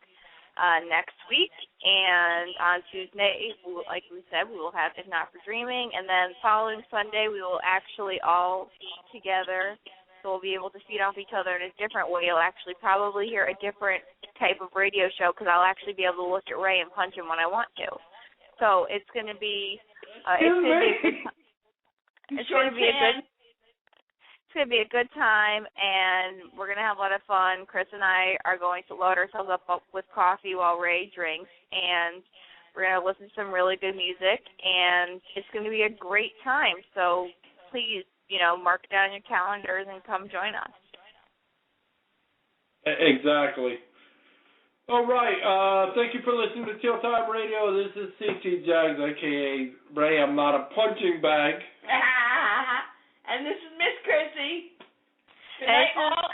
next week, and on Tuesday, like we said, we will have If Not for Dreaming, and then following Sunday, we will actually all eat together, so we'll be able to feed off each other in a different way. You'll actually probably hear a different type of radio show because I'll actually be able to look at Ray and punch him when I want to. So it's going to be it's going to be a good time, and we're going to have a lot of fun. Chris and I are going to load ourselves up with coffee while Ray drinks, and we're going to listen to some really good music, and it's going to be a great time. So please, mark it down your calendars and come join us. Exactly. All right. Thank you for listening to Teal Time Radio. This is CT Jags, a.k.a. Ray. I'm not a punching bag. And this is Miss Chrissy. Good night, all.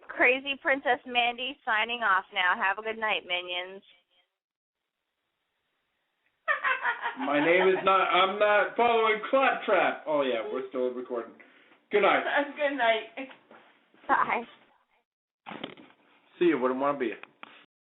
Crazy Princess Mandy signing off now. Have a good night, minions. My name is not. I'm not following Claptrap. Oh yeah, we're still recording. Good night. Good night. Bye. See you. Wouldn't want to be.